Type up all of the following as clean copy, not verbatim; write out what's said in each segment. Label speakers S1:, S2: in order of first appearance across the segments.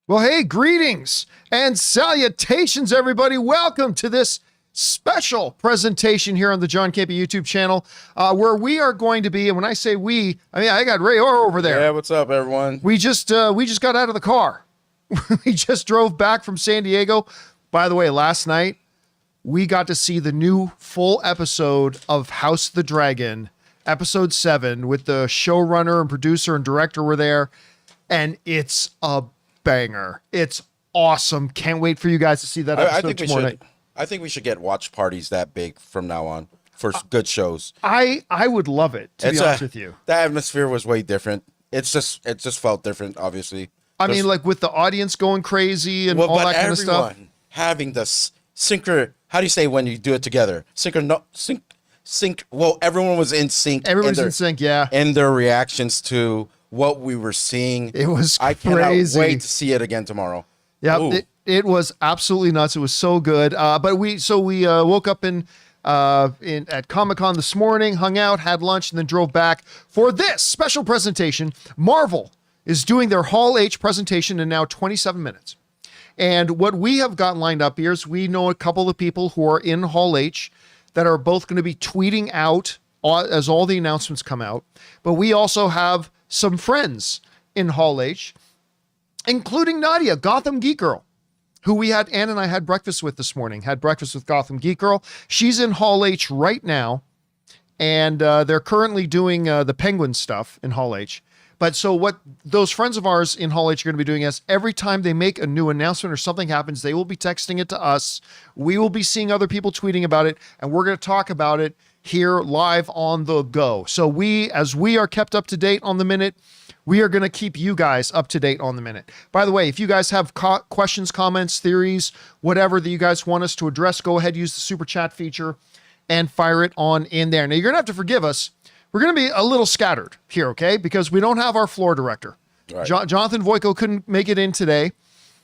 S1: Well, hey, greetings and salutations, everybody. Welcome to this special presentation here on the John Campea YouTube channel, where we are going to be, and when I say we, I mean, I got Ray Orr over there.
S2: Yeah, what's up, everyone?
S1: We just got out of the car. We just drove back from San Diego. By the way, last night, we got to see the new full episode of House of the Dragon, episode 7, with the showrunner and producer and director were there, and it's a banger. It's awesome. Can't wait for you guys to see that episode tomorrow night.
S2: I think we should get watch parties that big from now on for good shows.
S1: I would love it, to be honest with you.
S2: The atmosphere was way different. It just felt different, obviously.
S1: I mean, like with the audience going crazy and all that kind of stuff.
S2: Everyone having this how do you say when you do it together? Sync. Well, everyone was in sync.
S1: Everyone's in sync, yeah.
S2: And their reactions to what we were seeing.
S1: It was crazy.
S2: I cannot wait to see it again tomorrow.
S1: Yeah, it was absolutely nuts. It was so good. But we woke up at Comic-Con this morning, hung out, had lunch, and then drove back for this special presentation. Marvel is doing their Hall H presentation in now 27 minutes. And what we have got lined up here is we know a couple of people who are in Hall H that are both going to be tweeting out as all the announcements come out. But we also have some friends in Hall H, including Nadia, Gotham Geek Girl, who Ann and I had breakfast with this morning, had breakfast with Gotham Geek Girl. She's in Hall H right now, and they're currently doing the Penguin stuff in Hall H. But so what those friends of ours in Hall H are going to be doing is every time they make a new announcement or something happens, they will be texting it to us. We will be seeing other people tweeting about it, and we're going to talk about it here live on the go. So as we are kept up to date on the minute, we are going to keep you guys up to date on the minute. By the way, if you guys have questions, comments, theories, whatever that you guys want us to address, go ahead, use the super chat feature and fire it on in there. Now, you're going to have to forgive us. We're going to be a little scattered here, okay? Because we don't have our floor director. Right. Jonathan Voico couldn't make it in today.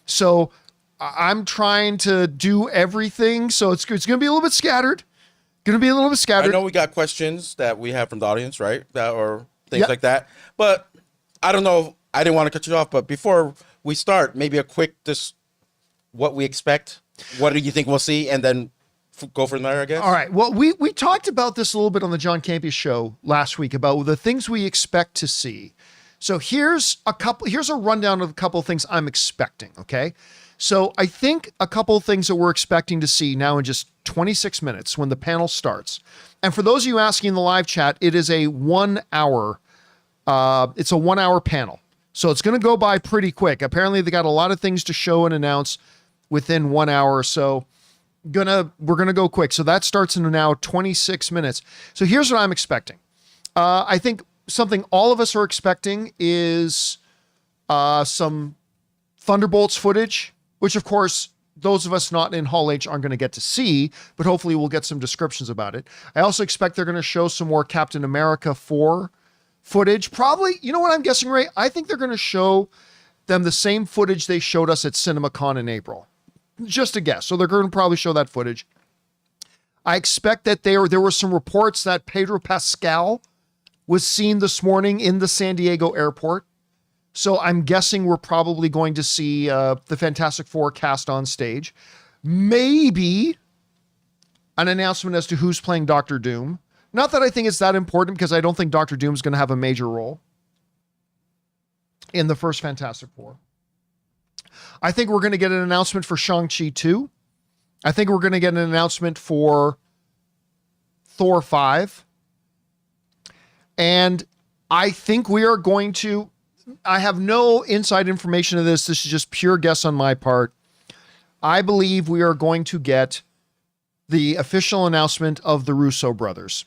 S1: So I'm trying to do everything. So it's going to be a little bit scattered. I
S2: know we got questions that we have from the audience, right? Or things like that. But I don't know. I didn't want to cut you off. But before we start, maybe a quick, what we expect. What do you think we'll see? And then go from there, I guess.
S1: All right. Well, we talked about this a little bit on the John Campea Show last week about the things we expect to see. So here's a rundown of a couple of things I'm expecting. Okay. So I think a couple of things that we're expecting to see now in just 26 minutes when the panel starts. And for those of you asking in the live chat, it is a 1 hour. It's a 1 hour panel. So it's going to go by pretty quick. Apparently they got a lot of things to show and announce within 1 hour or so. We're gonna go quick. So that starts in now 26 minutes. So here's what I'm expecting. I think something all of us are expecting is some Thunderbolts footage, which of course those of us not in Hall H aren't going to get to see, but hopefully we'll get some descriptions about it. I also expect they're going to show some more Captain America 4 footage. Probably, you know what I'm guessing, Ray? I think they're going to show them the same footage they showed us at CinemaCon in April. Just a guess. So they're going to probably show that footage. I expect that there were some reports that Pedro Pascal was seen this morning in the San Diego airport. So I'm guessing we're probably going to see the Fantastic Four cast on stage. Maybe an announcement as to who's playing Doctor Doom. Not that I think it's that important, because I don't think Doctor Doom is going to have a major role in the first Fantastic Four. I think we're going to get an announcement for Shang-Chi 2. I think we're going to get an announcement for Thor 5. And I think we are going to, I have no inside information of this. This is just pure guess on my part. I believe we are going to get the official announcement of the Russo brothers.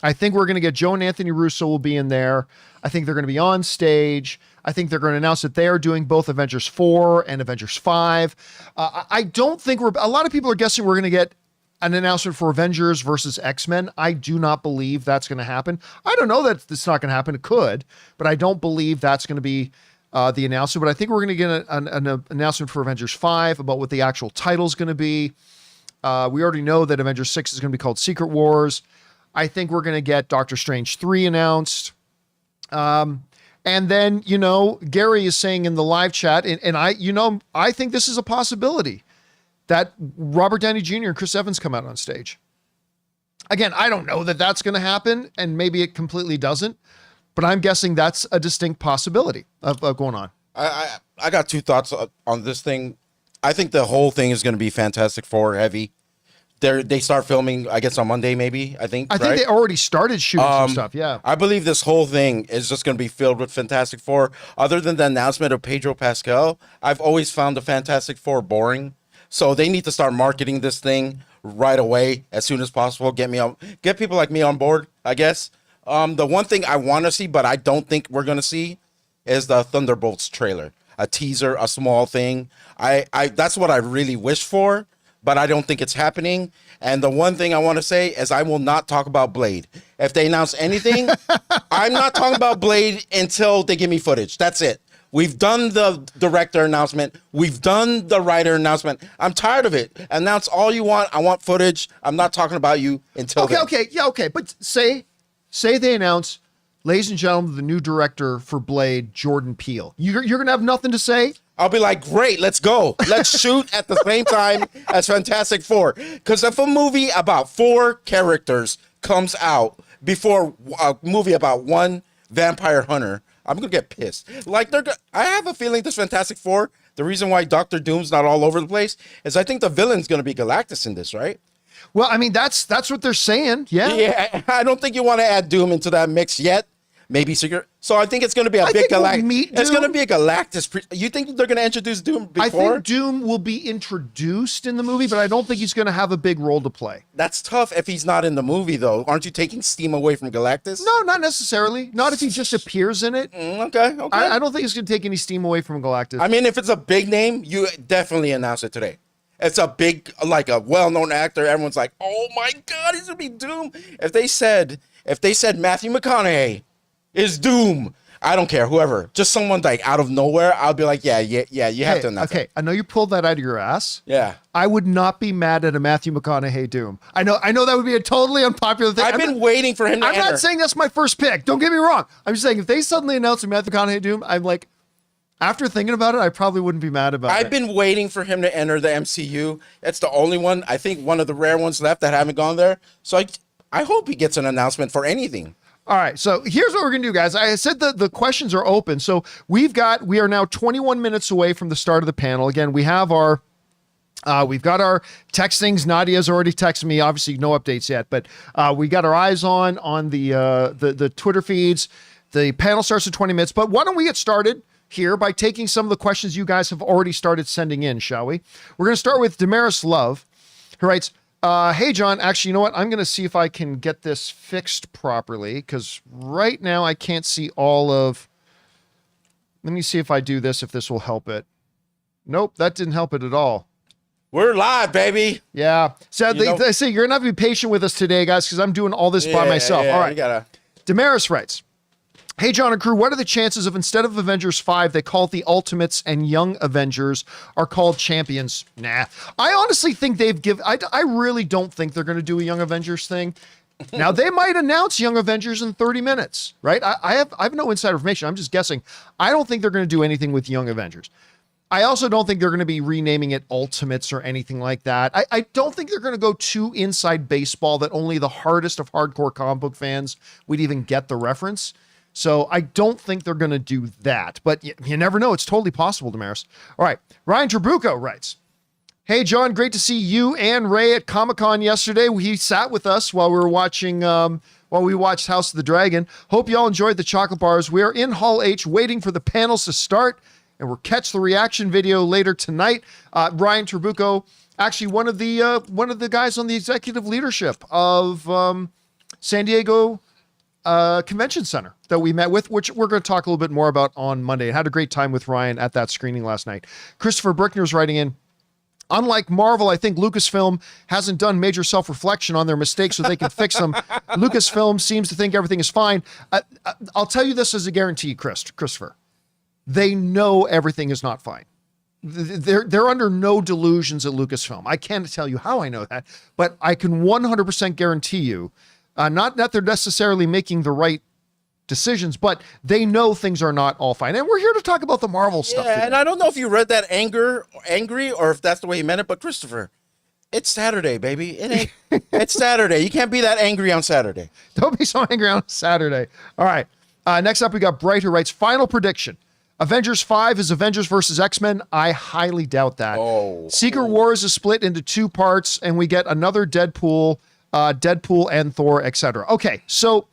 S1: I think we're going to get Joe and Anthony Russo will be in there. I think they're going to be on stage. I think they're going to announce that they are doing both Avengers 4 and Avengers 5. I don't think a lot of people are guessing we're going to get an announcement for Avengers versus X-Men. I do not believe that's going to happen. I don't know that it's not going to happen. It could, but I don't believe that's going to be the announcement. But I think we're going to get an announcement for Avengers 5 about what the actual title is going to be. We already know that Avengers 6 is going to be called Secret Wars. I think we're going to get Doctor Strange 3 announced. And then, Gary is saying in the live chat, and I think this is a possibility that Robert Downey Jr. and Chris Evans come out on stage. Again, I don't know that that's going to happen, and maybe it completely doesn't, but I'm guessing that's a distinct possibility of going on.
S2: I got two thoughts on this thing. I think the whole thing is going to be Fantastic Four heavy. They start filming, I guess, on Monday, maybe. I think
S1: they already started shooting some stuff. Yeah,
S2: I believe this whole thing is just going to be filled with Fantastic Four. Other than the announcement of Pedro Pascal, I've always found the Fantastic Four boring. So they need to start marketing this thing right away, as soon as possible. Get people like me on board, I guess. The one thing I want to see, but I don't think we're going to see, is the Thunderbolts trailer. A teaser, a small thing. That's what I really wish for, but I don't think it's happening. And the one thing I want to say is I will not talk about Blade. If they announce anything, I'm not talking about Blade until they give me footage. That's it. We've done the director announcement. We've done the writer announcement. I'm tired of it. Announce all you want. I want footage. I'm not talking about you until then.
S1: Okay. But say they announce, ladies and gentlemen, the new director for Blade, Jordan Peele. You're going to have nothing to say?
S2: I'll be like, great, let's go. Let's shoot at the same time as Fantastic Four. Because if a movie about 4 characters comes out before a movie about 1 vampire hunter, I'm going to get pissed. I have a feeling this Fantastic Four, the reason why Doctor Doom's not all over the place, is I think the villain's going to be Galactus in this, right?
S1: Well, I mean, that's what they're saying. Yeah.
S2: Yeah, I don't think you want to add Doom into that mix yet. Maybe secret. So I think it's going to be a big Galactus. It's going to be a Galactus. You think they're going to introduce Doom before?
S1: I think Doom will be introduced in the movie, but I don't think he's going to have a big role to play.
S2: That's tough if he's not in the movie, though. Aren't you taking steam away from Galactus?
S1: No, not necessarily. Not if he just appears in it.
S2: Okay.
S1: I don't think it's going to take any steam away from Galactus.
S2: I mean, if it's a big name, you definitely announce it today. It's a big, like a well-known actor. Everyone's like, "Oh my God, he's gonna be Doom." If they said Matthew McConaughey is Doom, I don't care, whoever, just someone like out of nowhere, I'll be like, yeah, you have to announce.
S1: Okay, I know you pulled that out of your ass.
S2: Yeah,
S1: I would not be mad at a Matthew McConaughey Doom. I know that would be a totally unpopular thing.
S2: I've been waiting for him to enter.
S1: I'm not saying that's my first pick. Don't get me wrong. I'm just saying if they suddenly announce a Matthew McConaughey Doom, I'm like, after thinking about it, I probably wouldn't be mad about it.
S2: I've been waiting for him to enter the MCU. It's the only one, I think, one of the rare ones left that haven't gone there. So I hope he gets an announcement for anything.
S1: All right, so here's what we're gonna do, guys. I said the questions are open. So we are now 21 minutes away from the start of the panel. Again, we've got our textings. Nadia's already texted me. Obviously, no updates yet, but we got our eyes on the Twitter feeds. The panel starts in 20 minutes. But why don't we get started here by taking some of the questions you guys have already started sending in, shall we? We're going to start with Damaris Love, who writes, hey, John, actually, you know what? I'm going to see if I can get this fixed properly, because right now I can't see all of... Let me see if I do this, if this will help it. Nope, that didn't help it at all.
S2: We're live, baby.
S1: Yeah. Sadly, they say you're going to have to be patient with us today, guys, because I'm doing all this by myself.
S2: Yeah,
S1: all right. Damaris writes, hey, John and crew, what are the chances of instead of Avengers 5, they call it the Ultimates and Young Avengers are called Champions? Nah. I honestly think I really don't think they're going to do a Young Avengers thing. Now, they might announce Young Avengers in 30 minutes, right? I have no inside information. I'm just guessing. I don't think they're going to do anything with Young Avengers. I also don't think they're going to be renaming it Ultimates or anything like that. I don't think they're going to go too inside baseball that only the hardest of hardcore comic book fans would even get the reference. So I don't think they're going to do that, but you never know. It's totally possible, Damaris. All right. Ryan Trabuco writes, hey, John, great to see you and Ray at Comic-Con yesterday. He sat with us while we were watching, while we watched House of the Dragon. Hope y'all enjoyed the chocolate bars. We are in Hall H waiting for the panels to start, and we'll catch the reaction video later tonight. Ryan Trabuco, actually one of the guys on the executive leadership of San Diego Convention Center that we met with, which we're going to talk a little bit more about on Monday. I had a great time with Ryan at that screening last night. Christopher Brickner's writing in, unlike Marvel, I think Lucasfilm hasn't done major self-reflection on their mistakes so they can fix them. Lucasfilm seems to think everything is fine. I'll tell you this as a guarantee, Christopher. They know everything is not fine. They're under no delusions at Lucasfilm. I can't tell you how I know that, but I can 100% guarantee you, not that they're necessarily making the right decisions, but they know things are not all fine. And we're here to talk about the Marvel stuff today.
S2: And I don't know if you read that angry, or if that's the way he meant it, but Christopher, it's Saturday, baby. It ain't. It's Saturday. You can't be that angry on Saturday.
S1: Don't be so angry on Saturday. All right. Next up, we got Bright, who writes, final prediction. Avengers 5 is Avengers versus X-Men. I highly doubt that. Secret Wars is split into 2 parts, and we get another Deadpool and Thor, etc. Okay, so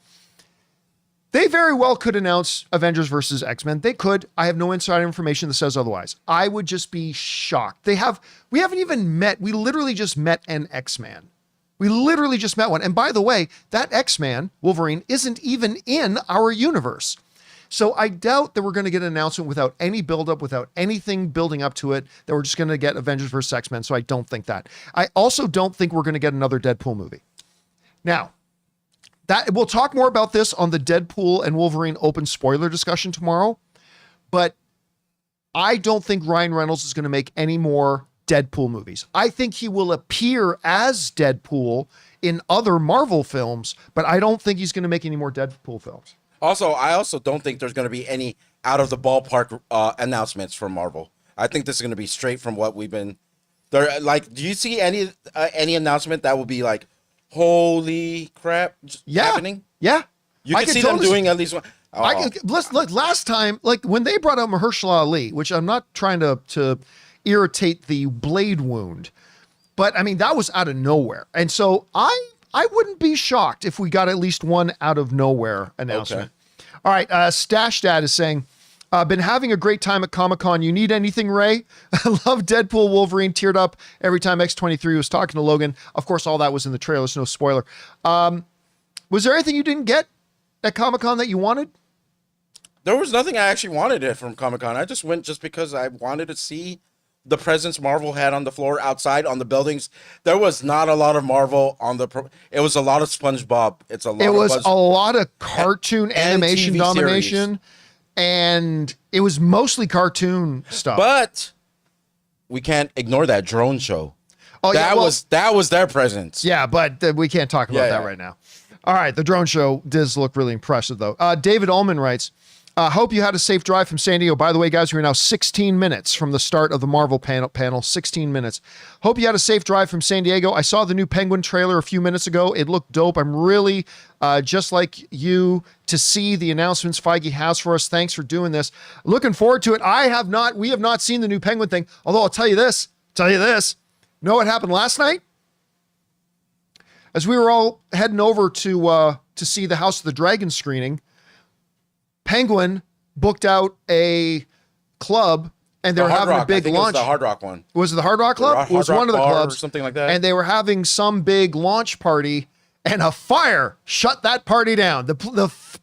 S1: they very well could announce Avengers versus X-Men. They could. I have no insider information that says otherwise. I would just be shocked. We haven't even met. We literally just met an X-Man. We literally just met one. And by the way, that X-Man, Wolverine, isn't even in our universe. So I doubt that we're going to get an announcement without any buildup, without anything building up to it, that we're just going to get Avengers vs. X-Men. So I don't think that. I also don't think we're going to get another Deadpool movie. Now, we'll talk more about this on the Deadpool and Wolverine open spoiler discussion tomorrow, but I don't think Ryan Reynolds is going to make any more Deadpool movies. I think he will appear as Deadpool in other Marvel films, but I don't think he's going to make any more Deadpool films.
S2: Also, I also don't think there's going to be any out of the ballpark announcements from Marvel. I think this is going to be straight from what we've been there. Like, do you see any announcement that will be like, holy crap, happening?
S1: Yeah.
S2: You can see them doing at least one.
S1: Look, last time, like when they brought out Mahershala Ali, which I'm not trying to irritate the blade wound, but I mean, that was out of nowhere. And so I wouldn't be shocked if we got at least one out of nowhere announcement. Okay. All right. Stash Dad is saying, been having a great time at Comic-Con. You need anything, Ray? I love Deadpool, Wolverine, teared up every time X-23 was talking to Logan. Of course, all that was in the trailers, no spoiler. Was there anything you didn't get at Comic-Con that you wanted?
S2: There was nothing I actually wanted from Comic-Con. I just went just because I wanted to see the presence Marvel had on the floor, outside, on the buildings. There was not a lot of Marvel on the... It was a lot of SpongeBob. It was
S1: a lot of cartoon animation
S2: TV
S1: domination.
S2: Series.
S1: And it was mostly cartoon stuff.
S2: But we can't ignore that drone show.
S1: Oh,
S2: that was their presence.
S1: Yeah, but we can't talk about that right now. All right, the drone show does look really impressive, though. David Ullman writes, hope you had a safe drive from San Diego. By the way, guys, we're now 16 minutes from the start of the Marvel panel, 16 minutes. Hope you had a safe drive from San Diego. I saw the new Penguin trailer a few minutes ago. It looked dope. I'm really, just like you, to see the announcements Feige has for us. Thanks for doing this. Looking forward to it. We have not seen the new Penguin thing, although I'll tell you this. Know what happened last night? As we were all heading over to see the House of the Dragon screening, Penguin booked out a club, and they were having a big launch.
S2: It was the Hard Rock one.
S1: Was it the Hard Rock Club? It was one of the clubs,
S2: or something like that.
S1: And they were having some big launch party, and a fire shut that party down. The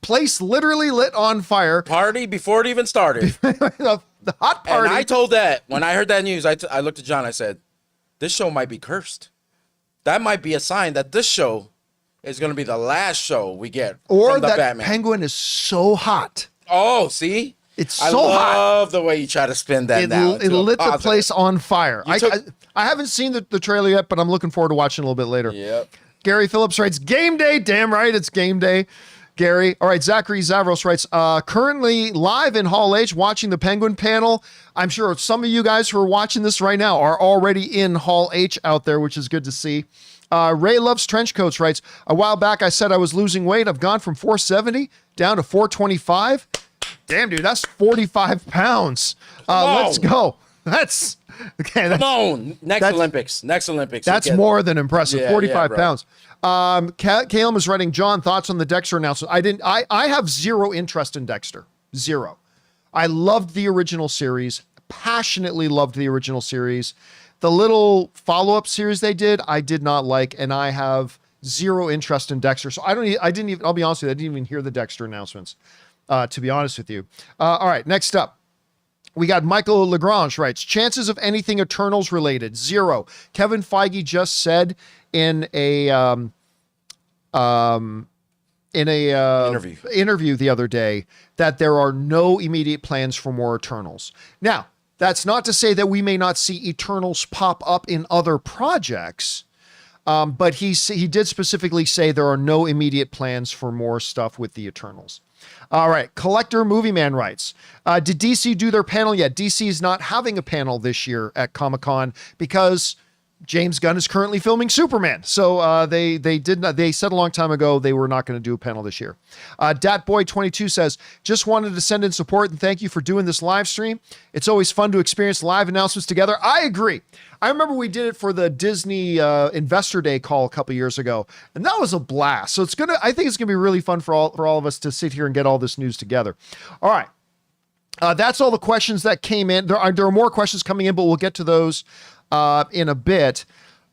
S1: place literally lit on fire.
S2: Party before it even started.
S1: the hot party.
S2: And I told that when I heard that news, I looked at John. I said, "This show might be cursed. That might be a sign that this show is going to be the last show we get from the Batman."
S1: Penguin is so hot.
S2: Oh, see?
S1: It's so hot.
S2: I love the way you try to spin that now.
S1: It lit the place on fire. I haven't seen the trailer yet, but I'm looking forward to watching a little bit later.
S2: Yep.
S1: Gary Phillips writes, game day. Damn right, it's game day. Gary. All right, Zachary Zavros writes, currently live in Hall H watching the Penguin panel. I'm sure some of you guys who are watching this right now are already in Hall H out there, which is good to see. Ray Loves Trench Coats writes, a while back I said I was losing weight. I've gone from 470 down to 425. Damn, dude, that's 45 pounds. Let's go. That's okay.
S2: Come on. Next Olympics.
S1: That's more than impressive.
S2: Yeah,
S1: 45
S2: yeah,
S1: pounds. Calum is writing, John, thoughts on the Dexter announcement. I have zero interest in Dexter. Zero. I loved the original series, passionately loved the original series. The little follow-up series they did, I did not like, and I have zero interest in Dexter. So I'll be honest with you, I didn't even hear the Dexter announcements, to be honest with you. All right, next up. We got Michael Lagrange writes, chances of anything Eternals related, 0. Kevin Feige just said in a interview the other day that there are no immediate plans for more Eternals. Now, that's not to say that we may not see Eternals pop up in other projects, But he did specifically say there are no immediate plans for more stuff with the Eternals. All right. Collector Movie Man writes, did DC do their panel yet? DC is not having a panel this year at Comic-Con because James Gunn is currently filming Superman. So they said a long time ago they were not going to do a panel this year. Datboy22 says, just wanted to send in support and thank you for doing this live stream. It's always fun to experience live announcements together. I agree. I remember we did it for the Disney Investor Day call a couple years ago, and that was a blast. So I think it's gonna be really fun for all of us to sit here and get all this news together. All right. That's all the questions that came in. There are more questions coming in, but we'll get to those in a bit.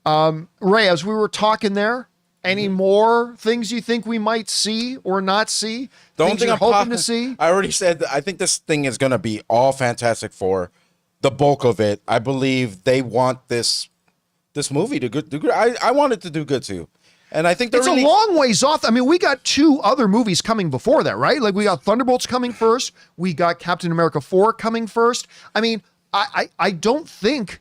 S1: Ray, as we were talking there, any more things you think we might see or not see?
S2: The only thing
S1: you're
S2: I'm
S1: hoping to see?
S2: I already said that I think this thing is going to be all Fantastic Four. The bulk of it. I believe they want this movie to do good. I want it to do good too. And I think
S1: it's a long ways off. I mean, we got 2 other movies coming before that, right? Like we got Thunderbolts coming first. We got Captain America 4 coming first. I mean, I don't think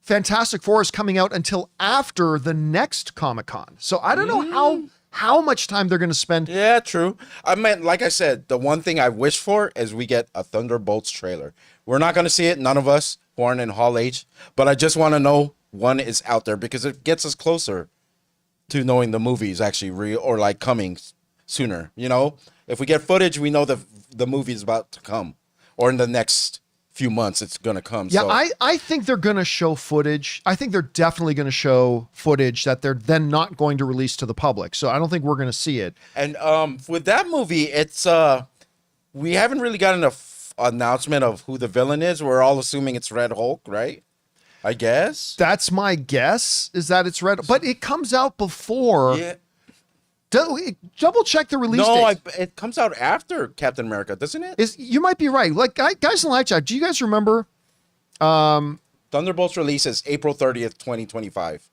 S1: Fantastic Four is coming out until after the next Comic-Con. So I don't know how much time they're going to spend.
S2: Yeah, true. I mean, like I said, the one thing I wish for is we get a Thunderbolts trailer. We're not going to see it, none of us who aren't in Hall H, but I just want to know one is out there because it gets us closer to knowing the movie is actually real or like coming sooner. You know, if we get footage, we know the movie is about to come, or in the next few months it's going to come.
S1: Yeah,
S2: so.
S1: I think they're going to show footage. I think they're definitely going to show footage that they're then not going to release to the public. So I don't think we're going to see it.
S2: And with that movie, it's we haven't really gotten a announcement of who the villain is. We're all assuming it's Red Hulk, right? I guess
S1: that's my guess, is that it's Red, but it comes out before.
S2: Yeah.
S1: Double check the release date.
S2: It comes out after Captain America, doesn't it?
S1: You might be right. Like guys in the live chat, do you guys remember?
S2: Thunderbolts release is April 30th, 2025.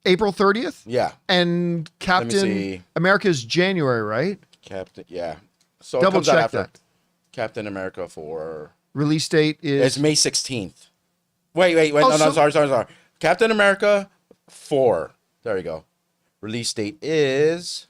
S1: April 30th?
S2: Yeah.
S1: And Captain America is January, right?
S2: Yeah. So
S1: double check that.
S2: Captain America for
S1: release date is
S2: it's May 16th. Wait. No, sorry. Captain America 4. There you go. Release date is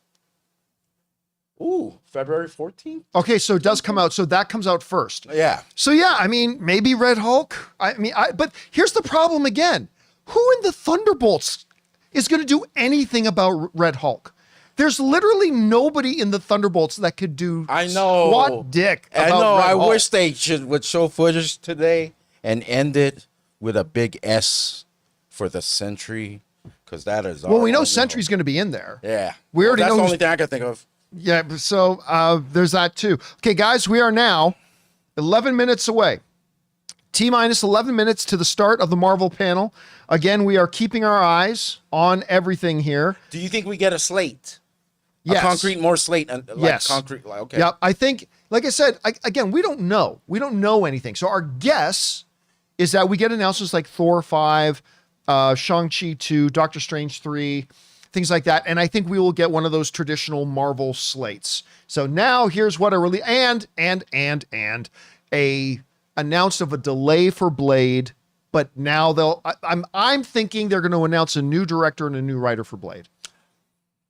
S2: February 14th.
S1: Okay, so it does come out. So that comes out first.
S2: Yeah.
S1: So yeah, I mean, maybe Red Hulk. But here's the problem again. Who in the Thunderbolts is going to do anything about Red Hulk? There's literally nobody in the Thunderbolts that could do squat dick about
S2: I know.
S1: Red
S2: I
S1: Hulk.
S2: wish they would show footage today and end it with a big S for the Sentry, because that is
S1: well, we know Sentry's going to be in there.
S2: Yeah,
S1: we already know
S2: that's the only thing I can think of.
S1: Yeah, so there's that too. Okay, guys, we are now 11 minutes away. T-minus 11 minutes to the start of the Marvel panel. Again, we are keeping our eyes on everything here.
S2: Do you think we get a slate?
S1: Yes.
S2: More slate.
S1: Yes.
S2: Concrete. Okay.
S1: Yeah, I think, like I said, again, we don't know. We don't know anything. So our guess is that we get announcements like Thor 5, Shang-Chi 2, Doctor Strange 3, things like that. And I think we will get one of those traditional Marvel slates. So now here's what and a announced of a delay for Blade, but now I'm thinking they're going to announce a new director and a new writer for Blade.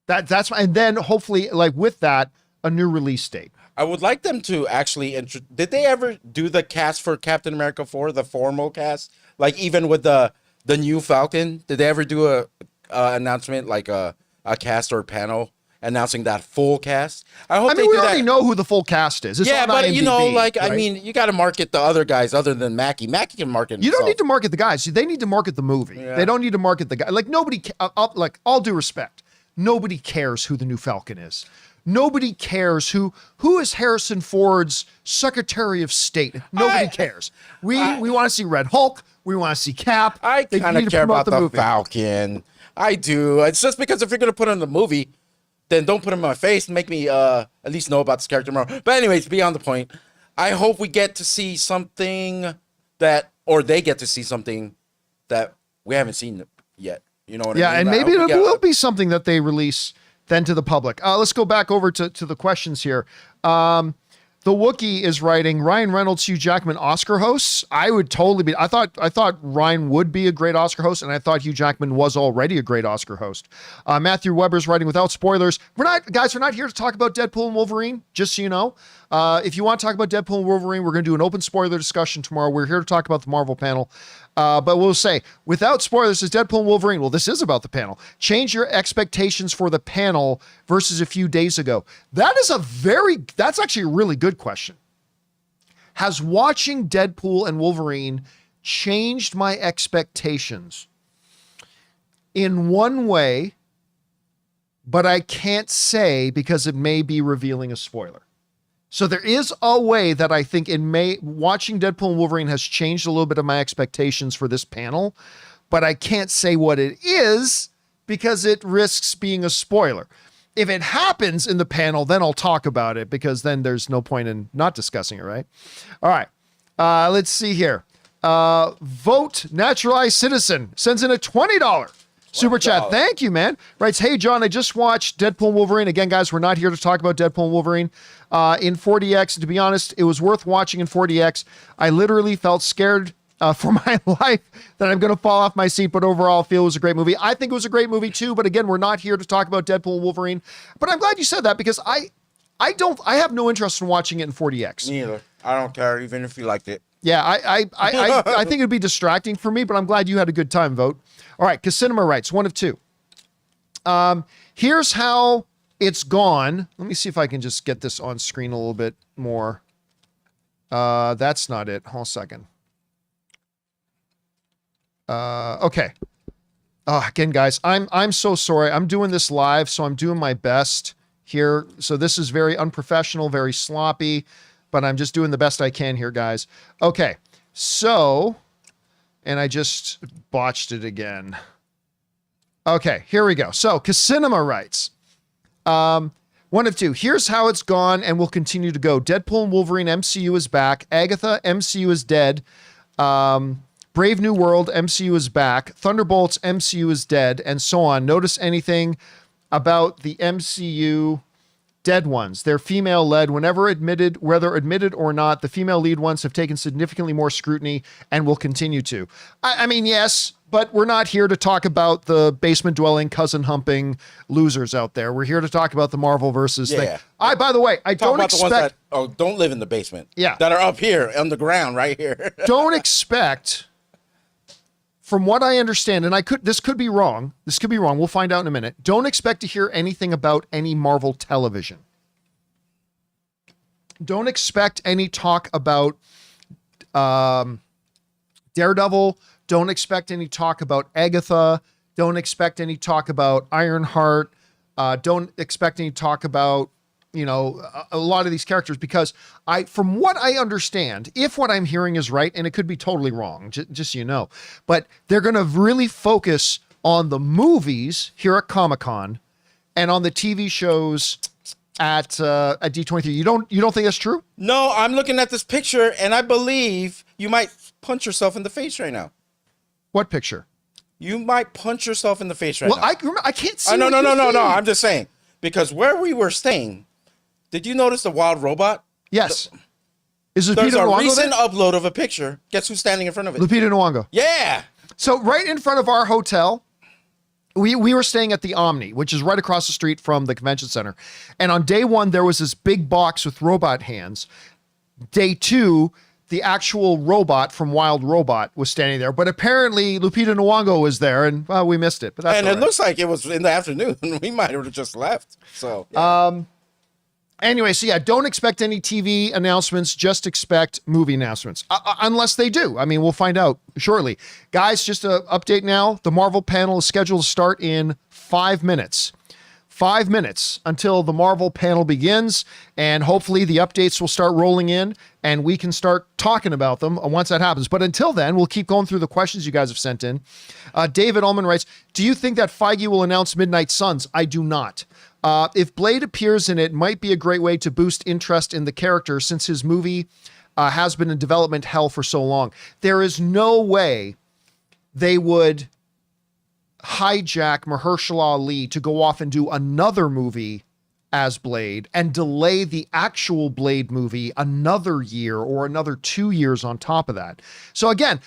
S1: That's and then hopefully, like with that, a new release date.
S2: I would like them to actually did they ever do the cast for Captain America 4, the formal cast? Like even with the new Falcon, did they ever do a announcement like a cast or panel announcing that full cast? I hope
S1: we already know who the full cast is. It's on
S2: but
S1: IMDb,
S2: right?
S1: I
S2: mean, you got to market the other guys other than Mackie. Mackie can market himself.
S1: You don't need to market the guys. They need to market the movie.
S2: Yeah.
S1: They don't need to market the guy. Like nobody, all due respect, nobody cares who the new Falcon is. Nobody cares who is Harrison Ford's Secretary of State. Nobody cares. We want to see Red Hulk. We want to see Cap.
S2: I kind of care about the Falcon. I do. It's just because if you're going to put him in the movie, then don't put him in my face and make me at least know about this character more. But anyways, beyond the point, I hope we get to see something or they get to see something that we haven't seen yet. You know what I mean?
S1: Yeah, and maybe it will be something that they release then to the public. Let's go back over to the questions here. The Wookiee is writing Ryan Reynolds, Hugh Jackman, Oscar hosts. I would totally be. I thought Ryan would be a great Oscar host, and I thought Hugh Jackman was already a great Oscar host. Matthew Weber's writing without spoilers. We're not here to talk about Deadpool and Wolverine, just so you know. If you want to talk about Deadpool and Wolverine, we're going to do an open spoiler discussion tomorrow. We're here to talk about the Marvel panel. But we'll say, without spoilers, is Deadpool and Wolverine. Well, this is about the panel. Change your expectations for the panel versus a few days ago. That's actually a really good question. Has watching Deadpool and Wolverine changed my expectations? In one way, but I can't say because it may be revealing a spoiler. So there is a way that I think watching Deadpool and Wolverine has changed a little bit of my expectations for this panel, but I can't say what it is because it risks being a spoiler. If it happens in the panel, then I'll talk about it because then there's no point in not discussing it, right? All right. Let's see here. Vote Naturalized Citizen sends in a $20 super chat. Thank you, man. Writes, hey, John, I just watched Deadpool and Wolverine. Again, guys, we're not here to talk about Deadpool and Wolverine in 4DX. To be honest, it was worth watching in 4DX. I literally felt scared for my life that I'm going to fall off my seat, but overall, I feel it was a great movie. I think it was a great movie too, but again, we're not here to talk about Deadpool and Wolverine. But I'm glad you said that because I have no interest in watching it in 4DX.
S2: Me either. I don't care, even if you liked it.
S1: Yeah, I think it'd be distracting for me, but I'm glad you had a good time, Vote. All right, Casinema writes, one of two. Here's how it's gone. Let me see if I can just get this on screen a little bit more. That's not it. Hold on a second. Okay. Again, guys, I'm so sorry. I'm doing this live, so I'm doing my best here. So this is very unprofessional, very sloppy, but I'm just doing the best I can here, guys. Okay. So, and I just botched it again. Okay, here we go. So, Casinema writes, one of two. Here's how it's gone and will continue to go. Deadpool and Wolverine MCU is back. Agatha MCU is dead. Brave New World MCU is back. Thunderbolts MCU is dead, and so on. Notice anything about the MCU dead ones? They're female-led. Whether admitted or not, the female lead ones have taken significantly more scrutiny and will continue to. I mean, yes, but we're not here to talk about the basement-dwelling, cousin-humping losers out there. We're here to talk about the Marvel versus thing. By the way, I don't expect...
S2: the ones that don't live in the basement.
S1: Yeah.
S2: That are up here on the ground right here.
S1: Don't expect... From what I understand, and this could be wrong. This could be wrong. We'll find out in a minute. Don't expect to hear anything about any Marvel television. Don't expect any talk about Daredevil. Don't expect any talk about Agatha. Don't expect any talk about Ironheart. Don't expect any talk about, a lot of these characters, because from what I understand, if what I'm hearing is right, and it could be totally wrong, just so you know, but they're going to really focus on the movies here at Comic-Con and on the TV shows at D23. You don't think that's true?
S2: No, I'm looking at this picture and I believe you might punch yourself in the face right now.
S1: What picture?
S2: You might punch yourself in the face right now.
S1: Well, I can't see.
S2: No. I'm just saying, because where we were staying, did you notice the wild robot?
S1: Yes. Is
S2: There's
S1: Lupita
S2: a
S1: Nyong'o
S2: recent
S1: there?
S2: upload of a picture. Guess who's standing in front of it?
S1: Lupita Nyong'o.
S2: Yeah.
S1: So right in front of our hotel, we were staying at the Omni, which is right across the street from the convention center. And on day one, there was this big box with robot hands. Day two, the actual robot from Wild Robot was standing there. But apparently Lupita Nyong'o was there, and well, we missed it. But that's
S2: it looks like it was in the afternoon. We might have just left. So yeah.
S1: Anyway, so yeah, don't expect any TV announcements. Just expect movie announcements, unless they do. I mean, we'll find out shortly. Guys, just an update now. The Marvel panel is scheduled to start in 5 minutes. 5 minutes until the Marvel panel begins, and hopefully the updates will start rolling in, and we can start talking about them once that happens. But until then, we'll keep going through the questions you guys have sent in. David Ullman writes, do you think that Feige will announce Midnight Suns? I do not. If Blade appears in it, might be a great way to boost interest in the character since his movie has been in development hell for so long. There is no way they would hijack Mahershala Ali to go off and do another movie as Blade and delay the actual Blade movie another year or another 2 years on top of that. So again,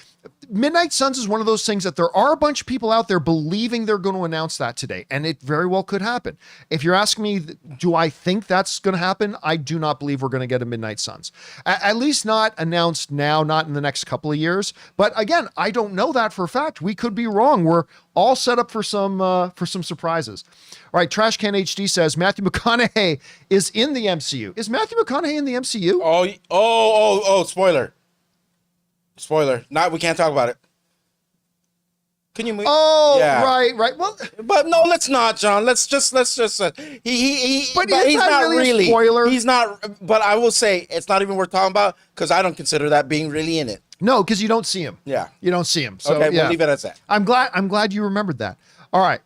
S1: Midnight Suns is one of those things that there are a bunch of people out there believing they're going to announce that today, and it very well could happen. If you're asking me, do I think that's going to happen? I do not believe we're going to get a Midnight Suns. At least not announced now, not in the next couple of years. But again, I don't know that for a fact. We could be wrong. We're all set up for some surprises. All right, Trash Can HD says Matthew McConaughey is in the MCU. Is Matthew McConaughey in the MCU?
S2: Spoiler. Spoiler. We can't talk about it. Can you move?
S1: Oh, yeah. Right. Well,
S2: but no, let's not, John. Let's just
S1: But
S2: he's not really
S1: a spoiler.
S2: He's not. But I will say it's not even worth talking about because I don't consider that being really in it.
S1: No, because you don't see him.
S2: Yeah,
S1: you don't see him. So,
S2: okay,
S1: yeah.
S2: we'll leave it as that.
S1: I'm glad you remembered that. All right.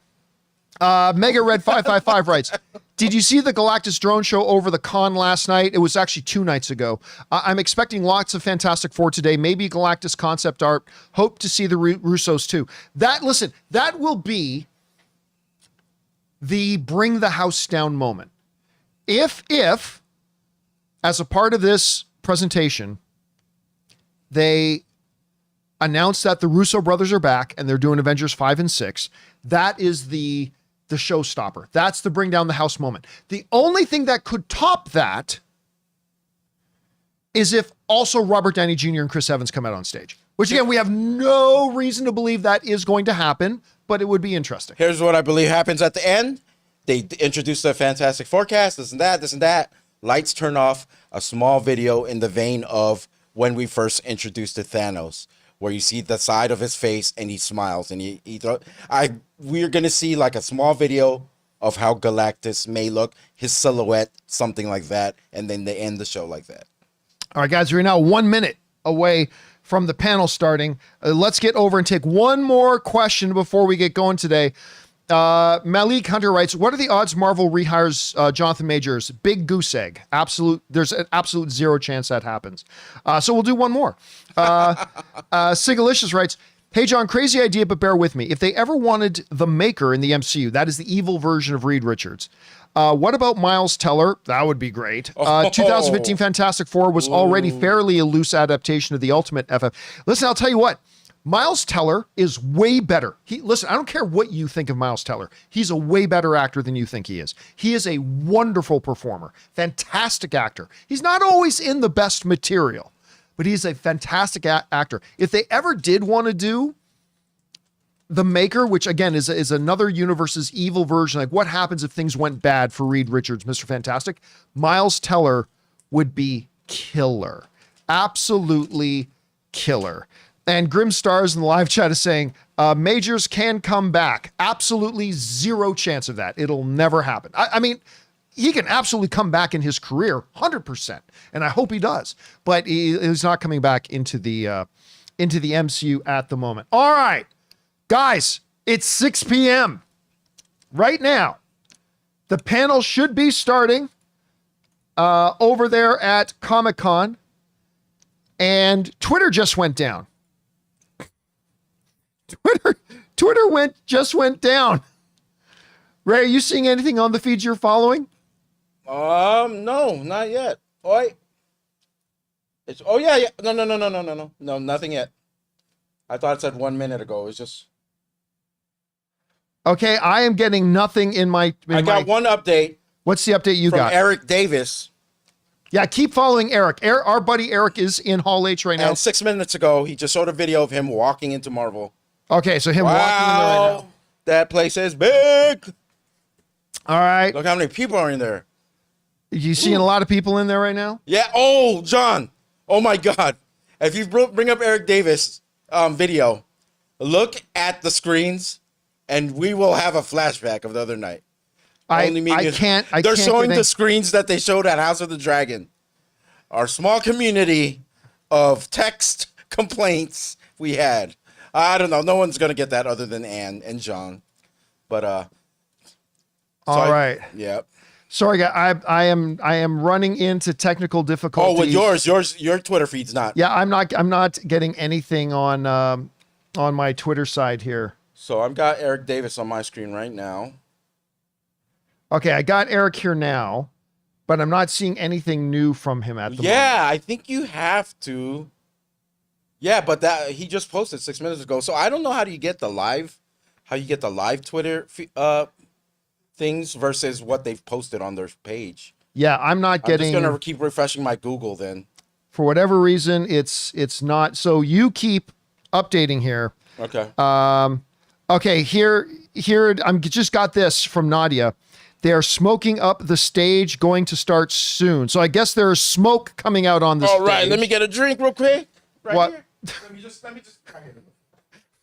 S1: Mega Red 555 writes, did you see the Galactus drone show over the con last night? It was actually 2 nights ago. I'm expecting lots of Fantastic Four today. Maybe Galactus concept art. Hope to see the Russos too. That will be the bring the house down moment. If as a part of this presentation, they announce that the Russo brothers are back and they're doing Avengers 5 and 6, that is the showstopper. That's the bring down the house moment. The only thing that could top that is if also Robert Downey Jr. and Chris Evans come out on stage, which again, we have no reason to believe that is going to happen, but it would be interesting.
S2: Here's what I believe happens at the end. They introduce the Fantastic Forecast, this and that. Lights turn off, a small video in the vein of when we first introduced to Thanos, where you see the side of his face and he smiles and we're going to see like a small video of how Galactus may look, his silhouette, something like that. And then they end the show like that.
S1: All right, guys, we're now 1 minute away from the panel starting. Let's get over and take one more question before we get going today. Malik Hunter writes, what are the odds Marvel rehires Jonathan Majors? Big goose egg. There's an absolute 0 chance that happens. So we'll do one more. Sigalicious writes, hey, John, crazy idea, but bear with me. If they ever wanted the Maker in the MCU, that is the evil version of Reed Richards. What about Miles Teller? That would be great. 2015 Fantastic Four was already fairly a loose adaptation of the Ultimate FF. Listen, I'll tell you what. Miles Teller is way better. Listen, I don't care what you think of Miles Teller. He's a way better actor than you think he is. He is a wonderful performer, fantastic actor. He's not always in the best material, but he's a fantastic actor. If they ever did want to do the Maker, which again is another universe's evil version, like what happens if things went bad for Reed Richards, Mr. Fantastic, Miles Teller would be killer. Absolutely killer. And Grim Stars in the live chat is saying, Majors can come back. Absolutely 0 chance of that. It'll never happen. I mean, he can absolutely come back in his career, 100%. And I hope he does. But he's not coming back into the MCU at the moment. All right, guys, it's 6 p.m. right now. The panel should be starting over there at Comic-Con. And Twitter just went down. Twitter just went down. Ray, are you seeing anything on the feeds you're following?
S2: No, not yet. Yeah. No, nothing yet. I thought it said 1 minute ago. It's just
S1: okay. I am getting nothing in my.
S2: I got one update.
S1: What's the update you got?
S2: From Eric Davis.
S1: Yeah, keep following Eric. Our buddy Eric is in Hall H right now.
S2: And 6 minutes ago, he just showed a video of him walking into Marvel.
S1: Okay, so him walking in there right now.
S2: That place is big.
S1: All right.
S2: Look how many people are in there.
S1: You seeing a lot of people in there right now?
S2: Yeah. Oh, John. Oh, my God. If you bring up Eric Davis video, look at the screens, and we will have a flashback of the other night. They're showing the screens that they showed at House of the Dragon. Our small community of text complaints we had. I don't know. No one's going to get that other than Ann and John. But,
S1: all right.
S2: Yep.
S1: Sorry, guys. I am running into technical difficulties.
S2: Oh, with your Twitter feed's not.
S1: Yeah, I'm not getting anything on my Twitter side here.
S2: So I've got Eric Davis on my screen right now.
S1: Okay, I got Eric here now, but I'm not seeing anything new from him at the moment.
S2: Yeah, I think you have to. Yeah, but that he just posted 6 minutes ago. So I don't know how you get the live Twitter things versus what they've posted on their page.
S1: Yeah, I'm not getting.
S2: I'm just gonna keep refreshing my Google then.
S1: For whatever reason, it's not. So you keep updating here.
S2: Okay.
S1: Okay, here I'm just got this from Nadia. They're smoking up the stage, going to start soon. So I guess there's smoke coming out on the stage.
S2: All right, let me get a drink real quick. Right
S1: What?
S2: here. Let me just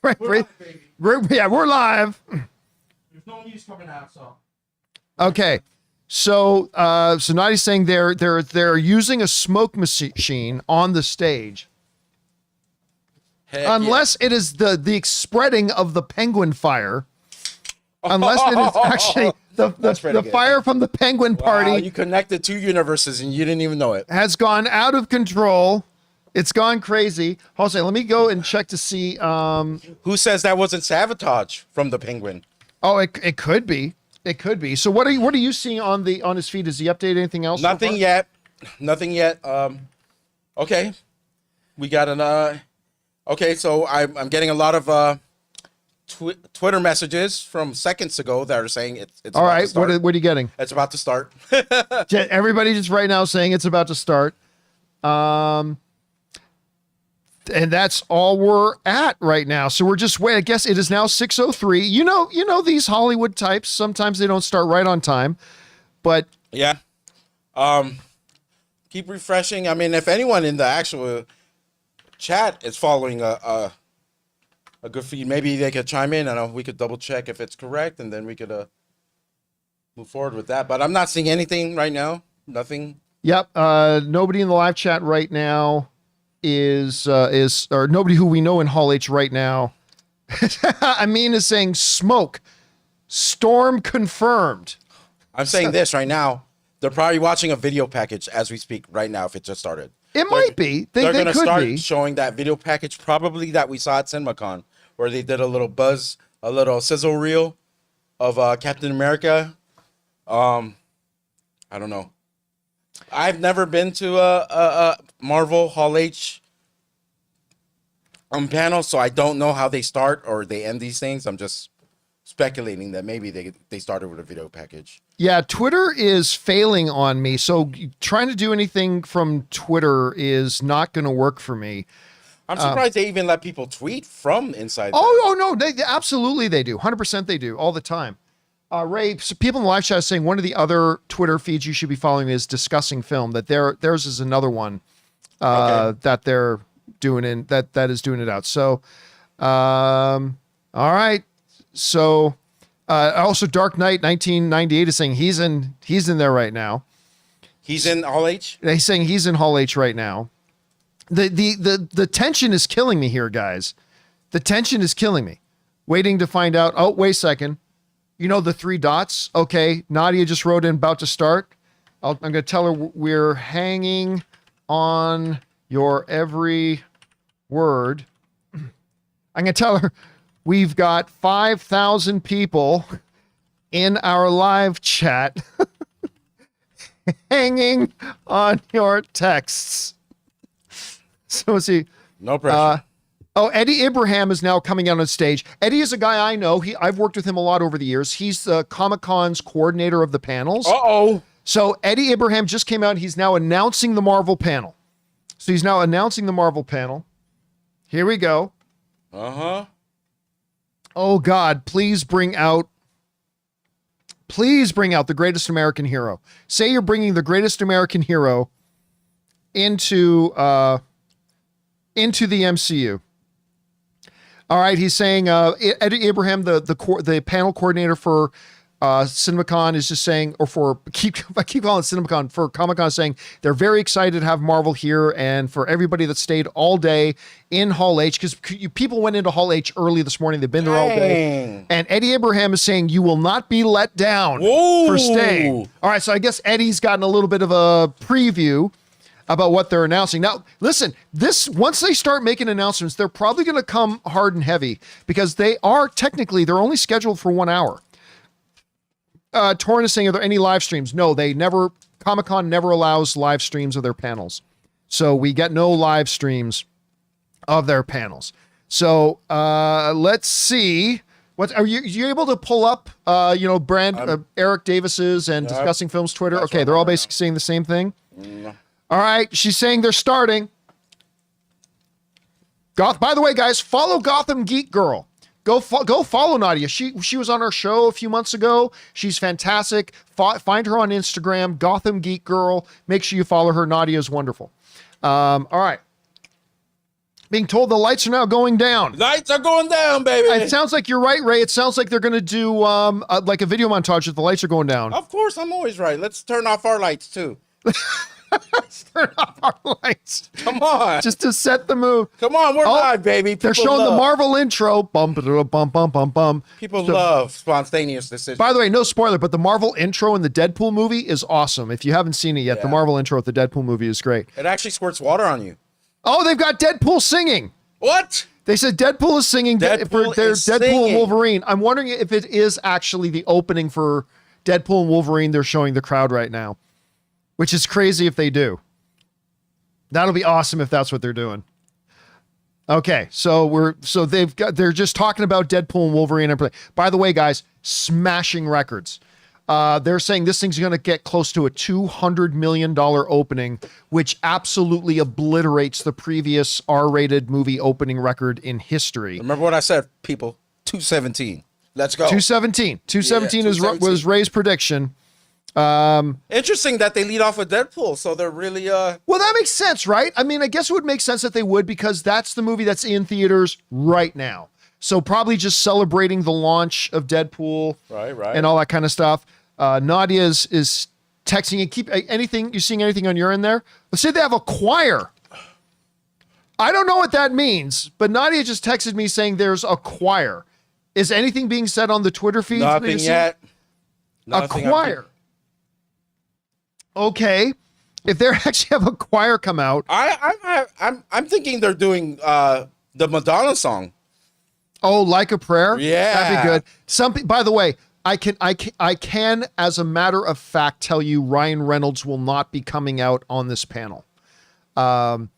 S1: Right,
S2: We're live, baby.
S1: we're live.
S2: There's no news coming out, so.
S1: Okay. So so Nadia's saying they're using a smoke machine on the stage.
S2: Heck
S1: Unless it is the spreading of the penguin fire. Unless it is actually the fire from the penguin party.
S2: Wow, you connected two universes and you didn't even know it.
S1: Has gone out of control. It's gone crazy. Hold on, let me go and check to see.
S2: Who says that wasn't sabotage from the penguin?
S1: Oh, it could be. It could be. So what are you seeing on his feed? Does he update anything else?
S2: Nothing yet. Nothing yet. Okay. We got an okay, so I'm getting a lot of Twitter messages from seconds ago that are saying it's
S1: all
S2: about
S1: right.
S2: to start.
S1: What are you getting?
S2: It's about to start.
S1: Everybody just right now saying it's about to start. And that's all we're at right now. So we're just wait. I guess it is now 6:03. You know these Hollywood types. Sometimes they don't start right on time, but
S2: Yeah. Keep refreshing. I mean, if anyone in the actual chat is following a good feed, maybe they could chime in and we could double check if it's correct, and then we could move forward with that. But I'm not seeing anything right now. Nothing.
S1: Yep. Nobody in the live chat right now is or nobody who we know in Hall H right now. Amin is saying smoke. Storm confirmed.
S2: I'm saying this right now. They're probably watching a video package as we speak right now if it just started.
S1: It might be.
S2: They're going to
S1: could
S2: start
S1: be.
S2: showing that video package probably that we saw at CinemaCon where they did a little sizzle reel of Captain America. I don't know. I've never been to a Marvel Hall H panel, so I don't know how they start or they end these things. I'm just speculating that maybe they started with a video package.
S1: Yeah, Twitter is failing on me. So trying to do anything from Twitter is not going to work for me.
S2: I'm surprised they even let people tweet from inside.
S1: Oh no, they absolutely they do. 100% they do all the time. Ray, so people in the live chat are saying one of the other Twitter feeds you should be following is Discussing Film. That theirs is another one that they're doing that is doing it out. So, all right. So, also Dark Knight 1998 is saying he's in there right now.
S2: He's in Hall H.
S1: He's saying he's in Hall H right now. The tension is killing me here, guys. The tension is killing me. Waiting to find out. Oh, wait a second. You know the three dots? Okay, Nadia just wrote in about to start. I'm going to tell her we're hanging on your every word. I'm going to tell her we've got 5,000 people in our live chat hanging on your texts. So let's see.
S2: No pressure.
S1: Eddie Abraham is now coming out on stage. Eddie is a guy I know. I've worked with him a lot over the years. He's the Comic-Con's coordinator of the panels.
S2: Uh-oh.
S1: So Eddie Abraham just came out. He's now announcing the Marvel panel. So he's now announcing the Marvel panel. Here we go.
S2: Uh-huh.
S1: Oh, God, please bring out the greatest American hero. Say you're bringing the greatest American hero into the MCU. All right, he's saying Eddie Abraham, the panel coordinator for CinemaCon, is just saying, or I keep calling it CinemaCon, for Comic-Con, is saying they're very excited to have Marvel here, and for everybody that stayed all day in Hall H, because people went into Hall H early this morning. They've been there all day, and Eddie Abraham is saying you will not be let down for staying. All right, so I guess Eddie's gotten a little bit of a preview about what they're announcing. Now, listen, once they start making announcements, they're probably going to come hard and heavy because they're only scheduled for 1 hour. Torn is saying, are there any live streams? No, Comic-Con never allows live streams of their panels. So we get no live streams of their panels. So let's see. What are you able to pull up, Eric Davis's and Discussing Films Twitter? Okay, they're all basically saying the same thing.
S2: No.
S1: All right, she's saying they're starting. By the way, guys, follow Gotham Geek Girl. Go follow Nadia. She was on our show a few months ago. She's fantastic. Find her on Instagram, Gotham Geek Girl. Make sure you follow her. Nadia is wonderful. All right. Being told the lights are now going down.
S2: Lights are going down, baby.
S1: It sounds like you're right, Ray. It sounds like they're going to do like a video montage if the lights are going down.
S2: Of course, I'm always right. Let's turn off our lights, too.
S1: Let's turn off our lights.
S2: Come on.
S1: Just to set the mood.
S2: Come on, we're live, baby.
S1: They're showing the Marvel intro. Bum, bum, bum, bum, bum.
S2: People love spontaneous decisions.
S1: By the way, no spoiler, but the Marvel intro in the Deadpool movie is awesome. If you haven't seen it yet, the Marvel intro of the Deadpool movie is great.
S2: It actually squirts water on you.
S1: Oh, they've got Deadpool singing.
S2: What?
S1: They said Deadpool is singing for their Deadpool and Wolverine. I'm wondering if it is actually the opening for Deadpool and Wolverine they're showing the crowd right now, which is crazy if they do. That'll be awesome if that's what they're doing. Okay, so they're just talking about Deadpool and Wolverine. By the way, guys, smashing records. They're saying this thing's going to get close to a $200 million opening, which absolutely obliterates the previous R-rated movie opening record in history.
S2: Remember what I said, people? 217. Let's go.
S1: 217. 217 was Ray's prediction.
S2: Interesting that they lead off with Deadpool, so they're really
S1: Well, that makes sense, right? I mean, I guess it would make sense that they would, because that's the movie that's in theaters right now. So probably just celebrating the launch of Deadpool,
S2: right,
S1: and all that kind of stuff. Nadia is texting and keep anything. You seeing anything on your end there? Let's say they have a choir. I don't know what that means, but Nadia just texted me saying there's a choir. Is anything being said on the Twitter feed?
S2: Nothing yet.
S1: A choir. Okay, if they actually have a choir come out,
S2: I'm thinking they're doing the Madonna song.
S1: Oh, Like a Prayer?
S2: Yeah,
S1: that'd be good. By the way, I can, as a matter of fact, tell you Ryan Reynolds will not be coming out on this panel. I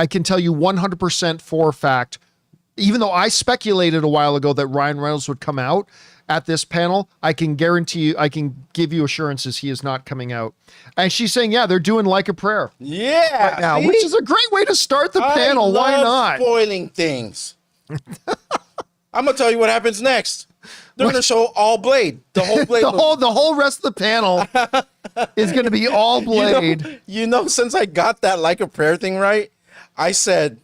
S1: can tell you 100% for a fact, even though I speculated a while ago that Ryan Reynolds would come out at this panel, I can guarantee you, I can give you assurances he is not coming out. And she's saying, yeah, they're doing Like a Prayer.
S2: Yeah.
S1: Right now, which is a great way to start the panel. Why not?
S2: Spoiling things. I'm going to tell you what happens next. They're going to show all Blade. The whole Blade.
S1: the whole rest of the panel is going to be all Blade.
S2: You know, since I got that Like a Prayer thing right, I said,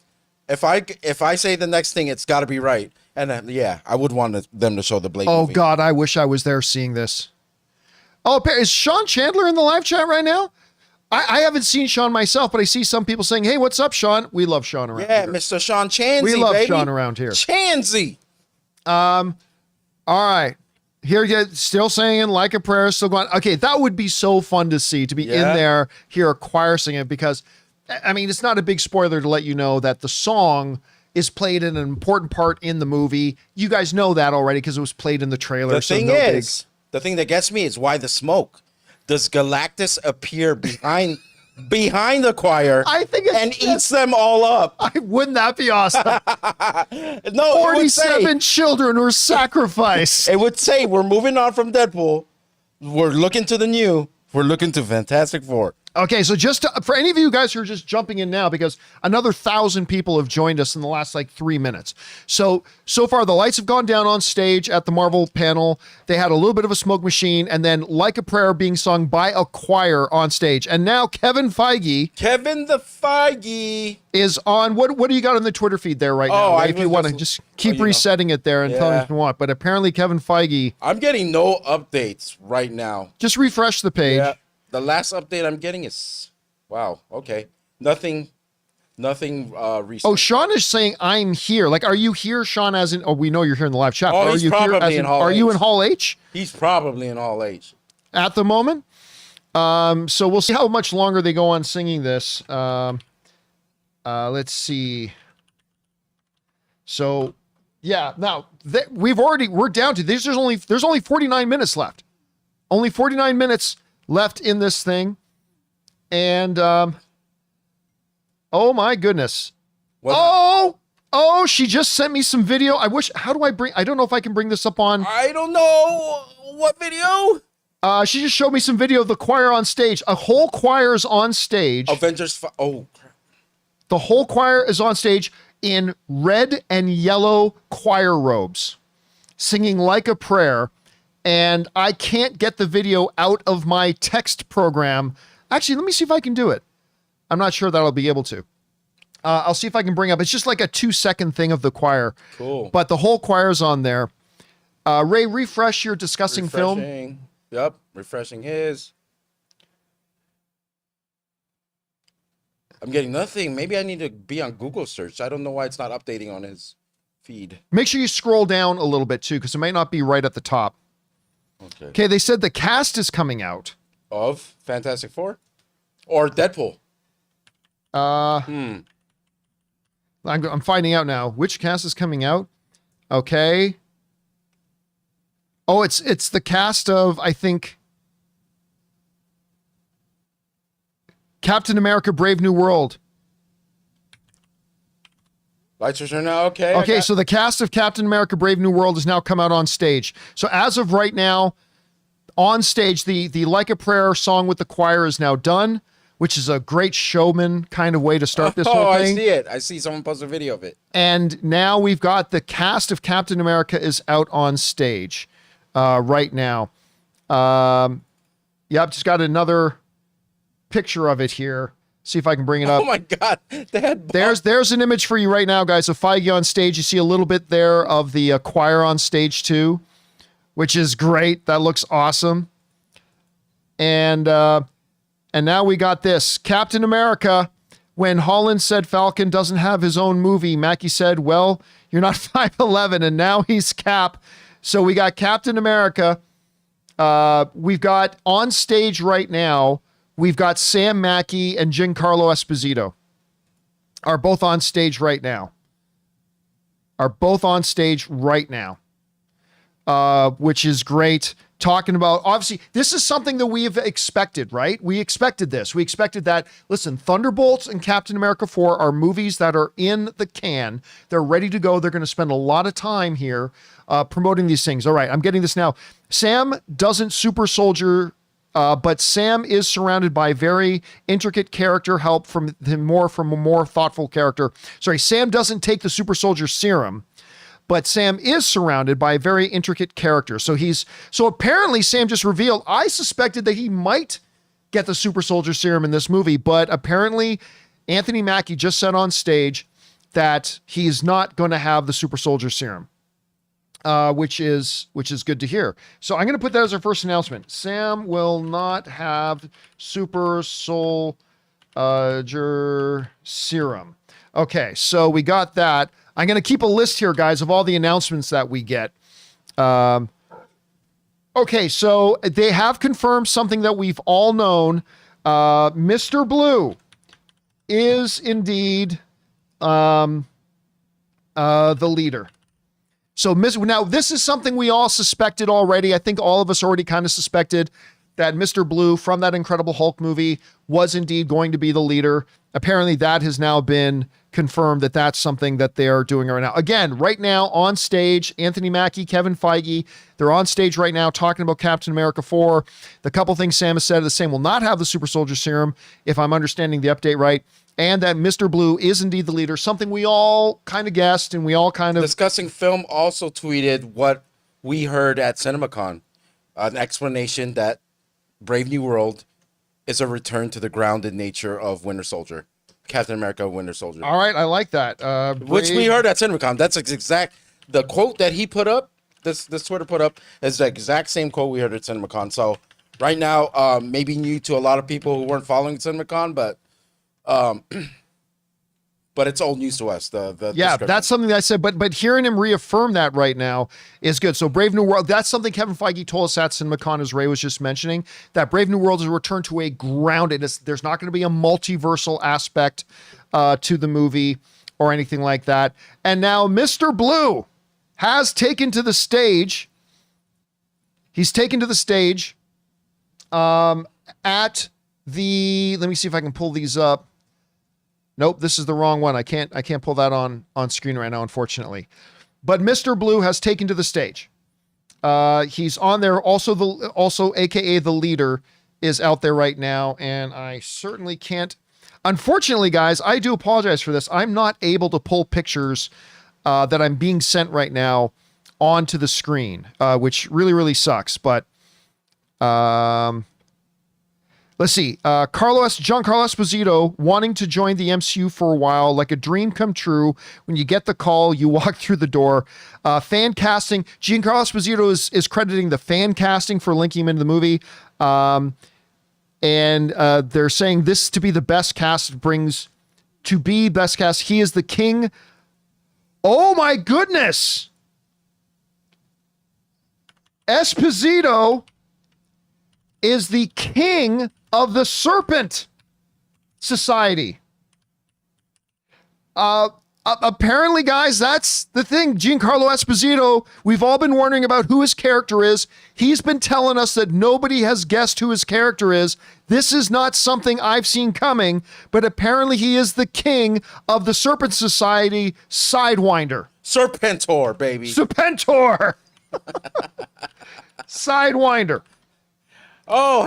S2: if I say the next thing, it's got to be right. And I would want them to show the Blade movie.
S1: God, I wish I was there seeing this. Oh, is Sean Chandler in the live chat right now? I haven't seen Sean myself, but I see some people saying, hey, what's up, Sean? We love Sean around here.
S2: Yeah, Mr. Sean Chansey,
S1: we love
S2: baby.
S1: Sean around here.
S2: Chansey.
S1: All right. Here you still saying Like a Prayer, still going. Okay, that would be so fun to see, to be in there, hear a choir sing it, because, I mean, it's not a big spoiler to let you know that the song is played in an important part in the movie. You guys know that already because it was played in the trailer.
S2: The thing that gets me is why the smoke. Does Galactus appear behind the choir?
S1: I think
S2: eats them all up.
S1: Wouldn't that be awesome?
S2: No,
S1: 47 children were sacrificed.
S2: It would say we're moving on from Deadpool. We're looking to the new. We're looking to Fantastic Four.
S1: Okay, so for any of you guys who are just jumping in now, because another 1,000 people have joined us in the last 3 minutes. So far, the lights have gone down on stage at the Marvel panel. They had a little bit of a smoke machine, and then Like a Prayer being sung by a choir on stage. And now Kevin Feige is on. What do you got on the Twitter feed there right now? If you want to just keep resetting it there and tell me if you want. But apparently Kevin Feige.
S2: I'm getting no updates right now.
S1: Just refresh the page.
S2: Yeah. The last update I'm getting is, wow, okay. Nothing recent.
S1: Oh, Sean is saying I'm here. Are you here, Sean, as in, we know you're here in the live chat.
S2: Oh, he's probably in Hall H.
S1: Are you in Hall H?
S2: He's probably in Hall H.
S1: At the moment? So we'll see how much longer they go on singing this. Let's see. So, yeah, now, we're down to, there's only 49 minutes left. Only 49 minutes left in this thing. And, oh my goodness.
S2: What?
S1: Oh, she just sent me some video. I don't know if I can bring this up on.
S2: I don't know what video.
S1: She just showed me some video of the choir on stage. A whole choir is on stage.
S2: Avengers. Oh, crap.
S1: The whole choir is on stage in red and yellow choir robes, singing Like a Prayer. And I can't get the video out of my text program. Actually, let me see if I can do it. I'm not sure that I'll be able to. I'll see if I can bring up. It's just like a 2-second thing of the choir.
S2: Cool.
S1: But the whole choir's on there. Ray, refresh your discussing film.
S2: Yep, refreshing his. I'm getting nothing. Maybe I need to be on Google search. I don't know why it's not updating on his feed.
S1: Make sure you scroll down a little bit too, because it might not be right at the top. Okay, they said the cast is coming out.
S2: Of Fantastic Four? Or Deadpool?
S1: I'm finding out now. Which cast is coming out? Okay. Oh, it's the cast of, I think, Captain America Brave New World.
S2: Lights are turning out. Okay.
S1: Okay, so the cast of Captain America Brave New World has now come out on stage. So as of right now, on stage, the Like a Prayer song with the choir is now done, which is a great showman kind of way to start this whole thing.
S2: I see it. I see someone post a video of it.
S1: And now we've got the cast of Captain America is out on stage right now. Yep, just got another picture of it here. See if I can bring it up.
S2: Oh my God.
S1: There's an image for you right now, guys, of Feige on stage. You see a little bit there of the choir on stage too, which is great. That looks awesome. And now we got this. Captain America, when Holland said Falcon doesn't have his own movie, Mackie said, well, you're not 5'11", and now he's Cap. So we got Captain America. We've got on stage right now, we've got Sam Mackie and Giancarlo Esposito are both on stage right now. Which is great. Talking about, obviously, this is something that we have expected, right? We expected this. We expected that, listen, Thunderbolts and Captain America 4 are movies that are in the can. They're ready to go. They're going to spend a lot of time here promoting these things. All right, I'm getting this now. Sam doesn't super soldier, but Sam is surrounded by very intricate character help from a more thoughtful character. Sorry, Sam doesn't take the super soldier serum, but Sam is surrounded by a very intricate character. So apparently Sam just revealed, I suspected that he might get the super soldier serum in this movie, but apparently Anthony Mackie just said on stage that he's not going to have the super soldier serum, which is good to hear. So I'm going to put that as our first announcement. Sam will not have super soldier serum. Okay, so we got that. I'm going to keep a list here, guys, of all the announcements that we get. Okay, so they have confirmed something that we've all known. Mr. Blue is indeed the leader. So now this is something we all suspected already. I think all of us already kind of suspected that Mr. Blue from that Incredible Hulk movie was indeed going to be the leader. Apparently that has now been confirmed that that's something that they're doing right now. Again, right now on stage, Anthony Mackie, Kevin Feige, they're on stage right now talking about Captain America 4. The couple things Sam has said, the Sam will not have the super soldier serum, if I'm understanding the update right, and that Mr. Blue is indeed the leader, something we all kind of guessed and we all kind of...
S2: Discussing Film also tweeted what we heard at CinemaCon, an explanation that Brave New World is a return to the grounded nature of Winter Soldier. Captain America, Winter Soldier.
S1: All right, I like that.
S2: Which we heard at CinemaCon. That's exact. The quote that he put up, this Twitter put up, is the exact same quote we heard at CinemaCon. So right now, maybe new to a lot of people who weren't following CinemaCon, but it's old news to us.
S1: Yeah, that's something that I said, but hearing him reaffirm that right now is good. So Brave New World, that's something Kevin Feige told us at CinemaCon, as Ray was just mentioning, that Brave New World is a return to a grounded, there's not going to be a multiversal aspect to the movie or anything like that. And now Mr. Blue has taken to the stage. He's taken to the stage at the, let me see if I can pull these up. Nope, this is the wrong one. I can't pull that on screen right now, unfortunately. But Mr. Blue has taken to the stage. He's on there. Also AKA the leader is out there right now. And I certainly can't, unfortunately, guys, I do apologize for this. I'm not able to pull pictures that I'm being sent right now onto the screen, which really, really sucks. But let's see. John Carlo Esposito wanting to join the MCU for a while, like a dream come true. When you get the call, you walk through the door. Fan casting. Giancarlo Esposito is crediting the fan casting for linking him into the movie. And they're saying this to be the best cast brings to be best cast. He is the king. Oh my goodness. Esposito is the king of the Serpent Society. Apparently, guys, that's the thing. Giancarlo Esposito, we've all been wondering about who his character is. He's been telling us that nobody has guessed who his character is. This is not something I've seen coming, but apparently he is the king of the Serpent Society Sidewinder.
S2: Serpentor, baby.
S1: Serpentor. Sidewinder.
S2: Oh,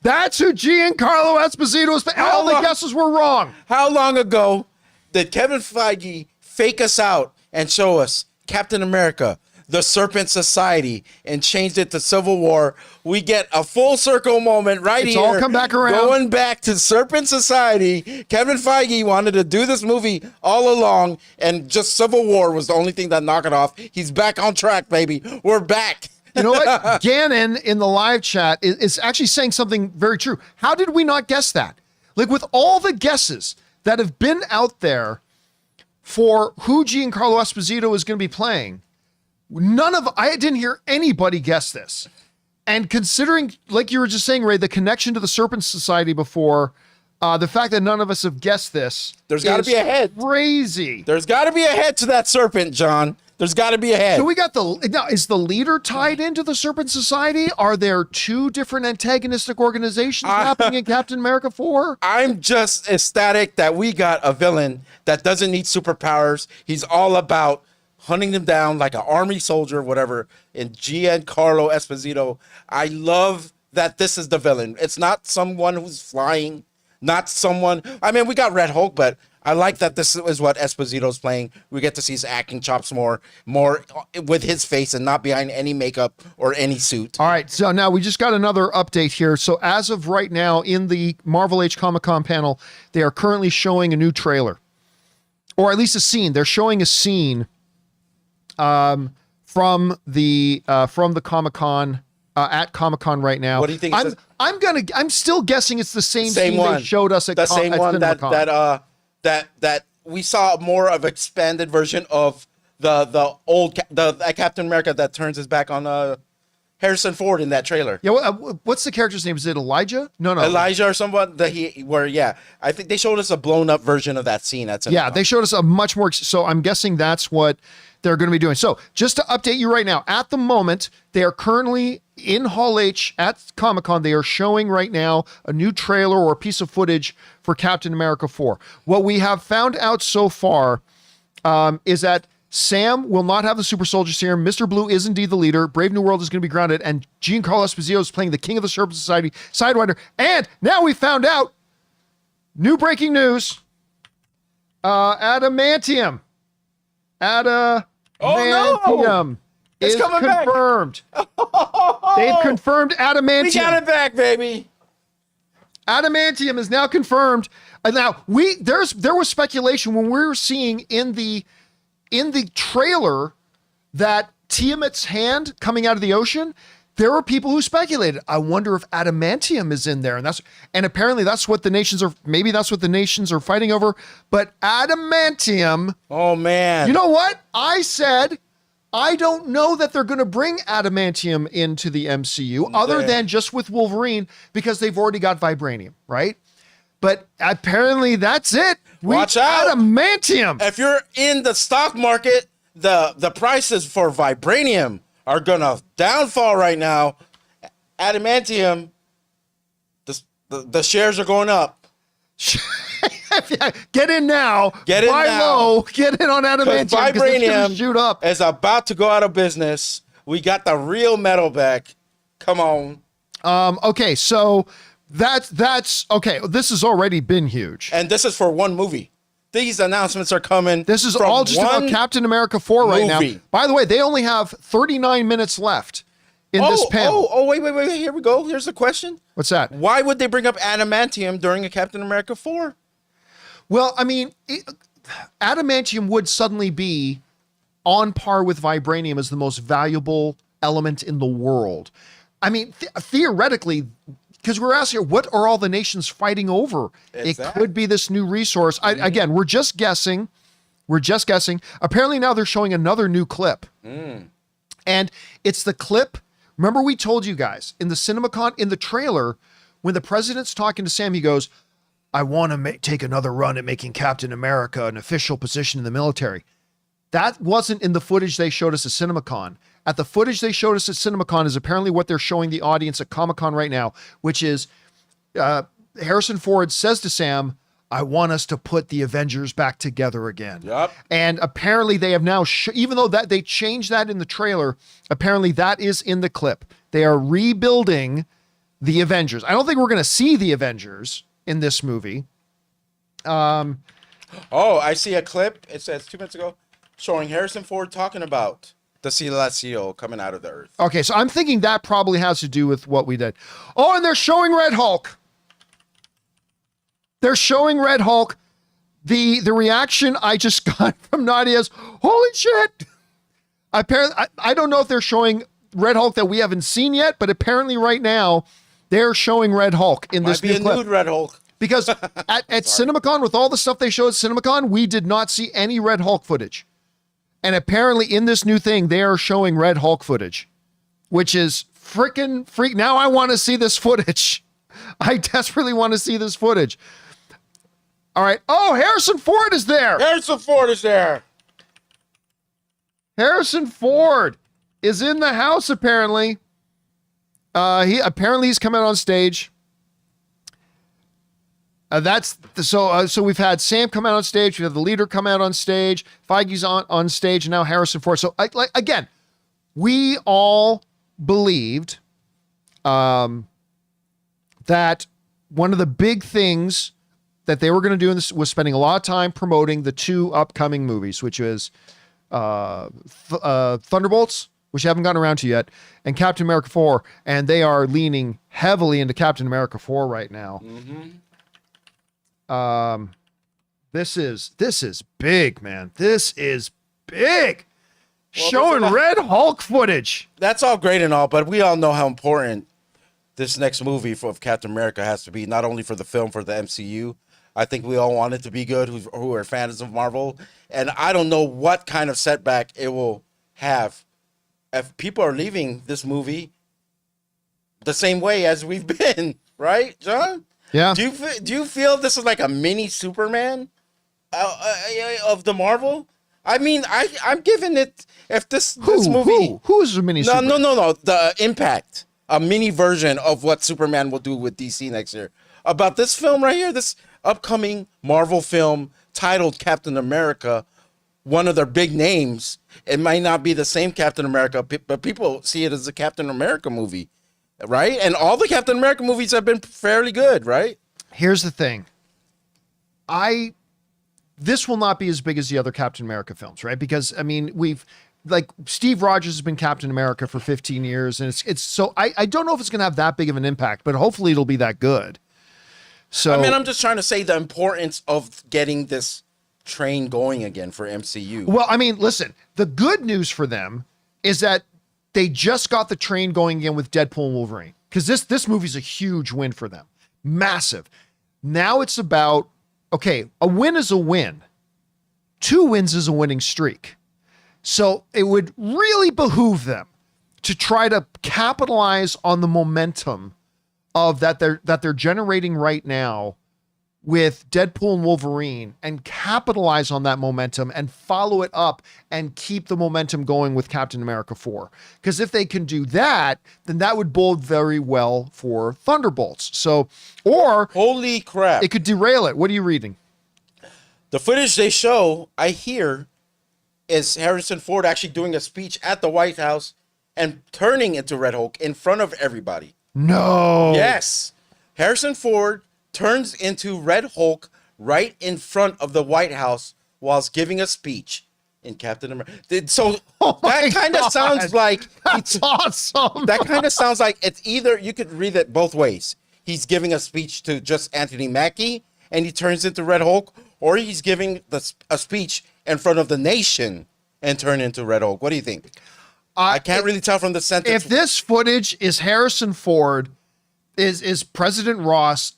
S1: that's who Giancarlo Esposito is. All the guesses were wrong.
S2: How long ago did Kevin Feige fake us out and show us Captain America, the Serpent Society, and changed it to Civil War? We get a full circle moment right here.
S1: It's all come back around.
S2: Going back to Serpent Society. Kevin Feige wanted to do this movie all along, and just Civil War was the only thing that knocked it off. He's back on track, baby. We're back.
S1: You know what? Gannon in the live chat is actually saying something very true. How did we not guess that? Like, with all the guesses that have been out there for who Giancarlo Esposito is going to be playing, I didn't hear anybody guess this. And considering, like you were just saying, Ray, the connection to the Serpent Society before, the fact that none of us have guessed this,
S2: there's got to be a head.
S1: Crazy.
S2: There's got to be a head to that serpent, John. There's got to be a head.
S1: So we got now, is the leader tied into the Serpent Society? Are there two different antagonistic organizations happening in Captain America 4?
S2: I'm just ecstatic that we got a villain that doesn't need superpowers. He's all about hunting them down like an army soldier, whatever, in Giancarlo Esposito. I love that this is the villain. It's not someone who's flying, not someone... I mean, we got Red Hulk, but I like that this is what Esposito's playing. We get to see his acting chops more with his face and not behind any makeup or any suit.
S1: All right, so now we just got another update here. So as of right now, in the Marvel H Comic-Con panel, they are currently showing a new trailer. Or at least a scene. They're showing a scene from the Comic-Con, at Comic-Con right now.
S2: What do you think?
S1: I'm still guessing it's the same scene
S2: one
S1: they showed us at
S2: the same
S1: at
S2: one
S1: CinemaCon.
S2: that we saw more of expanded version of the old Captain America that turns his back on Harrison Ford in that trailer.
S1: Yeah, what's the character's name? Is it Elijah? No.
S2: Elijah or someone I think they showed us a blown up version of that scene.
S1: Yeah, they showed us a much more. So I'm guessing that's what they're going to be doing. So just to update you right now, at the moment, they are currently in Hall H at Comic-Con. They are showing right now a new trailer or a piece of footage for Captain America 4. What we have found out so far is that Sam will not have the super soldier serum. Mr. Blue is indeed the leader. Brave New World is going to be grounded. And Giancarlo Esposito is playing the King of the Serpent Society, Sidewinder. And now we found out, new breaking news, Adamantium. Adamantium is confirmed. They've confirmed Adamantium.
S2: We got it back, baby.
S1: Adamantium is now confirmed. And now there was speculation when we were seeing in the trailer that Tiamat's hand coming out of the ocean. There were people who speculated, I wonder if adamantium is in there. And apparently that's what the nations are fighting over. But adamantium.
S2: Oh man.
S1: You know what? I said, I don't know that they're going to bring adamantium into the MCU other than just with Wolverine because they've already got vibranium, right? But apparently that's it.
S2: Watch out.
S1: Adamantium.
S2: If you're in the stock market, the prices for vibranium are gonna downfall right now. Adamantium The shares are going up.
S1: Get in now.
S2: Get in
S1: Buy
S2: now.
S1: low. Get in on adamantium because it's going to
S2: Vibranium
S1: shoot up.
S2: is about to go out of business. We got the real metal back. Come on.
S1: Okay, so that's okay. This has already been huge.
S2: And this is for one movie. These announcements are coming.
S1: This is
S2: from
S1: all just about Captain America 4 right now.
S2: movie.
S1: By the way, they only have 39 minutes left in this panel.
S2: Wait. Here we go. Here's the question.
S1: What's that?
S2: Why would they bring up adamantium during a Captain America 4?
S1: Well, I mean, adamantium would suddenly be on par with vibranium as the most valuable element in the world. I mean, theoretically, because we're asking, what are all the nations fighting over? It could be this new resource. Again, we're just guessing. We're just guessing. Apparently now they're showing another new clip. And it's the clip. Remember we told you guys in the CinemaCon, in the trailer, when the president's talking to Sam, he goes, I want to take another run at making Captain America an official position in the military. That wasn't in the footage they showed us at CinemaCon. At the footage they showed us at CinemaCon is apparently what they're showing the audience at Comic-Con right now, which is Harrison Ford says to Sam, I want us to put the Avengers back together again.
S2: Yep.
S1: And apparently they have now, even though that they changed that in the trailer, apparently that is in the clip. They are rebuilding the Avengers. I don't think we're going to see the Avengers in this movie.
S2: I see a clip. It says 2 minutes ago, showing Harrison Ford talking about the Celestial coming out of the earth.
S1: Okay, so I'm thinking that probably has to do with what we did. Oh, and they're showing Red Hulk. They're showing Red Hulk. The reaction I just got from Nadia is, holy shit. Apparently, I don't know if they're showing Red Hulk that we haven't seen yet, but apparently right now they're showing Red Hulk in this new clip.
S2: Nude Red Hulk.
S1: Because at CinemaCon, with all the stuff they showed at CinemaCon, we did not see any Red Hulk footage. And apparently in this new thing, they are showing Red Hulk footage, which is freaking freak. Now I want to see this footage. I desperately want to see this footage. All right. Oh, Harrison Ford is there.
S2: Harrison Ford is there.
S1: Harrison Ford is in the house, apparently. He's coming on stage. So we've had Sam come out on stage. We have the leader come out on stage. Feige's on stage, and now Harrison Ford. So again, we all believed that one of the big things that they were going to do in this was spending a lot of time promoting the two upcoming movies, which is Thunderbolts, which I haven't gotten around to yet, and Captain America 4, and they are leaning heavily into Captain America 4 right now. This is big, man. This is big. Well, showing Red Hulk footage.
S2: That's all great and all, but we all know how important this next movie of Captain America has to be, not only for the film, for the MCU. I think we all want it to be good who are fans of Marvel. And I don't know what kind of setback it will have if people are leaving this movie the same way as we've been, right, John?
S1: Yeah.
S2: Do you feel this is like a mini Superman of the Marvel? I mean, I'm giving it, if this movie...
S1: Who's a mini Superman?
S2: No. The impact. A mini version of what Superman will do with DC next year. About this film right here, this upcoming Marvel film titled Captain America, one of their big names. It might not be the same Captain America, but people see it as a Captain America movie, right? And all the Captain America movies have been fairly good, right?
S1: Here's the thing. This will not be as big as the other Captain America films, right? Because, I mean, Steve Rogers has been Captain America for 15 years, and it's so, I don't know if it's going to have that big of an impact, but hopefully it'll be that good. So,
S2: I mean, I'm just trying to say the importance of getting this train going again for MCU.
S1: Well, I mean, listen, the good news for them is that they just got the train going again with Deadpool and Wolverine, because this movie's a huge win for them. Massive. Now it's about, okay, a win is a win. 2 wins is a winning streak. So it would really behoove them to try to capitalize on the momentum of that they're generating right now with Deadpool and Wolverine and capitalize on that momentum and follow it up and keep the momentum going with Captain America 4. Because if they can do that, then that would bode very well for Thunderbolts. So, or
S2: Holy crap.
S1: it could derail it. What are you reading?
S2: The footage they show, I hear, is Harrison Ford actually doing a speech at the White House and turning into Red Hulk in front of everybody.
S1: No.
S2: Yes. Harrison Ford turns into Red Hulk right in front of the White House whilst giving a speech in Captain America. So that kind of sounds like
S1: That's awesome.
S2: that kind of sounds like it's either, you could read it both ways. He's giving a speech to just Anthony Mackie and he turns into Red Hulk, or he's giving a speech in front of the nation and turn into Red Hulk. What do you think? I can't really tell from the sentence.
S1: If this footage is Harrison Ford, is President Ross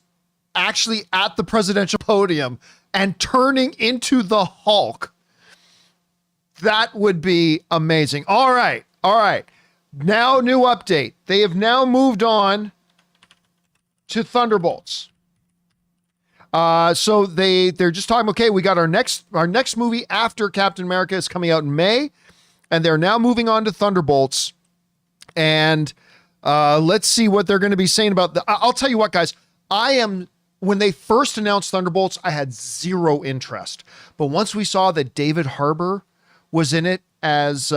S1: actually at the presidential podium and turning into the Hulk, that would be amazing. All right. Now, new update. They have now moved on to Thunderbolts. So they're just talking, okay, we got our next movie after Captain America is coming out in May, and they're now moving on to Thunderbolts. And let's see what they're going to be saying about I'll tell you what, guys, when they first announced Thunderbolts, I had zero interest. But once we saw that David Harbour was in it as,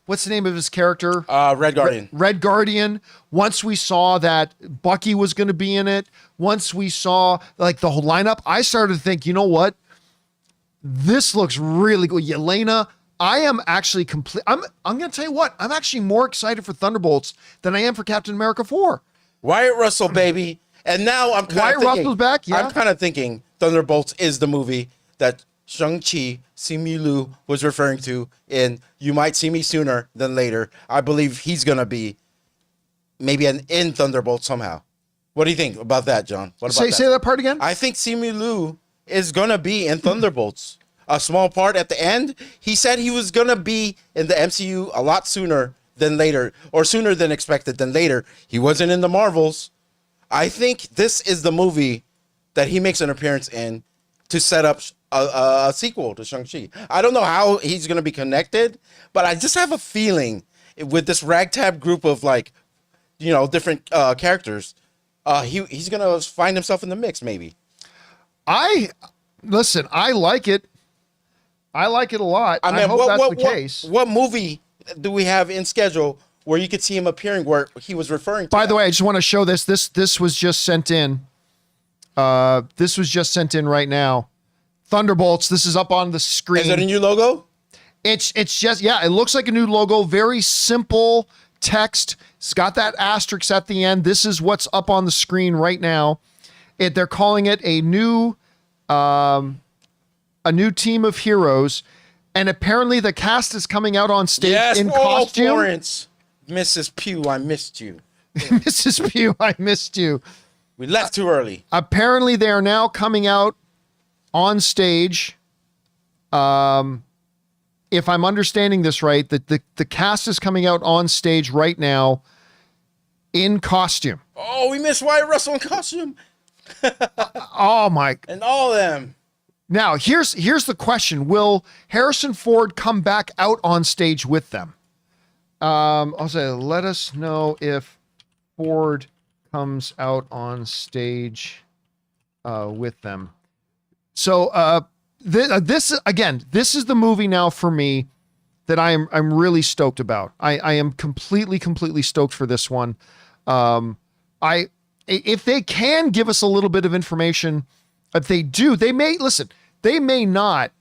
S1: what's the name of his character?
S2: Red Guardian.
S1: Red Guardian. Once we saw that Bucky was going to be in it, once we saw like the whole lineup, I started to think, you know what? This looks really good. Yelena, I am actually I'm going to tell you what, I'm actually more excited for Thunderbolts than I am for Captain America 4.
S2: Wyatt Russell, baby. And now I'm kind of thinking,
S1: Russell's back, yeah.
S2: I'm kind of thinking Thunderbolts is the movie that Shang-Chi, Simu Liu was referring to in You Might See Me Sooner Than Later. I believe he's going to be maybe in Thunderbolts somehow. What do you think about that, John? What about
S1: Say that part again?
S2: I think Simu Liu is going to be in Thunderbolts. A small part at the end. He said he was going to be in the MCU a lot sooner than later, or sooner than expected than later. He wasn't in the Marvels. I think this is the movie that he makes an appearance in to set up a sequel to Shang-Chi. I don't know how he's going to be connected, but I just have a feeling with this ragtag group of different characters, he's going to find himself in the mix maybe.
S1: I like it. I like it a lot. I hope that's the case.
S2: What movie do we have in schedule where you could see him appearing where he was referring to?
S1: By the way, I just want to show this. This was just sent in. This was just sent in right now. Thunderbolts. This is up on the screen.
S2: Is it a new logo?
S1: It's just, yeah, it looks like a new logo. Very simple text. It's got that asterisk at the end. This is what's up on the screen right now. They're calling it a new team of heroes. And apparently the cast is coming out on stage in costume.
S2: Florence. Mrs. Pugh, I missed you.
S1: Mrs. Pugh, I missed you.
S2: We left too early.
S1: Apparently they are now coming out on stage. If I'm understanding this right, the cast is coming out on stage right now in costume.
S2: Oh, we missed Wyatt Russell in costume.
S1: Oh my.
S2: And all of them.
S1: Now, here's the question. Will Harrison Ford come back out on stage with them? I'll say, let us know if Ford comes out on stage with them. So this is the movie now for me that I'm really stoked about. I am completely stoked for this one. If they can give us a little bit of information, if they do, they may not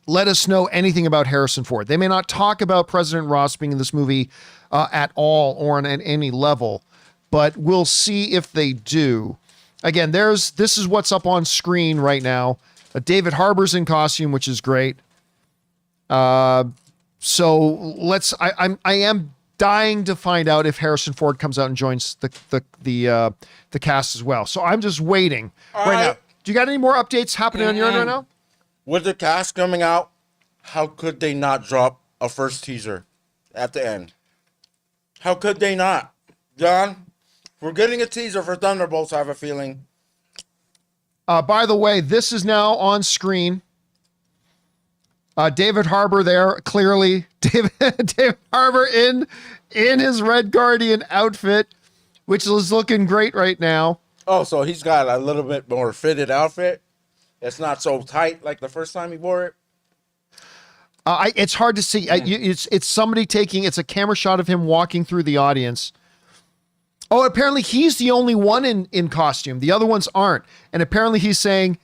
S1: let us know anything about Harrison Ford. They may not talk about President Ross being in this movie at all or on any level, but we'll see if they do. Again, this is what's up on screen right now. David Harbour's in costume, which is great. So I am dying to find out if Harrison Ford comes out and joins the cast as well. So I'm just waiting right now. Do you got any more updates happening on your end right now?
S2: With the cast coming out, how could they not drop a first teaser at the end? How could they not? John, we're getting a teaser for Thunderbolts, I have a feeling.
S1: By the way, this is now on screen. David Harbour there, clearly. David Harbour in his Red Guardian outfit, which is looking great right now.
S2: Oh, so he's got a little bit more fitted outfit. It's not so tight like the first time he wore it.
S1: It's hard to see. It's somebody it's a camera shot of him walking through the audience. Oh, apparently he's the only one in costume. The other ones aren't. And apparently he's saying,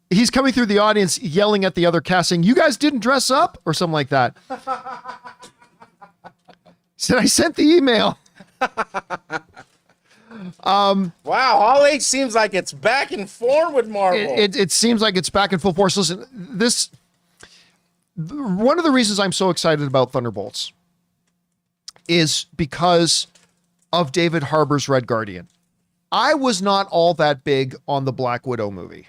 S1: he's coming through the audience yelling at the other cast saying, "You guys didn't dress up?" or something like that. Said, "I sent the email."
S2: Wow, Hall H seems like it's back in form with Marvel.
S1: It seems like it's back in full force. Listen, one of the reasons I'm so excited about Thunderbolts is because of David Harbour's Red Guardian. I was not all that big on the Black Widow movie.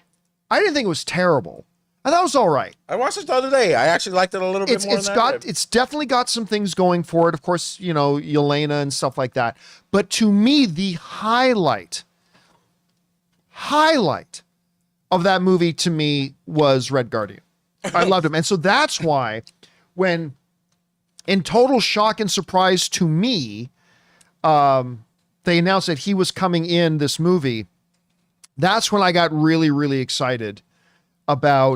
S1: I didn't think it was terrible. I thought it was all right.
S2: I watched it the other day. I actually liked it a little bit more than that.
S1: It's definitely got some things going for it. Of course, Yelena and stuff like that. But to me, the highlight of that movie to me was Red Guardian. I loved him. And so that's why when, in total shock and surprise to me, they announced that he was coming in this movie, that's when I got really, really excited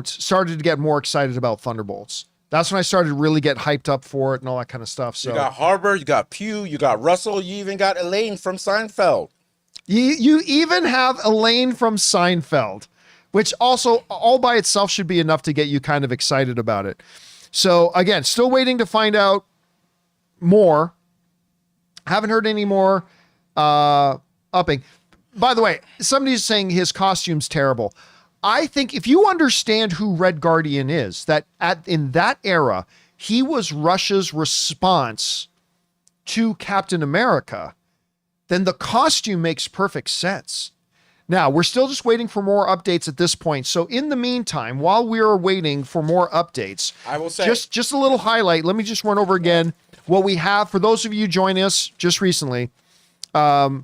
S1: started to get more excited about Thunderbolts. That's when I started to really get hyped up for it and all that kind of stuff. So
S2: you got Harbour, you got Pugh, you got Russell, you even got Elaine from Seinfeld.
S1: You even have Elaine from Seinfeld, which also all by itself should be enough to get you kind of excited about it. So again, still waiting to find out more. Haven't heard any more upping. By the way, somebody's saying his costume's terrible. I think if you understand who Red Guardian is, that in that era, he was Russia's response to Captain America, then the costume makes perfect sense. Now, we're still just waiting for more updates at this point. So in the meantime, while we are waiting for more updates,
S2: I will say
S1: just a little highlight. Let me just run over again what we have for those of you joining us just recently. For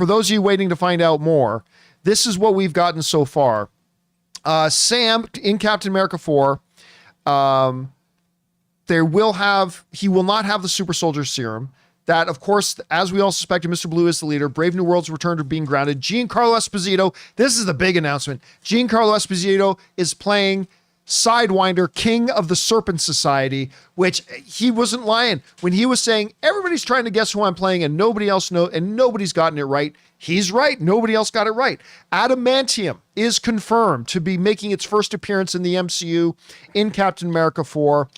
S1: those of you waiting to find out more, this is what we've gotten so far. Sam in Captain America 4, he will not have the super soldier serum. That, of course, as we all suspected, Mr. Blue is the leader. Brave New World's return to being grounded. Giancarlo Esposito, this is the big announcement. Giancarlo Esposito is playing Sidewinder, King of the Serpent Society, which he wasn't lying when he was saying everybody's trying to guess who I'm playing and nobody else knows and nobody's gotten it right. He's right. Nobody else got it right. Adamantium is confirmed to be making its first appearance in the MCU in Captain America 4.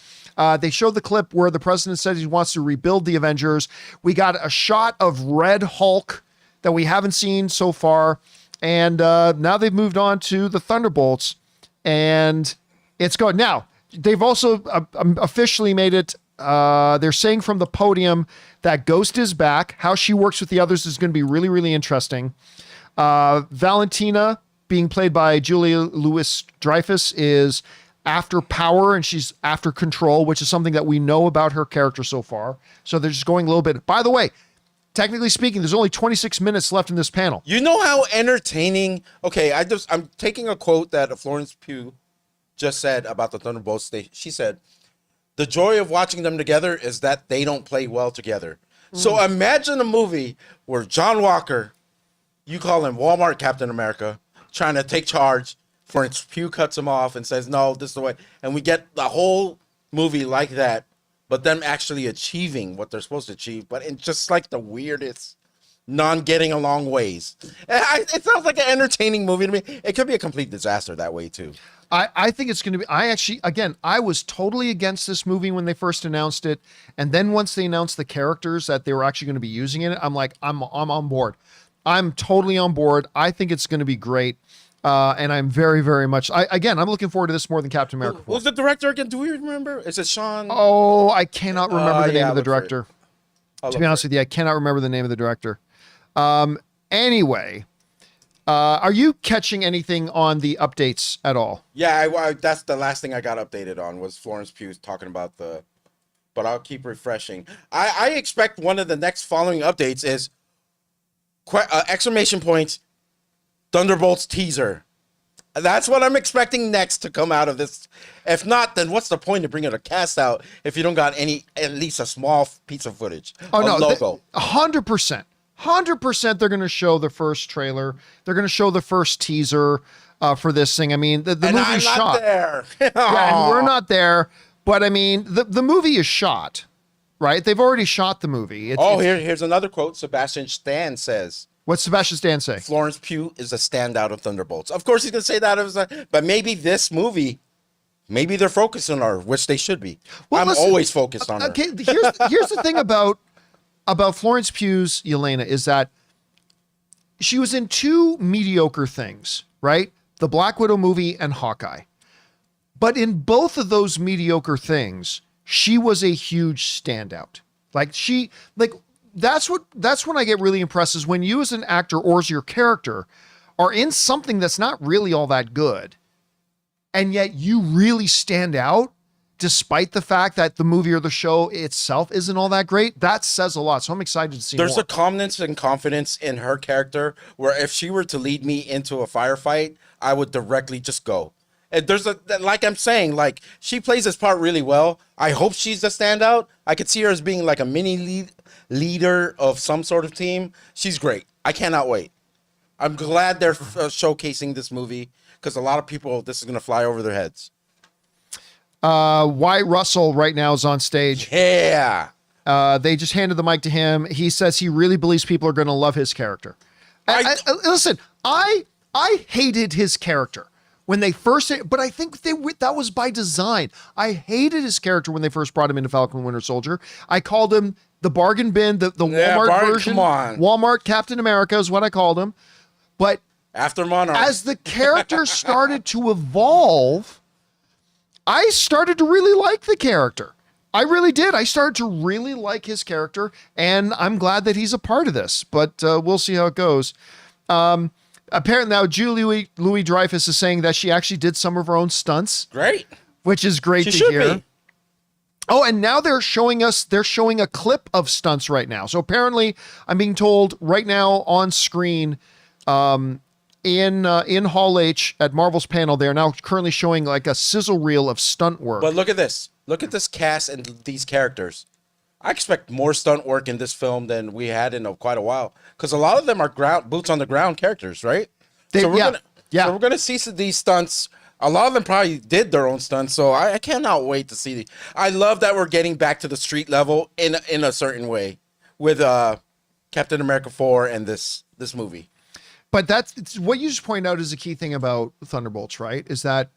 S1: They showed the clip where the president says he wants to rebuild the Avengers. We got a shot of Red Hulk that we haven't seen so far. And now they've moved on to the Thunderbolts. And it's going. Now, they've also officially made it. They're saying from the podium that Ghost is back. How she works with the others is going to be really, really interesting. Valentina, being played by Julia Louis-Dreyfus, is after power and she's after control, which is something that we know about her character so far. So they're just going a little bit. By the way, technically speaking, there's only 26 minutes left in this panel.
S2: You know how entertaining. Okay, I'm taking a quote that Florence Pugh just said about the Thunderbolts. She said, "The joy of watching them together is that they don't play well together." So imagine a movie where John Walker, you call him Walmart Captain America, trying to take charge. Florence Pugh cuts him off and says, "No, this is the way." And we get the whole movie like that, but them actually achieving what they're supposed to achieve, but in just like the weirdest, non-getting along ways. It sounds like an entertaining movie to me. It could be a complete disaster that way too.
S1: I think it's going to be, I was totally against this movie when they first announced it. And then once they announced the characters that they were actually going to be using in it, I'm like, I'm on board. I'm totally on board. I think it's going to be great. And I'm very, very much, I'm looking forward to this more than Captain America 4.
S2: Who's the director again? Do we remember? Is it Sean?
S1: Oh, I cannot remember the name of the director. To be honest with you, I cannot remember the name of the director. Anyway, are you catching anything on the updates at all?
S2: Yeah, that's the last thing I got updated on was Florence Pugh talking about but I'll keep refreshing. I expect one of the next following updates is exclamation points, Thunderbolts teaser. That's what I'm expecting next to come out of this. If not, then what's the point of bringing a cast out if you don't got at least a small piece of footage?
S1: Oh, no.
S2: Logo.
S1: 100%. 100% they're going to show the first trailer. They're going to show the first teaser for this thing. I mean, the movie's
S2: I'm
S1: shot.
S2: not there.
S1: Yeah, and we're not there. But, I mean, the movie is shot, right? They've already shot the movie.
S2: Here's another quote. Sebastian Stan says,
S1: What's Sebastian Stan say?
S2: Florence Pugh is a standout of Thunderbolts. Of course he's going to say that, but maybe this movie, maybe they're focusing on her, which they should be.
S1: Well,
S2: I'm always focused on her.
S1: Okay, here's the thing about Florence Pugh's Yelena is that she was in two mediocre things, right? The Black Widow movie and Hawkeye. But in both of those mediocre things, she was a huge standout. That's when I get really impressed is when you as an actor or as your character are in something that's not really all that good, and yet you really stand out despite the fact that the movie or the show itself isn't all that great. That says a lot. So I'm excited to see
S2: There's
S1: more.
S2: a calmness and confidence in her character where if she were to lead me into a firefight, I would directly just go. And like I'm saying, like she plays this part really well. I hope she's a standout. I could see her as being like a mini leader of some sort of team. She's great. I cannot wait. I'm glad they're showcasing this movie because a lot of people, this is going to fly over their heads.
S1: Wyatt Russell right now is on stage.
S2: Yeah.
S1: They just handed the mic to him. He says he really believes people are going to love his character. Listen, I hated his character when they first, but I think that was by design. I hated his character when they first brought him into Falcon Winter Soldier. I called him the bargain bin, the Walmart version.
S2: Come on.
S1: Walmart Captain America is what I called him. But
S2: after Monarch,
S1: as the character started to evolve, I started to really like the character. I really did. I started to really like his character, and I'm glad that he's a part of this, but we'll see how it goes. Apparently now Julie Louis-Dreyfus is saying that she actually did some of her own stunts.
S2: Great.
S1: Which is great to hear. Be. Oh, and now they're showing a clip of stunts right now. So apparently I'm being told right now on screen, in Hall H at Marvel's panel, they're now currently showing like a sizzle reel of stunt work.
S2: But look at this. Look at this cast and these characters. I expect more stunt work in this film than we had in quite a while, because a lot of them are boots on the ground characters, right? So we're gonna see these stunts. A lot of them probably did their own stunts, so I cannot wait to see. I love that we're getting back to the street level in a certain way with Captain America 4 and this movie.
S1: But it's what you just pointed out is a key thing about Thunderbolts, right? Is that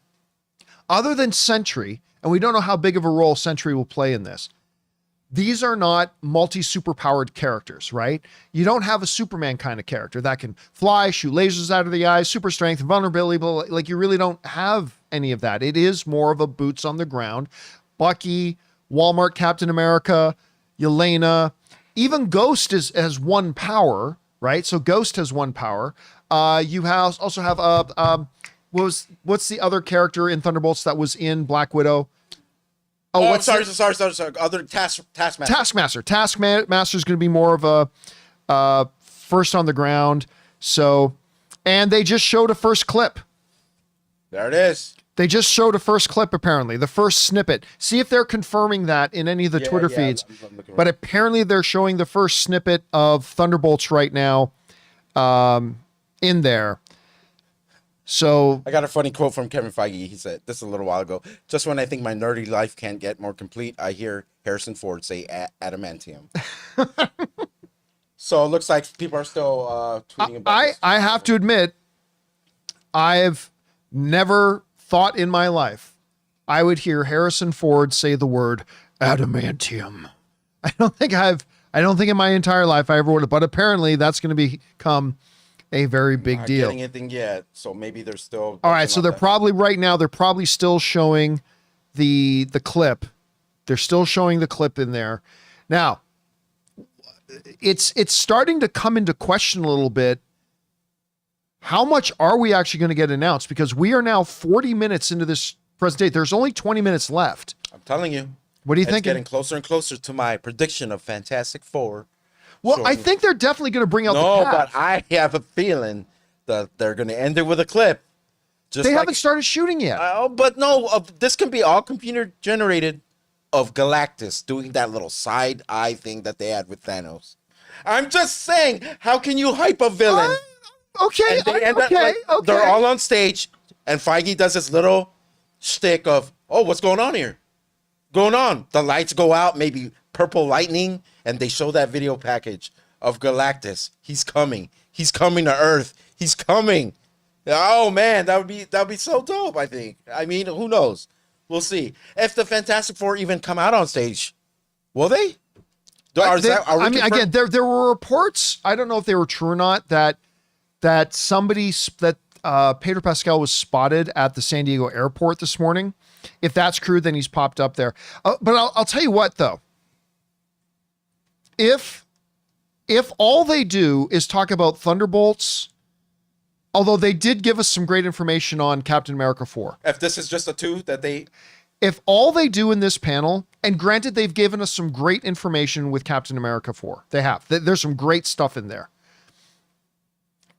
S1: other than Sentry, and we don't know how big of a role Sentry will play in this, these are not multi-superpowered characters, right? You don't have a Superman kind of character that can fly, shoot lasers out of the eyes, super strength, vulnerability, but like you really don't have any of that. It is more of a boots on the ground. Bucky, Walmart Captain America, Yelena, even Ghost has one power, right? So Ghost has one power. You also have what's the other character in Thunderbolts that was in Black Widow?
S2: Sorry. Other Taskmaster.
S1: Taskmaster is going to be more of a first on the ground. So, and they just showed a first clip.
S2: There it is.
S1: They just showed a first clip, apparently, the first snippet. See if they're confirming that in any of the Twitter feeds. But apparently they're showing the first snippet of Thunderbolts right now in there. So
S2: I got a funny quote from Kevin Feige. He said this a little while ago. Just when I think my nerdy life can't get more complete, I hear Harrison Ford say adamantium. So it looks like people are still tweeting about this.
S1: I have to admit, I've never thought in my life I would hear Harrison Ford say the word adamantium. I don't think in my entire life I ever would have, but apparently that's going to become a very big deal.
S2: Not getting anything yet, so maybe they're still.
S1: All right, so they're probably still showing the clip. They're still showing the clip in there. Now, it's starting to come into question a little bit. How much are we actually going to get announced? Because we are now 40 minutes into this presentation. There's only 20 minutes left.
S2: I'm telling you.
S1: What do you think?
S2: It's getting closer and closer to my prediction of Fantastic Four.
S1: Well, I think they're definitely going to bring out the cast.
S2: But I have a feeling that they're going to end it with a clip. Just
S1: They haven't started shooting yet.
S2: But no, this can be all computer generated of Galactus doing that little side eye thing that they had with Thanos. I'm just saying, how can you hype a villain?
S1: Okay,
S2: And they end up like, they're all on stage, and Feige does this little shtick of, oh, what's going on here? Going on. The lights go out, maybe purple lightning, and they show that video package of Galactus. He's coming. He's coming to Earth. He's coming. Oh man, that would be so dope, I think. I mean, who knows? We'll see. If the Fantastic Four even come out on stage, will they?
S1: Again, there were reports, I don't know if they were true or not, that Pedro Pascal was spotted at the San Diego airport this morning. If that's true, then he's popped up there. But I'll tell you what, though. If all they do is talk about Thunderbolts, although they did give us some great information on Captain America 4.
S2: If this is just a 2 that they...
S1: If all they do in this panel, and granted they've given us some great information with Captain America 4. They have. There's some great stuff in there.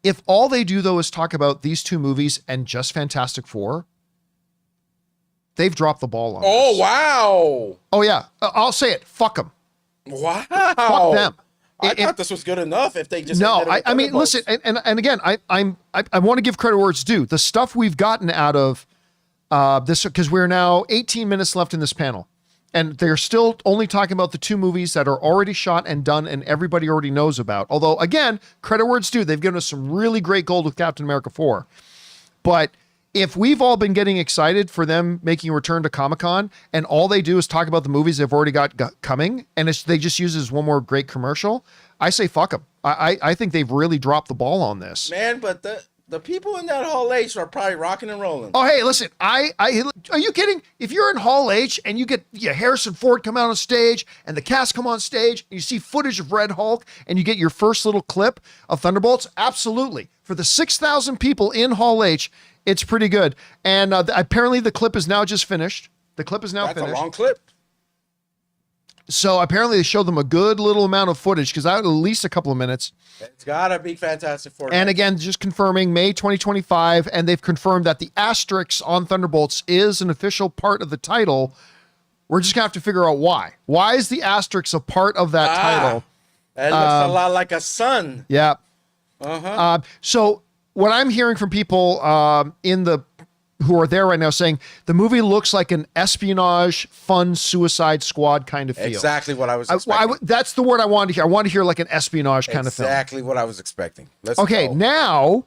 S1: If all they do, though, is talk about these 2 movies and just Fantastic Four, they've dropped the ball on
S2: Oh,
S1: this.
S2: wow.
S1: Oh, yeah. I'll say it. Fuck them.
S2: Wow.
S1: Fuck them.
S2: I thought this was good enough if they just...
S1: No, I mean, listen, and again, I want to give credit where it's due. The stuff we've gotten out of this, because we're now 18 minutes left in this panel, and they're still only talking about the 2 movies that are already shot and done and everybody already knows about. Although, again, credit where it's due. They've given us some really great gold with Captain America 4. But if we've all been getting excited for them making a return to Comic-Con and all they do is talk about the movies they've already got coming and they just use it as one more great commercial, I say fuck them. I think they've really dropped the ball on this.
S2: Man, but the people in that Hall H are probably rocking and rolling.
S1: Oh, hey, listen, are you kidding? If you're in Hall H and you get Harrison Ford come out on stage and the cast come on stage and you see footage of Red Hulk and you get your first little clip of Thunderbolts, absolutely. For the 6,000 people in Hall H, it's pretty good. And apparently the clip is now just finished. The clip is now finished.
S2: That's a long clip.
S1: So apparently they showed them a good little amount of footage because that was at least a couple of minutes.
S2: It's gotta be Fantastic Four.
S1: And again, just confirming May 2025, and they've confirmed that the asterisk on Thunderbolts is an official part of the title. We're just gonna have to figure out why. Why is the asterisk a part of that title?
S2: It looks a lot like a sun.
S1: Yeah.
S2: Uh-huh.
S1: So what I'm hearing from people who are there right now saying the movie looks like an espionage, fun Suicide Squad kind of feel.
S2: Exactly what I was expecting.
S1: That's the word I wanted to hear. I wanted to hear like an espionage kind of film.
S2: Exactly what I was expecting. Let's
S1: Okay,
S2: go.
S1: now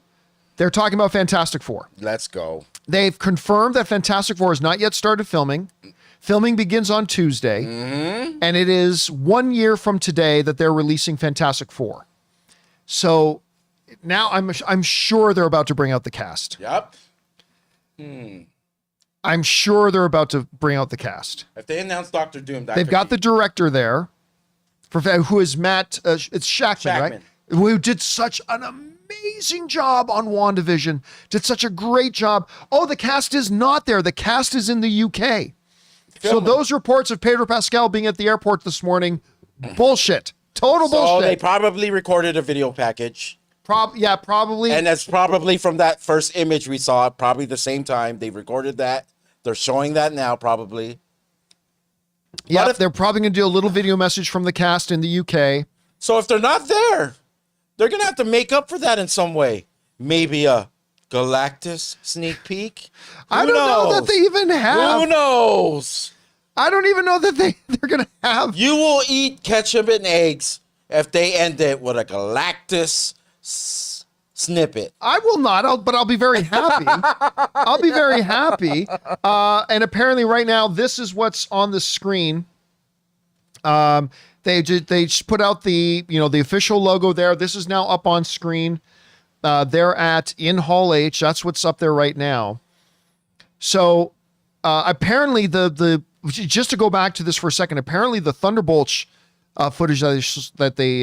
S1: they're talking about Fantastic Four.
S2: Let's go.
S1: They've confirmed that Fantastic Four has not yet started filming. Filming begins on Tuesday, and it is 1 year from today that they're releasing Fantastic Four. So now I'm sure they're about to bring out the cast.
S2: Yep.
S1: I'm sure they're about to bring out the cast.
S2: If they announce Doctor Doom,
S1: They've got the director there, who is Matt. It's Shackman, right? Who did such an amazing job on WandaVision. Did such a great job. Oh, the cast is not there. The cast is in the UK. So those reports of Pedro Pascal being at the airport this morning, bullshit. Total bullshit.
S2: So they probably recorded a video package.
S1: Probably.
S2: And that's probably from that first image we saw, probably the same time. They recorded that. They're showing that now, probably.
S1: Yeah, they're probably going to do a little video message from the cast in the UK.
S2: So if they're not there, they're going to have to make up for that in some way. Maybe a Galactus sneak peek.
S1: I don't know that they even have.
S2: Who knows?
S1: I don't even know that they're going to have.
S2: You will eat ketchup and eggs if they end it with a Galactus snippet.
S1: I will not, but I'll be very happy. I'll be very happy. And apparently right now, this is what's on the screen. They just put out the official logo there. This is now up on screen. They're in Hall H. That's what's up there right now. So apparently just to go back to this for a second, apparently the Thunderbolts footage that they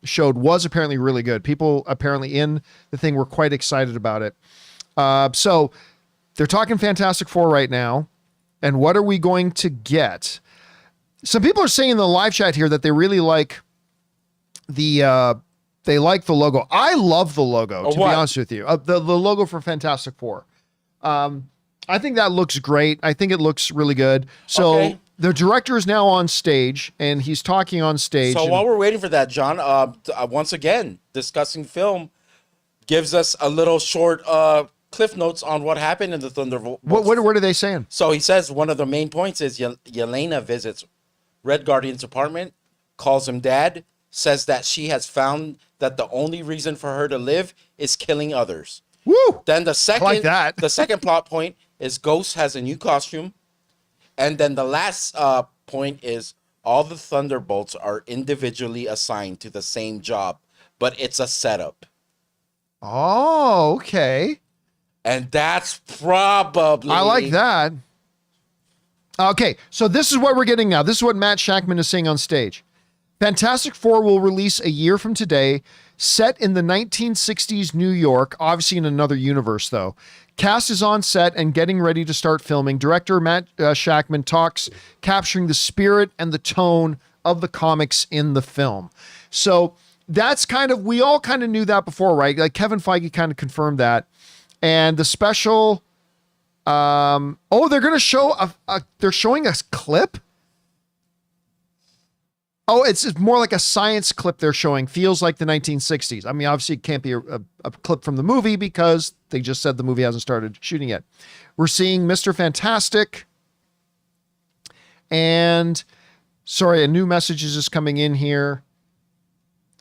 S1: showed was apparently really good. People apparently in the thing were quite excited about it. So they're talking Fantastic Four right now. And what are we going to get? Some people are saying in the live chat here that they really like the they like the logo. I love the logo, to
S2: what?
S1: be honest with you. The logo for Fantastic Four. I think that looks great. I think it looks really good. So
S2: Okay.
S1: the director is now on stage, and he's talking on stage.
S2: So
S1: and-
S2: while we're waiting for that, John, once again, discussing film gives us a little short cliff notes on what happened in the Thunderbolts.
S1: what are they saying?
S2: So he says one of the main points is Yelena visits Red Guardian's apartment, calls him dad, says that she has found that the only reason for her to live is killing others.
S1: Woo!
S2: Then the second,
S1: like that.
S2: the second plot point is Ghost has a new costume. And then the last point is all the Thunderbolts are individually assigned to the same job, but it's a setup.
S1: Oh, okay.
S2: And that's probably...
S1: I like that. Okay, so this is what we're getting now. This is what Matt Shackman is saying on stage. Fantastic Four will release a year from today, set in the 1960s New York, obviously in another universe, though. Cast is on set and getting ready to start filming. Director Matt Shackman talks, capturing the spirit and the tone of the comics in the film. So that's kind of, we all kind of knew that before, right? Like Kevin Feige kind of confirmed that. And the special, they're going to show, they're showing a clip? Oh, it's more like a science clip they're showing. Feels like the 1960s. I mean, obviously it can't be a clip from the movie because they just said the movie hasn't started shooting yet. We're seeing Mr. Fantastic. And, sorry, a new message is just coming in here.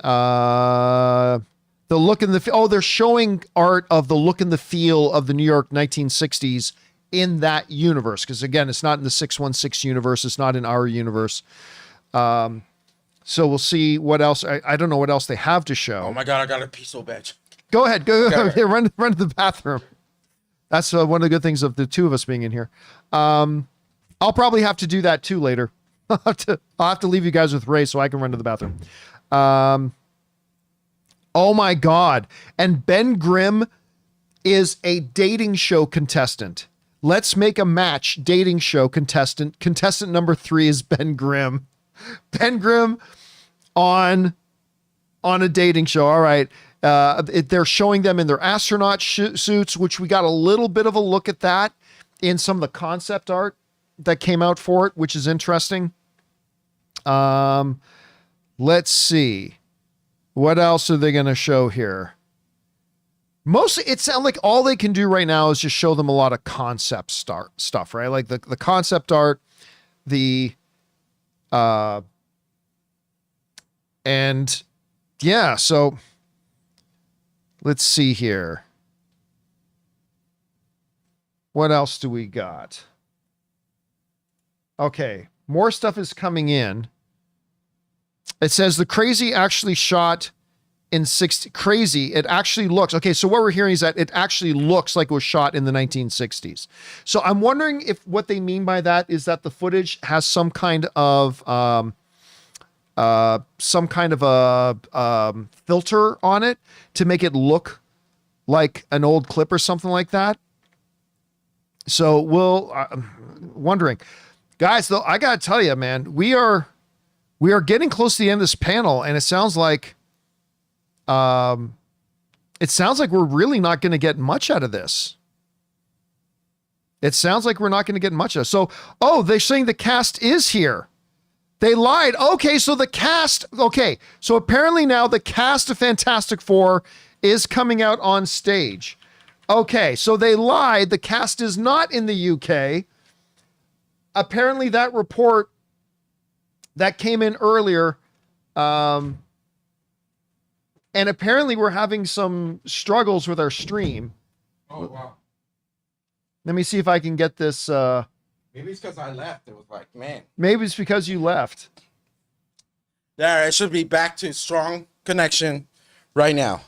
S1: The look and the... they're showing art of the look and the feel of the New York 1960s in that universe. Because, again, it's not in the 616 universe. It's not in our universe. So we'll see what else. I don't know what else they have to show.
S2: Oh my God, I got a pee so bad.
S1: Go ahead. Go run to the bathroom. That's one of the good things of the two of us being in here. I'll probably have to do that too later. I'll have to leave you guys with Ray so I can run to the bathroom. Oh my God. And Ben Grimm is a dating show contestant. Let's make a match dating show contestant. Contestant number 3 is Ben Grimm. Ben Grimm on a dating show. All right. They're showing them in their astronaut suits, which we got a little bit of a look at that in some of the concept art that came out for it, which is interesting. Let's see. What else are they going to show here? Mostly, it sounds like all they can do right now is just show them a lot of concept stuff, right? Like the concept art, and yeah, so let's see here. What else do we got? Okay, more stuff is coming in. It says the Crazy actually shot in 60. Crazy, it actually looks okay. So what we're hearing is that it actually looks like it was shot in the 1960s. So I'm wondering if what they mean by that is that the footage has some kind of filter on it to make it look like an old clip or something like that. So wondering, guys. Though I gotta tell you, man, we are getting close to the end of this panel, and it sounds like we're really not going to get much out of this. It sounds like we're not going to get much of it. So, they're saying the cast is here. They lied. Okay, so the cast. Okay, so apparently now the cast of Fantastic Four is coming out on stage. Okay, so they lied. The cast is not in the UK. Apparently that report that came in earlier, and apparently we're having some struggles with our stream.
S2: Oh, wow.
S1: Let me see if I can get this.
S2: Maybe it's because I left. It was like, man.
S1: Maybe it's because you left.
S2: There, it should be back to strong connection right now.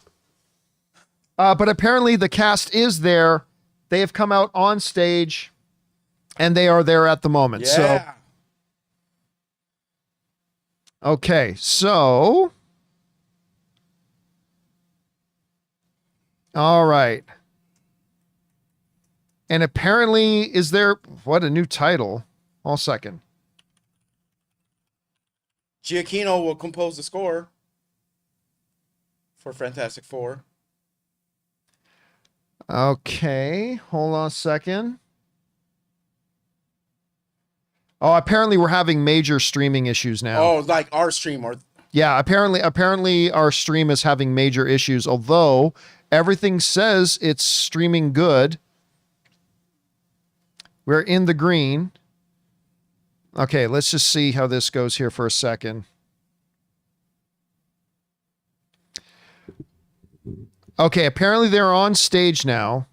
S1: But apparently the cast is there. They have come out on stage, and they are there at the moment.
S2: Yeah.
S1: So, okay, so, all right. And apparently, is there, what a new title. All second.
S2: Giacchino will compose the score. for Fantastic Four.
S1: Okay, hold on a second. Oh, apparently we're having major streaming issues now.
S2: Oh, like our stream or
S1: Yeah, apparently our stream is having major issues, although everything says it's streaming good. We're in the green. Okay, let's just see how this goes here for a second. Okay, apparently they're on stage now.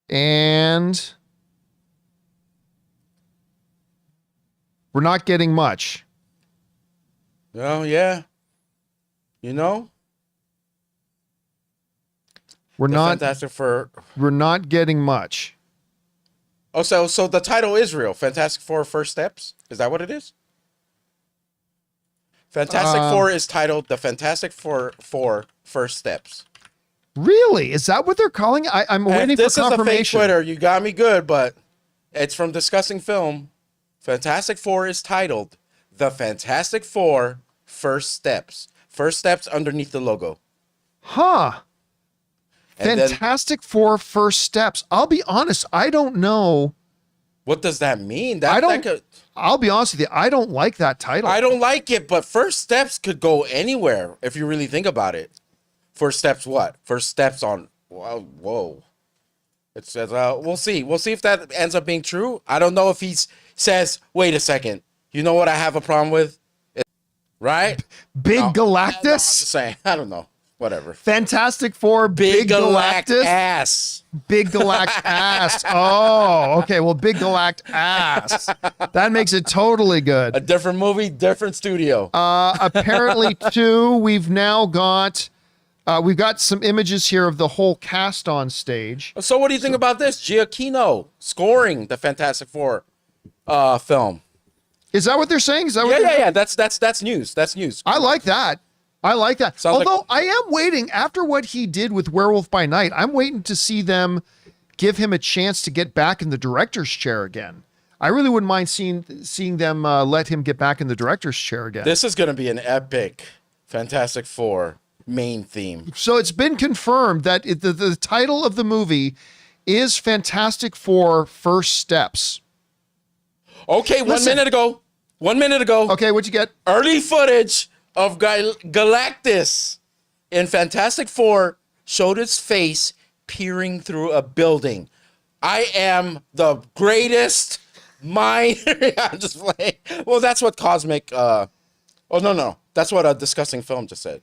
S1: And we're not getting much.
S2: oh yeah. You know?
S1: We're
S2: The
S1: not
S2: Fantastic Four.
S1: we're not getting much.
S2: Oh, so the title is real. Fantastic Four First Steps? Is that what it is? Fantastic Four is titled The Fantastic Four First Steps.
S1: Really? Is that what they're calling it? I'm waiting for
S2: This is a fake
S1: confirmation.
S2: Twitter. You got me good, but it's from Discussing Film. Fantastic Four is titled The Fantastic Four First Steps. First Steps underneath the logo.
S1: Huh.
S2: And then,
S1: Fantastic Four First Steps. I'll be honest, I don't know.
S2: what does that mean?
S1: I'll be honest with you, I don't like that title.
S2: I don't like it, but First Steps could go anywhere if you really think about it. First Steps what? First Steps on... Whoa. It says, we'll see. We'll see if that ends up being true. I don't know if he says, wait a second. You know what I have a problem with? Right?
S1: Big
S2: No, I'm
S1: Galactus?
S2: just saying. I don't know. Whatever.
S1: Fantastic Four Big Galactus?
S2: Ass.
S1: Big Galact ass. Oh, okay. Well, Big Galact ass. That makes it totally
S2: A
S1: good.
S2: different movie, different studio.
S1: Apparently, too, we've got some images here of the whole cast on stage.
S2: So what do you think about this? Giacchino scoring the Fantastic Four film.
S1: Is that what they're saying? Is that what
S2: Yeah. That's news. That's news.
S1: I like that.
S2: Sounds
S1: Although I am waiting, after what he did with Werewolf by Night, I'm waiting to see them give him a chance to get back in the director's chair again. I really wouldn't mind seeing them let him get back in the director's chair again.
S2: This is going to be an epic Fantastic Four main theme.
S1: So it's been confirmed that the title of the movie is Fantastic Four First Steps.
S2: Okay,
S1: Listen.
S2: 1 minute ago.
S1: Okay, what'd you get?
S2: Early footage of Galactus in Fantastic Four showed is face peering through a building. I am the greatest mind. I'm just playing. Well, that's what cosmic. No. That's what a Discussing Film just said.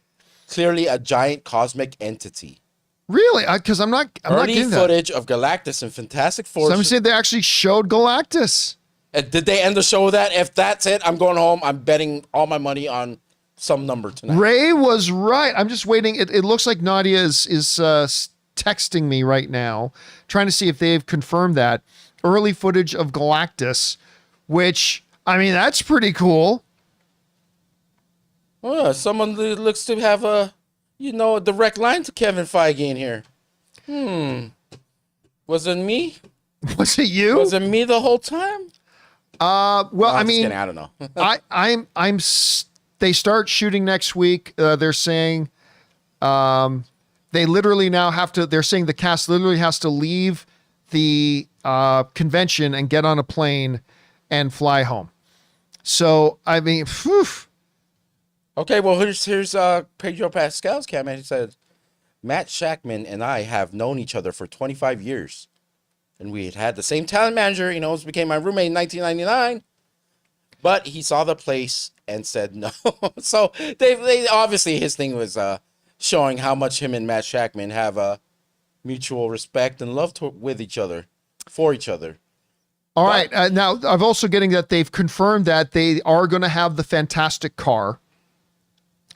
S2: Clearly, a giant cosmic entity.
S1: Really? Because I'm not
S2: Early
S1: getting that.
S2: footage of Galactus in Fantastic Four.
S1: Some say they actually showed Galactus.
S2: Did they end the show with that? If that's it, I'm going home. I'm betting all my money on some number tonight.
S1: Ray was right. I'm just waiting. It looks like Nadia is texting me right now, trying to see if they've confirmed that. Early footage of Galactus, which, I mean, that's pretty cool.
S2: Oh, someone looks to have a direct line to Kevin Feige in here. Was it me?
S1: Was it you?
S2: Was it me the whole time?
S1: Well,
S2: No,
S1: I
S2: I'm just
S1: mean,
S2: kidding. I don't know.
S1: they start shooting next week. They're saying, they literally now have to, they're saying the cast literally has to leave the convention and get on a plane and fly home. So, I mean, whew.
S2: Okay, well, here's Pedro Pascal's comment. He said, Matt Shackman and I have known each other for 25 years. And we had the same talent manager, became my roommate in 1999. But he saw the place and said no. So they obviously his thing was showing how much him and Matt Shackman have a mutual respect and love with each other, for each other.
S1: All right. Now, I'm also getting that they've confirmed that they are going to have the Fantastic Car.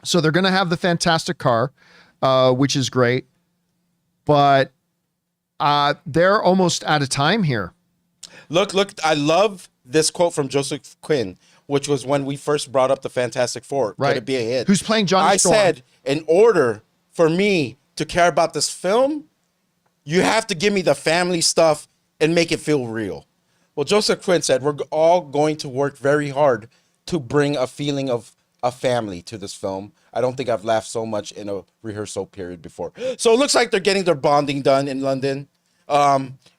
S1: So they're going to have the Fantastic Car, which is great. But they're almost out of time here.
S2: Look, I love this quote from Joseph Quinn, which was when we first brought up the Fantastic Four.
S1: Right.
S2: Could it be a hit?
S1: Who's playing Johnny
S2: I
S1: Storm?
S2: said, in order for me to care about this film, you have to give me the family stuff and make it feel real. Well, Joseph Quinn said, we're all going to work very hard to bring a feeling of a family to this film. I don't think I've laughed so much in a rehearsal period before. So it looks like they're getting their bonding done in London,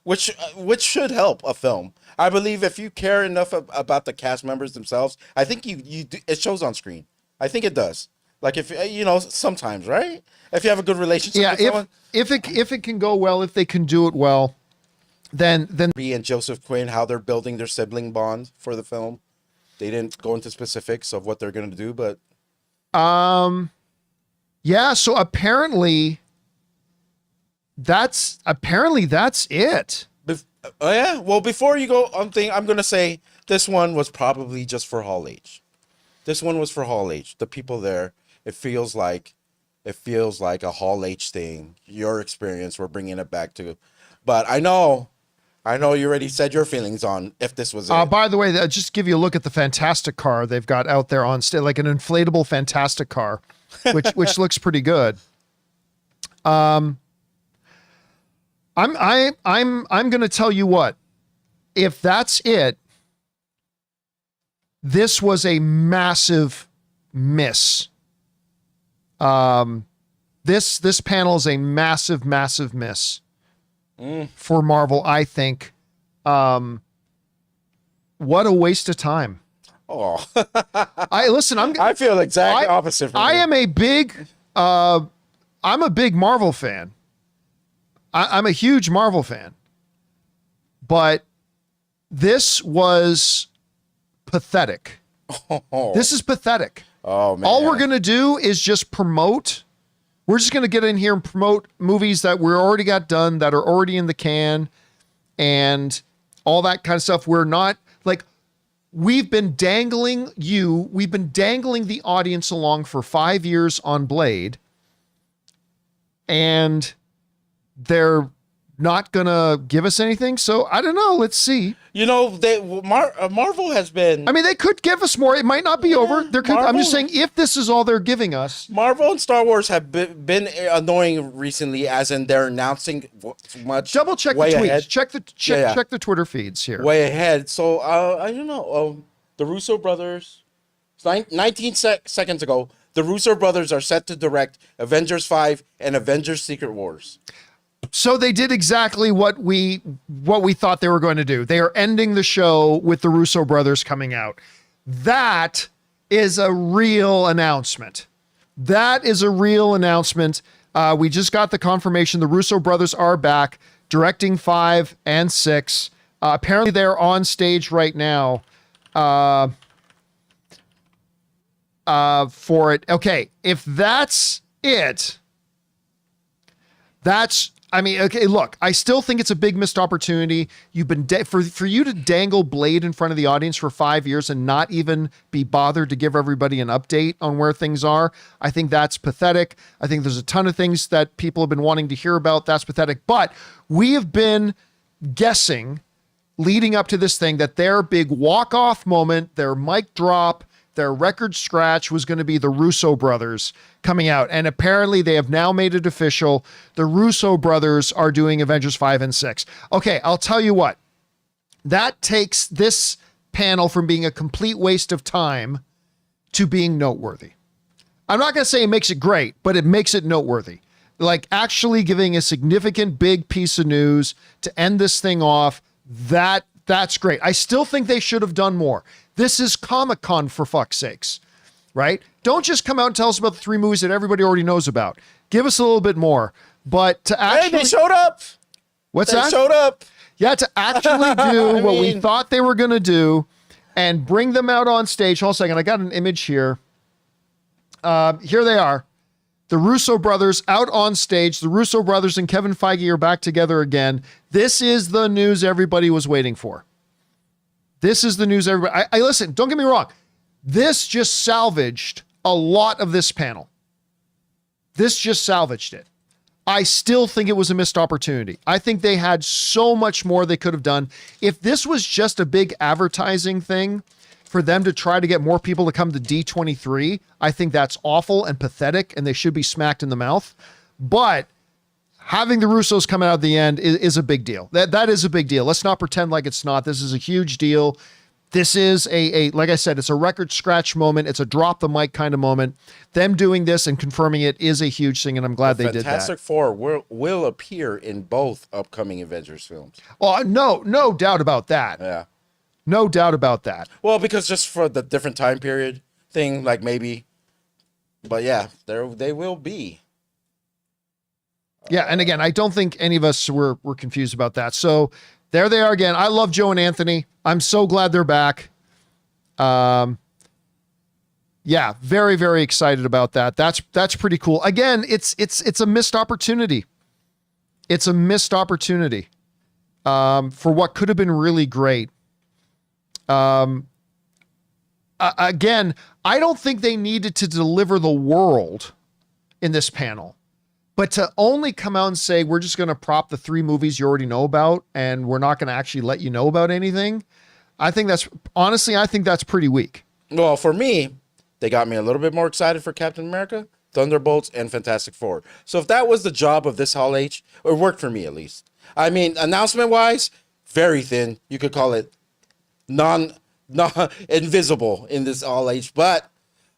S2: which should help a film. I believe if you care enough about the cast members themselves, I think it shows on screen. I think it does. Like if sometimes, right? If you have a good relationship with someone,
S1: if it can go well, if they can do it well, then
S2: Brie and Joseph Quinn, how they're building their sibling bond for the film. They didn't go into specifics of what they're going to do, but
S1: yeah. So apparently that's it.
S2: Oh yeah. Well, before you go on I'm going to say this one was probably just for Hall H. This one was for Hall H. The people there, it feels like a Hall H thing. Your experience, we're bringing it back to, but I know you already said your feelings on if this was it.
S1: By the way, just give you a look at the Fantastic car they've got out there on stage, like an inflatable Fantastic car, which looks pretty good. I'm going to tell you what, if that's it, this was a massive miss. This panel is a massive miss for Marvel, I think. What a waste of time.
S2: Oh,
S1: I
S2: feel exactly opposite from you.
S1: I'm a big Marvel fan. I'm a huge Marvel fan, but this was pathetic.
S2: Oh.
S1: This is pathetic.
S2: Oh man.
S1: All we're going to do is just promote. We're just going to get in here and promote movies that we already got done, that are already in the can, and all that kind of stuff. We're not like, we've been dangling the audience along for 5 years on Blade, and they're not going to give us anything. So I don't know. Let's see.
S2: Marvel has been.
S1: I mean, they could give us more. It might not be over. I'm just saying, if this is all they're giving us.
S2: Marvel and Star Wars have been annoying recently, as in they're announcing much.
S1: Double check the tweets.
S2: Ahead.
S1: Check the Twitter feeds here.
S2: Way ahead. So I don't know. The Russo brothers. 19 seconds ago, the Russo brothers are set to direct Avengers 5 and Avengers Secret Wars.
S1: So they did exactly what we thought they were going to do. They are ending the show with the Russo brothers coming out. That is a real announcement. We just got the confirmation the Russo brothers are back directing 5 and 6. Apparently they're on stage right now for it. Okay, if that's it, okay, look, I still think it's a big missed opportunity. You've been for you to dangle Blade in front of the audience for 5 years and not even be bothered to give everybody an update on where things are. I think that's pathetic. I think there's a ton of things that people have been wanting to hear about. That's pathetic. But we have been guessing leading up to this thing that their big walk-off moment, their mic drop, their record scratch was going to be the Russo brothers coming out. And apparently they have now made it official. The Russo brothers are doing Avengers 5 and 6. Okay, I'll tell you what. That takes this panel from being a complete waste of time to being noteworthy. I'm not going to say it makes it great, but it makes it noteworthy. Like actually giving a significant big piece of news to end this thing off, that's great. I still think they should have done more. This is Comic-Con, for fuck's sakes, right? Don't just come out and tell us about the 3 movies that everybody already knows about. Give us a little bit more. But to actually...
S2: Hey, they showed up!
S1: What's that?
S2: They showed up!
S1: Yeah, to actually do what we thought they were going to do and bring them out on stage. Hold on a second. I got an image here. Here they are. The Russo brothers out on stage. The Russo brothers and Kevin Feige are back together again. This is the news everybody was waiting for. This is the news everybody... I listen, don't get me wrong. This just salvaged a lot of this panel. This just salvaged it. I still think it was a missed opportunity. I think they had so much more they could have done. If this was just a big advertising thing for them to try to get more people to come to D23, I think that's awful and pathetic, and they should be smacked in the mouth. But having the Russos coming out at the end is a big deal. That is a big deal. Let's not pretend like it's not. This is a huge deal. This is like I said, it's a record scratch moment. It's a drop the mic kind of moment. Them doing this and confirming it is a huge thing, and I'm glad they did that.
S2: Fantastic Four will appear in both upcoming Avengers films.
S1: Oh, no doubt about that.
S2: Yeah.
S1: No doubt about that.
S2: Well, because just for the different time period thing, like maybe. But yeah, they will be.
S1: Yeah, and again, I don't think any of us were confused about that. So there they are again. I love Joe and Anthony. I'm so glad they're back. Yeah, very, very excited about that. That's pretty cool. Again, it's a missed opportunity. It's a missed opportunity for what could have been really great. Again, I don't think they needed to deliver the world in this panel. But to only come out and say, we're just going to prop the 3 movies you already know about, and we're not going to actually let you know about anything, I think that's pretty weak.
S2: Well, for me, they got me a little bit more excited for Captain America, Thunderbolts, and Fantastic Four. So if that was the job of this Hall H, it worked for me at least. I mean, announcement-wise, very thin. You could call it invisible in this Hall H. But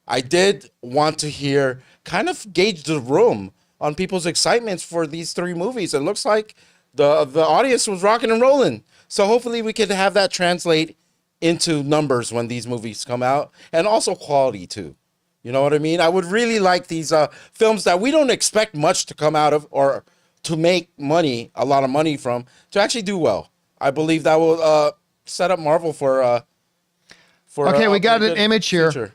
S2: I did want to hear, kind of gauge the room on people's excitements for these 3 movies. It looks like the audience was rocking and rolling. So hopefully we could have that translate into numbers when these movies come out, and also quality too. You know what I mean? I would really like these films that we don't expect much to come out of or to make money, a lot of money from, to actually do well. I believe that will set up Marvel for
S1: okay, we got an image here.
S2: Future.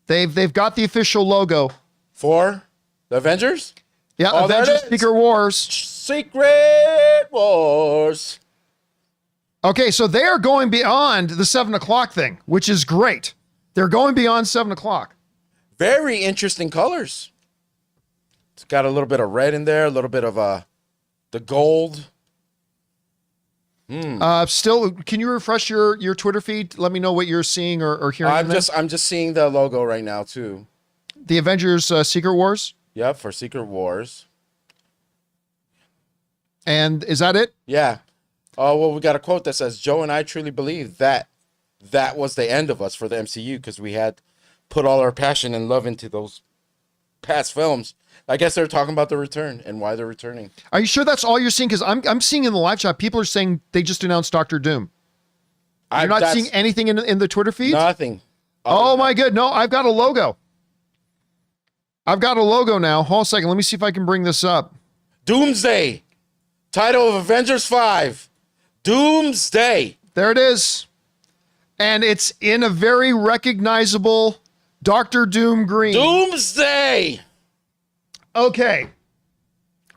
S1: They've got the official logo
S2: for the Avengers.
S1: Yeah,
S2: oh,
S1: Avengers Secret Wars.
S2: Secret Wars.
S1: Okay, so they are going beyond the 7 o'clock thing, which is great. They're going beyond 7 o'clock.
S2: Very interesting colors. It's got a little bit of red in there, a little bit of the gold.
S1: Still, can you refresh your Twitter feed? Let me know what you're seeing or hearing.
S2: I'm just seeing the logo right now too.
S1: The Avengers Secret Wars.
S2: Yep, for Secret Wars.
S1: And is that it?
S2: Yeah. Oh, well, we got a quote that says, Joe and I truly believe that was the end of us for the MCU because we had put all our passion and love into those past films. I guess they're talking about the return and why they're returning.
S1: Are you sure that's all you're seeing? Because I'm seeing in the live chat, people are saying they just announced Doctor Doom. You're not seeing anything in the Twitter feed?
S2: Nothing.
S1: Oh, my God. No, I've got a logo. I've got a logo now. Hold on a second. Let me see if I can bring this up.
S2: Doomsday. Title of Avengers 5. Doomsday.
S1: There it is. And it's in a very recognizable Doctor Doom green.
S2: Doomsday.
S1: Okay.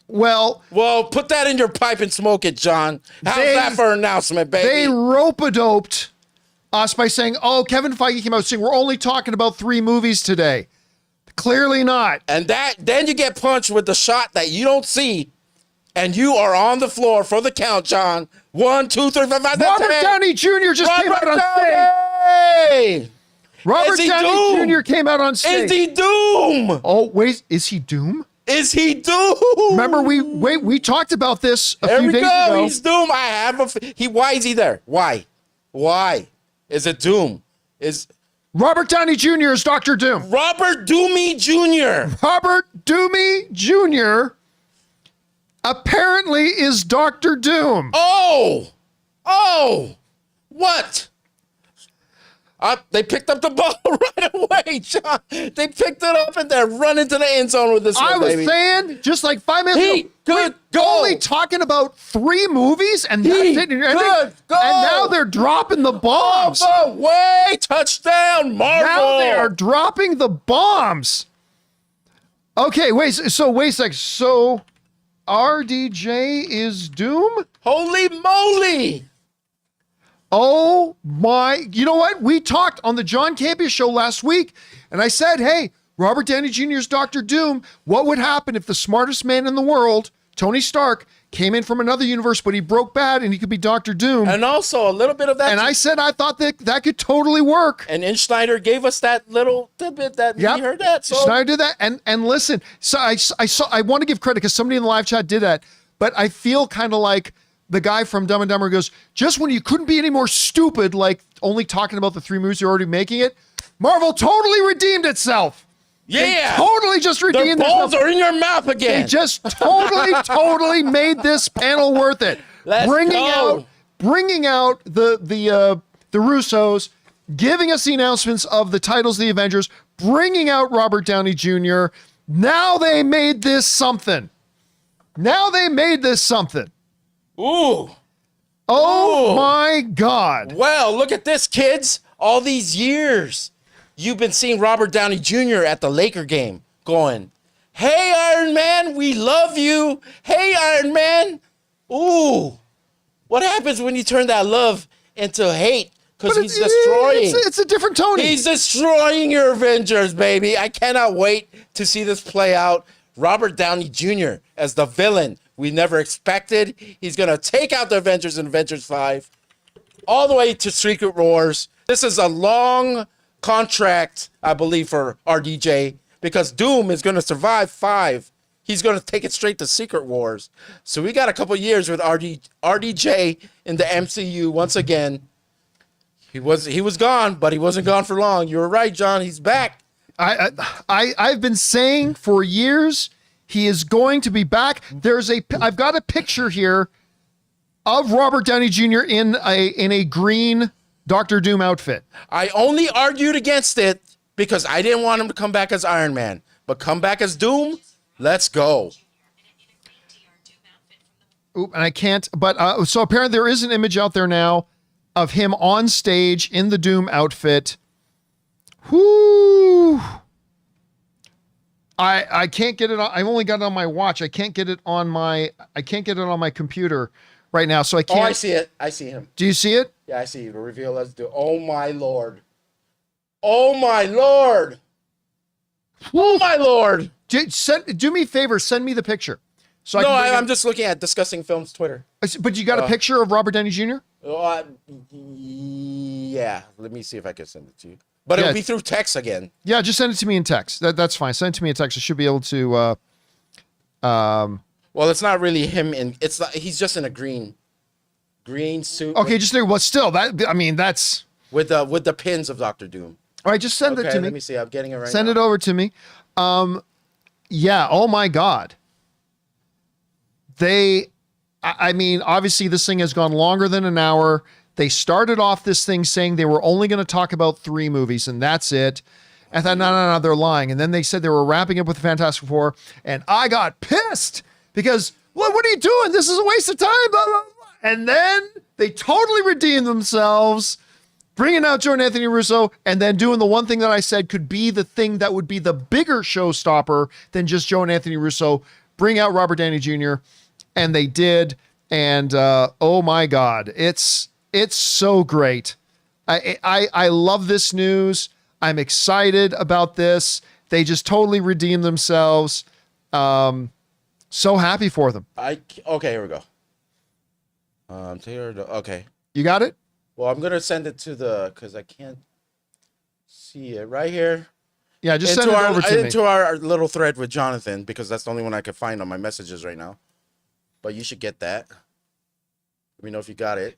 S1: Well,
S2: put that in your pipe and smoke it, John. How's that for an announcement, baby?
S1: They rope-a-doped us by saying, oh, Kevin Feige came out saying, we're only talking about 3 movies today. Clearly not.
S2: And then you get punched with the shot that you don't see, and you are on the floor for the count, John. 1, 2, 3, 4, 5, 6,
S1: Robert Downey Jr. just came out on stage. Robert Downey Jr. came out on stage.
S2: Is he Doom?
S1: Oh, wait, is he Doom?
S2: Is he Doom?
S1: Remember, we talked about this a few days ago.
S2: He's Doom. I have why is he there? Why? Is it Doom?
S1: Robert Downey Jr. is Dr. Doom.
S2: Robert Doomey Jr.
S1: Robert Doomey Jr. apparently is Dr. Doom.
S2: Oh, what? They picked up the ball right away, John. They picked it up and they're running to the end zone with this one, baby.
S1: saying, just like 5 minutes
S2: ago,
S1: we're only talking about 3 movies, and that's it. And now they're dropping the bombs.
S2: All the way, touchdown, Marvel.
S1: Now they are dropping the bombs. Okay, wait a sec. So RDJ is Doom?
S2: Holy moly.
S1: Oh my, you know what? We talked on the John Campea Show last week, and I said, hey, Robert Downey Jr.'s Dr. Doom, what would happen if the smartest man in the world, Tony Stark, came in from another universe, but he broke bad and he could be Dr. Doom?
S2: And also a little bit of that.
S1: And I said I thought that could totally work.
S2: And Inch Snyder gave us that little tidbit that we heard that. So
S1: Snyder did that. And listen, so I want to give credit because somebody in the live chat did that, but I feel kind of like the guy from Dumb and Dumber goes, just when you couldn't be any more stupid, like only talking about the 3 movies you're already making it, Marvel totally redeemed itself.
S2: Yeah.
S1: They totally just redeemed
S2: Their balls
S1: themselves.
S2: are in your mouth again.
S1: They just totally made this panel worth it.
S2: Let's go.
S1: Bringing out the Russos, giving us the announcements of the titles of the Avengers, bringing out Robert Downey Jr. Now they made this something.
S2: Ooh.
S1: Oh my God.
S2: Well, look at this, kids. All these years, you've been seeing Robert Downey Jr. at the Laker game going, hey, Iron Man, we love you. Hey, Iron Man. Ooh. What happens when you turn that love into hate? Because he's destroying.
S1: It's a different Tony.
S2: He's destroying your Avengers, baby. I cannot wait to see this play out. Robert Downey Jr. as the villain we never expected. He's going to take out the Avengers in Avengers 5 all the way to Secret Wars. This is a long contract, I believe, for RDJ because Doom is going to survive 5. He's going to take it straight to Secret Wars. So we got a couple years with RDJ in the MCU once again. He was gone, but he wasn't gone for long. You were right, John. He's back.
S1: I've been saying for years he is going to be back. I've got a picture here of Robert Downey Jr. in a green Doctor Doom outfit.
S2: I only argued against it because I didn't want him to come back as Iron Man, but come back as Doom. Let's go.
S1: Oop, and I can't. But so apparently there is an image out there now of him on stage in the Doom outfit. Whoo! I can't get it on. I've only got it on my watch. I can't get it on my computer right now. So I can't.
S2: Oh, I see it. I see him.
S1: Do you see it?
S2: Yeah, I see you. Reveal. Let's do. Oh my Lord. Oh my Lord. Oh my Lord.
S1: Do me a favor. Send me the picture. So
S2: I'm just looking at Discussing Films Twitter.
S1: But you got a picture of Robert Downey Jr.?
S2: Yeah. Let me see if I can send it to you. But it'll be through text again.
S1: Yeah, just send it to me in text. That's fine. Send it to me in text. I should be able to.
S2: Well, it's not really him he's just in a green suit.
S1: Okay, just there. Well, still, that's
S2: with the pins of Doctor Doom.
S1: All right, just send it to me.
S2: Let me see. I'm getting it right now.
S1: Send it over to me. Yeah. Oh my God. Obviously this thing has gone longer than an hour. They started off this thing saying they were only going to talk about 3 movies and that's it. I thought, no, they're lying. And then they said they were wrapping up with the Fantastic Four, and I got pissed because what are you doing? This is a waste of time. Blah, blah, blah. And then they totally redeemed themselves, bringing out Joe and Anthony Russo, and then doing the one thing that I said could be the thing that would be the bigger showstopper than just Joe and Anthony Russo. Bring out Robert Downey Jr. And they did. And oh my God, it's so great. I love this news. I'm excited about this. They just totally redeemed themselves. So happy for them.
S2: Okay, here we go. Okay.
S1: You got it?
S2: Well, I'm gonna send it to because I can't see it right here.
S1: Yeah, just send it over to me.
S2: Into our little thread with Jonathan, because that's the only one I could find on my messages right now. But you should get that. Let me know if you got it.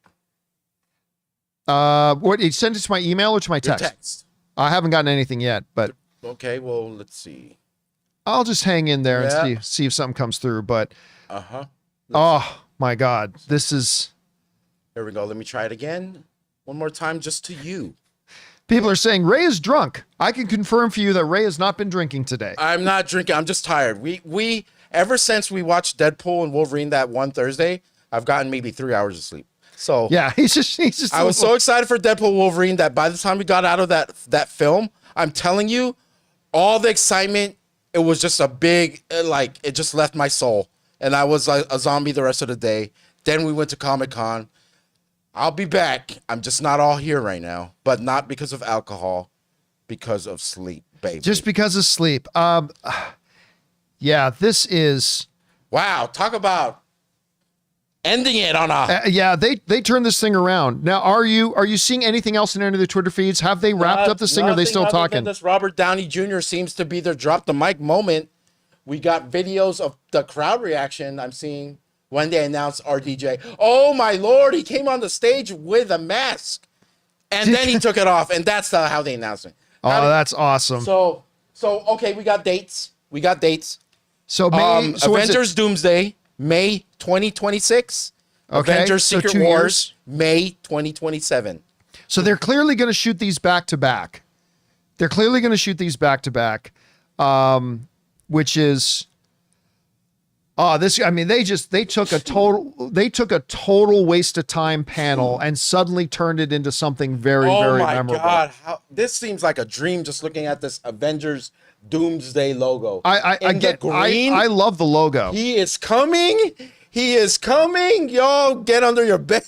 S1: What? You send it to my email or to my text?
S2: Your text.
S1: I haven't gotten anything yet, but
S2: okay. Well, let's see.
S1: I'll just hang in there and see if something comes through. But oh my God, this is.
S2: Here we go. Let me try it again. One more time, just to you.
S1: People are saying Ray is drunk. I can confirm for you that Ray has not been drinking today.
S2: I'm not drinking. I'm just tired. We ever since we watched Deadpool and Wolverine that one Thursday, I've gotten maybe 3 hours of sleep. So
S1: yeah, he's just.
S2: I was so excited for Deadpool Wolverine that by the time we got out of that film, I'm telling you, all the excitement, it was just a big, it just left my soul. And I was like a zombie the rest of the day. Then we went to Comic-Con. I'll be back. I'm just not all here right now, but not because of alcohol, because of sleep, baby.
S1: Just because of sleep. Yeah, this is.
S2: Wow, talk about ending it on a.
S1: Yeah, they turned this thing around. Now, are you seeing anything else in any of the Twitter feeds? Have they wrapped up this thing, or are they still talking?
S2: This Robert Downey Jr. seems to be their drop the mic moment. We got videos of the crowd reaction I'm seeing when they announced RDJ. Oh my Lord, he came on the stage with a mask. And then he took it off, and that's how they announced it.
S1: That's awesome.
S2: So okay, we got dates.
S1: So May,
S2: Avengers Doomsday, May 2026.
S1: Okay,
S2: Avengers
S1: so
S2: Secret
S1: 2
S2: Wars,
S1: years.
S2: May 2027.
S1: So they're clearly going to shoot these back to back. Which is this. I mean, they took a total waste of time panel and suddenly turned it into something very very memorable.
S2: Oh my God! This seems like a dream just looking at this Avengers Doomsday logo.
S1: I love the logo.
S2: He is coming. Y'all get under your bed.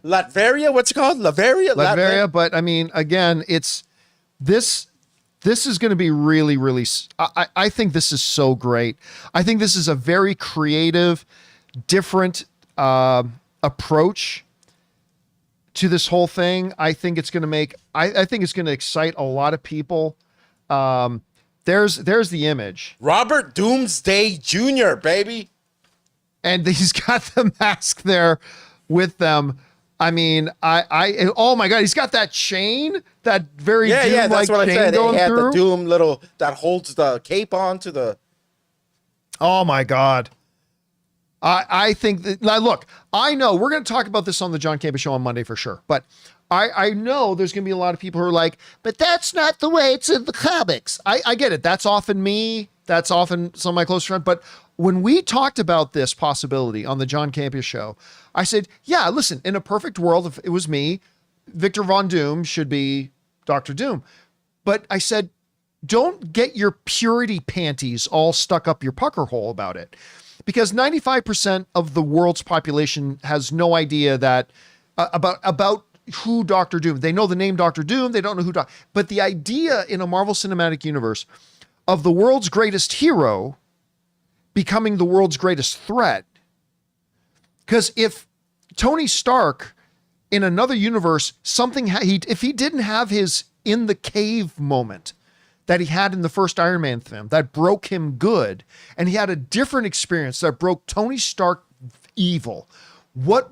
S2: Latveria, what's it called? Latveria.
S1: But I mean, again, it's this. This is going to be really, really. I think this is so great. I think this is a very creative, different approach to this whole thing. I think it's going to make. I think it's going to excite a lot of people. There's the image.
S2: Robert Doomsday Jr., baby.
S1: And he's got the mask there with them. I mean, oh my God, he's got that chain, that very Doom-like
S2: that's what
S1: chain
S2: I said.
S1: going
S2: He had
S1: through.
S2: the Doom little that holds the cape onto the.
S1: Oh my God. I think that, now look, I know we're going to talk about this on the John Campea Show on Monday for sure, but I know there's going to be a lot of people who are like, but that's not the way it's in the comics. I get it. That's often me. That's often some of my close friends. But when we talked about this possibility on the John Campea Show, I said, yeah, listen, in a perfect world, if it was me, Victor Von Doom should be Dr. Doom. But I said, don't get your purity panties all stuck up your pucker hole about it. Because 95% of the world's population has no idea that about who Dr. Doom. They know the name Dr. Doom. They don't know who but the idea in a Marvel Cinematic Universe of the world's greatest hero becoming the world's greatest threat. Because if Tony Stark in another universe, if he didn't have his in the cave moment that he had in the first Iron Man film that broke him good, and he had a different experience that broke Tony Stark evil, what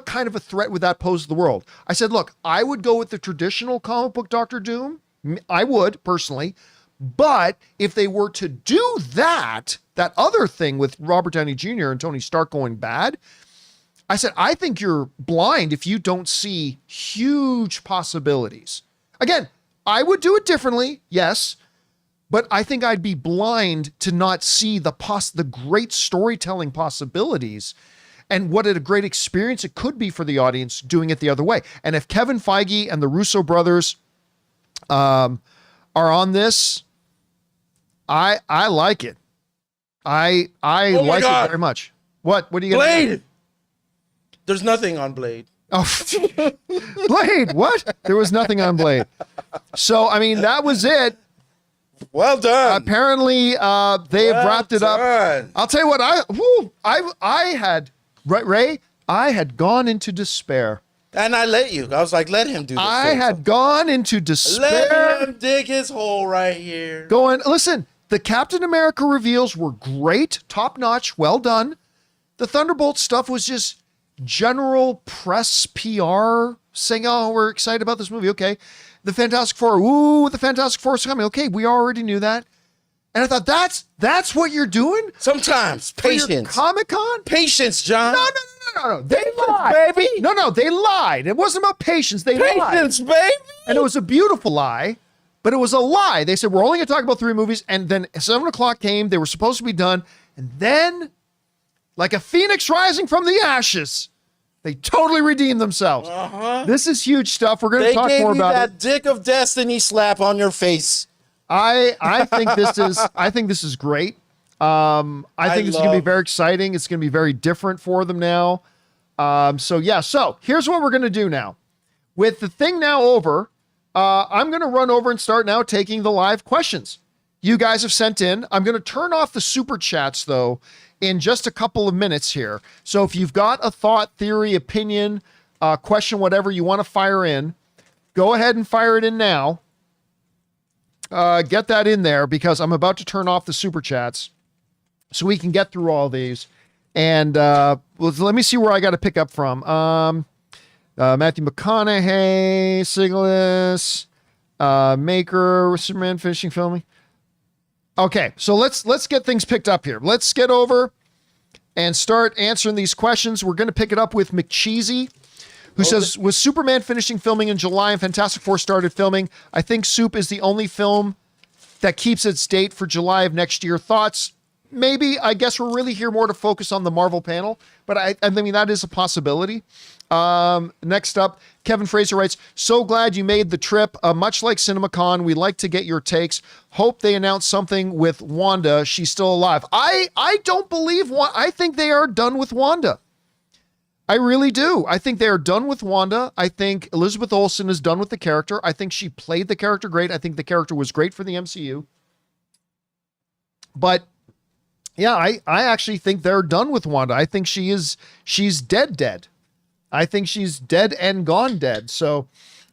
S1: kind of a threat would that pose to the world? I said, look, I would go with the traditional comic book Doctor Doom. I would personally. But if they were to do that other thing with Robert Downey Jr. and Tony Stark going bad, I said, I think you're blind if you don't see huge possibilities. Again, I would do it differently, yes, but I think I'd be blind to not see the great storytelling possibilities and what a great experience it could be for the audience doing it the other way. And if Kevin Feige and the Russo brothers are on this, I like it. I like it very much. What are you gonna
S2: Blade?
S1: do?
S2: There's nothing on Blade.
S1: Oh, Blade, what? There was nothing on Blade. So, I mean, that was it.
S2: Well done.
S1: Apparently, they have wrapped it up. I'll tell you what, I had, right, Ray, I had gone into despair.
S2: And I let you. I was like, let him do this.
S1: I had gone into despair.
S2: Let him dig his hole right here.
S1: Listen, the Captain America reveals were great, top notch, well done. The Thunderbolt stuff was just general press PR saying, oh, we're excited about this movie. Okay. The Fantastic Four. The Fantastic Four is coming. Okay. We already knew that. And I thought, that's what you're doing?
S2: Sometimes. Patience.
S1: Comic-Con?
S2: Patience, John.
S1: No. They lied.
S2: Baby.
S1: No, they lied. It wasn't about patience. They lied.
S2: Patience, baby.
S1: And it was a beautiful lie, but it was a lie. They said, we're only going to talk about 3 movies. And then 7 o'clock came. They were supposed to be done. And then, like a phoenix rising from the ashes, they totally redeemed themselves. This is huge stuff. We're going to talk more about
S2: that dick of destiny slap on your face.
S1: I think this is great. I think this is going to be very exciting. It's going to be very different for them now. So here's what we're going to do now. With the thing now over, I'm going to run over and start now taking the live questions you guys have sent in. I'm going to turn off the super chats though in just a couple of minutes here. So if you've got a thought, theory, opinion, question, whatever you want to fire in, go ahead and fire it in now. Get that in there because I'm about to turn off the super chats so we can get through all these And let me see where I got to pick up from. Matthew McConaughey, Siglis, Maker, Superman finishing filming. Okay, so let's get things picked up here. Let's get over and start answering these questions. We're going to pick it up with McCheesy, who says, was Superman finishing filming in July and Fantastic Four started filming? I think Soup is the only film that keeps its date for July of next year. Thoughts? Maybe. I guess we're really here more to focus on the Marvel panel, but I mean, that is a possibility. Next up, Kevin Fraser writes, so glad you made the trip. Much like CinemaCon, we like to get your takes. Hope they announce something with Wanda. She's still alive. I don't believe I think they are done with Wanda. I really do. I think they are done with Wanda. I think Elizabeth Olsen is done with the character. I think she played the character great. I think the character was great for the MCU. But yeah, I actually think they're done with Wanda. I think she's dead. I think she's dead and gone dead. So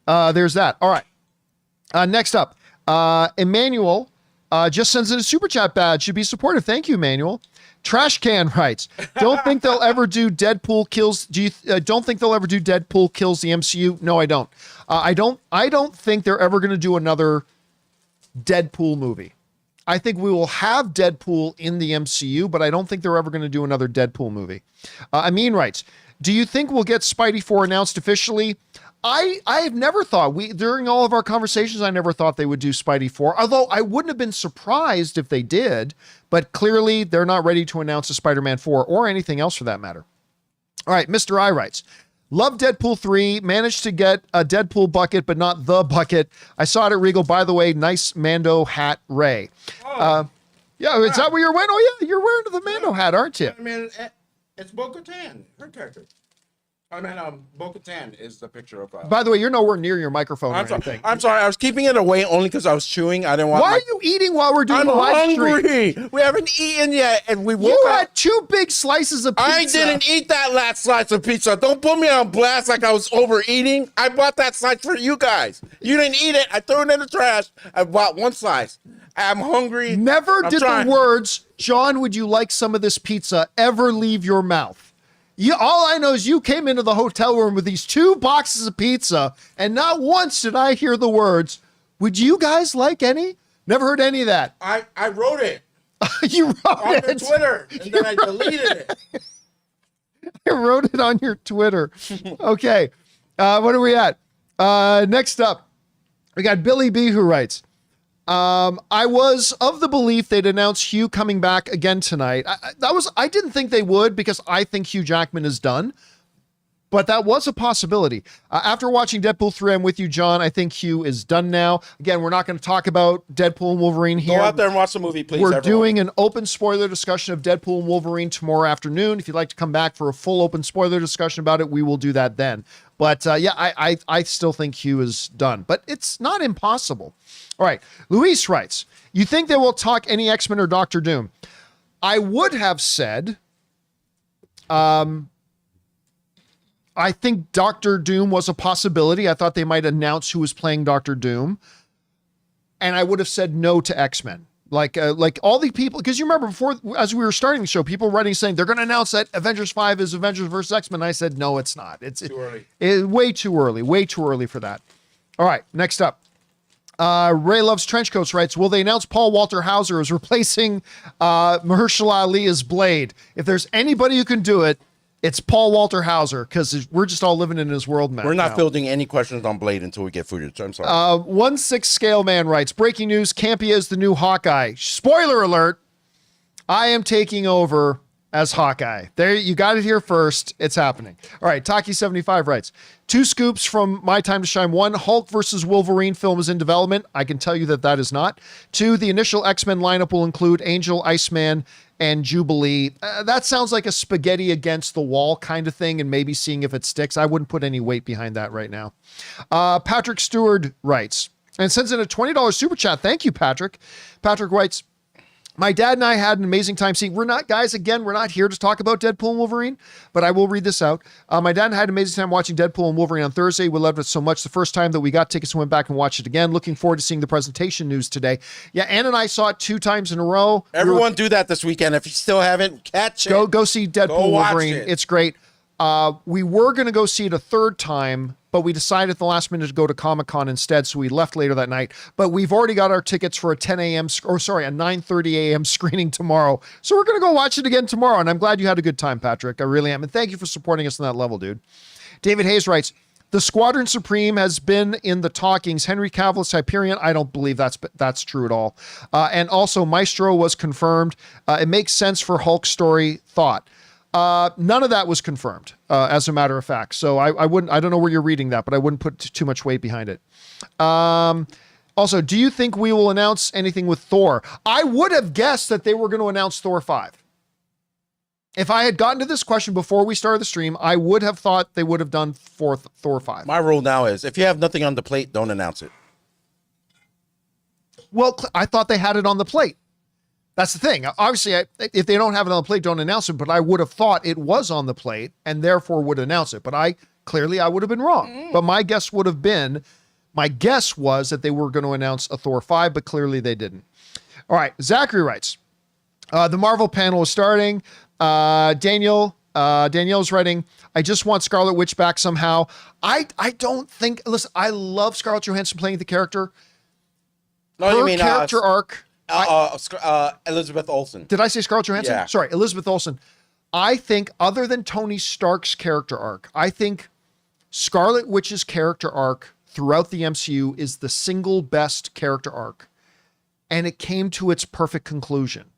S1: there's that. All right. Next up, Emmanuel just sends in a super chat badge. Should be supportive. Thank you, Emmanuel. Trash Can writes, don't think they'll ever do Deadpool kills. Don't think they'll ever do Deadpool kills the MCU? No, I don't. I don't think they're ever going to do another Deadpool movie. I think we will have Deadpool in the MCU, but I don't think they're ever going to do another Deadpool movie. Amin writes, do you think we'll get Spidey 4 announced officially? I have never thought, during all of our conversations, I never thought they would do Spidey 4, although I wouldn't have been surprised if they did, but clearly they're not ready to announce a Spider-Man 4 or anything else for that matter. All right, Mr. I writes, love Deadpool 3, managed to get a Deadpool bucket, but not the bucket. I saw it at Regal, by the way, nice Mando hat, Ray. Oh. Yeah, is that what you're wearing? Oh yeah, you're wearing the Mando hat, aren't you?
S2: I mean, it's Bo-Katan, her character. I mean, Bo-Katan is the picture of.
S1: By the way, you're nowhere near your microphone.
S2: I'm sorry. I was keeping it away only because I was chewing. I didn't want.
S1: Why are you eating while we're doing the live stream?
S2: We haven't eaten yet, and we woke
S1: You
S2: up.
S1: had 2 big slices of pizza.
S2: I didn't eat that last slice of pizza. Don't put me on blast like I was overeating. I bought that slice for you guys. You didn't eat it. I threw it in the trash. I bought 1 slice. I'm hungry.
S1: Never did the words, John, would you like some of this pizza, ever leave your mouth. All I know is you came into the hotel room with these 2 boxes of pizza, and not once did I hear the words, would you guys like any? Never heard any of that.
S2: I wrote it.
S1: You wrote
S2: on
S1: it?
S2: On Twitter, and then I deleted it.
S1: I wrote it on your Twitter. Okay. What are we at? Next up, we got Billy B who writes, I was of the belief they'd announce Hugh coming back again tonight. I didn't think they would because I think Hugh Jackman is done, but that was a possibility. After watching Deadpool 3, I'm with you, John. I think Hugh is done now. Again, we're not going to talk about Deadpool and Wolverine here.
S2: Go out there and watch the movie, please.
S1: We're doing an open spoiler discussion of Deadpool and Wolverine tomorrow afternoon. If you'd like to come back for a full open spoiler discussion about it, we will do that then. But yeah, I still think Hugh is done, but it's not impossible. All right. Luis writes, you think they will talk any X-Men or Doctor Doom? I would have said, I think Doctor Doom was a possibility. I thought they might announce who was playing Doctor Doom. And I would have said no to X-Men. Like all the people, because you remember before, as we were starting the show, people writing saying they're going to announce that Avengers 5 is Avengers versus X-Men. I said, no, it's not. It's too early. Way too early for that. All right, next up. Ray Loves Trenchcoats writes, will they announce Paul Walter Hauser as replacing Mahershala Ali as Blade? If there's anybody who can do it, it's Paul Walter Hauser, because we're just all living in his world now.
S2: We're not fielding any questions on Blade until we get footage. I'm sorry.
S1: 1/6 Scale Man writes, breaking news, Campea is the new Hawkeye. Spoiler alert, I am taking over as Hawkeye. There, you got it here first. It's happening. All right, Taki75 writes, 2 scoops from My Time to Shine. 1, Hulk versus Wolverine film is in development. I can tell you that is not. 2, the initial X-Men lineup will include Angel, Iceman, and Jubilee. That sounds like a spaghetti against the wall kind of thing, and maybe seeing if it sticks. I wouldn't put any weight behind that right now. Patrick Stewart writes, and sends in a $20 super chat. Thank you, Patrick. Patrick writes, My dad and I had an amazing time seeing. We're not here to talk about Deadpool and Wolverine, but I will read this out. My dad and I had an amazing time watching Deadpool and Wolverine on Thursday. We loved it so much. The first time that we got tickets and went back and watched it again. Looking forward to seeing the presentation news today. Yeah, Ann and I saw it 2 times in a row.
S2: Everyone do that this weekend. If you still haven't, catch it.
S1: Go see Deadpool and Wolverine. It's great. We were going to go see it a 3rd time, but we decided at the last minute to go to Comic-Con instead, so we left later that night. But we've already got our tickets for a 9:30 a.m. screening tomorrow. So we're going to go watch it again tomorrow, and I'm glad you had a good time, Patrick. I really am. And thank you for supporting us on that level, dude. David Hayes writes, the Squadron Supreme has been in the talkings. Henry Cavill's Hyperion, I don't believe that's true at all. And also Maestro was confirmed. It makes sense for Hulk's story thought. None of that was confirmed, as a matter of fact. So I don't know where you're reading that, but I wouldn't put too much weight behind it. Also, do you think we will announce anything with Thor? I would have guessed that they were going to announce Thor 5. If I had gotten to this question before we started the stream, I would have thought they would have done Thor 5.
S2: My rule now is if you have nothing on the plate, don't announce it.
S1: Well, I thought they had it on the plate. That's the thing. Obviously, if they don't have it on the plate, don't announce it. But I would have thought it was on the plate and therefore would announce it. But I would have been wrong. But my guess was that they were going to announce a Thor 5, but clearly they didn't. All right. Zachary writes, the Marvel panel is starting. Danielle's writing, I just want Scarlet Witch back somehow. I don't think, listen, I love Scarlett Johansson playing the character.
S2: No,
S1: her
S2: you mean
S1: character arc.
S2: Elizabeth Olsen.
S1: Did I say Scarlett Johansson?
S2: Yeah.
S1: Sorry, Elizabeth Olsen. I think other than Tony Stark's character arc, I think Scarlet Witch's character arc throughout the MCU is the single best character arc. And it came to its perfect conclusion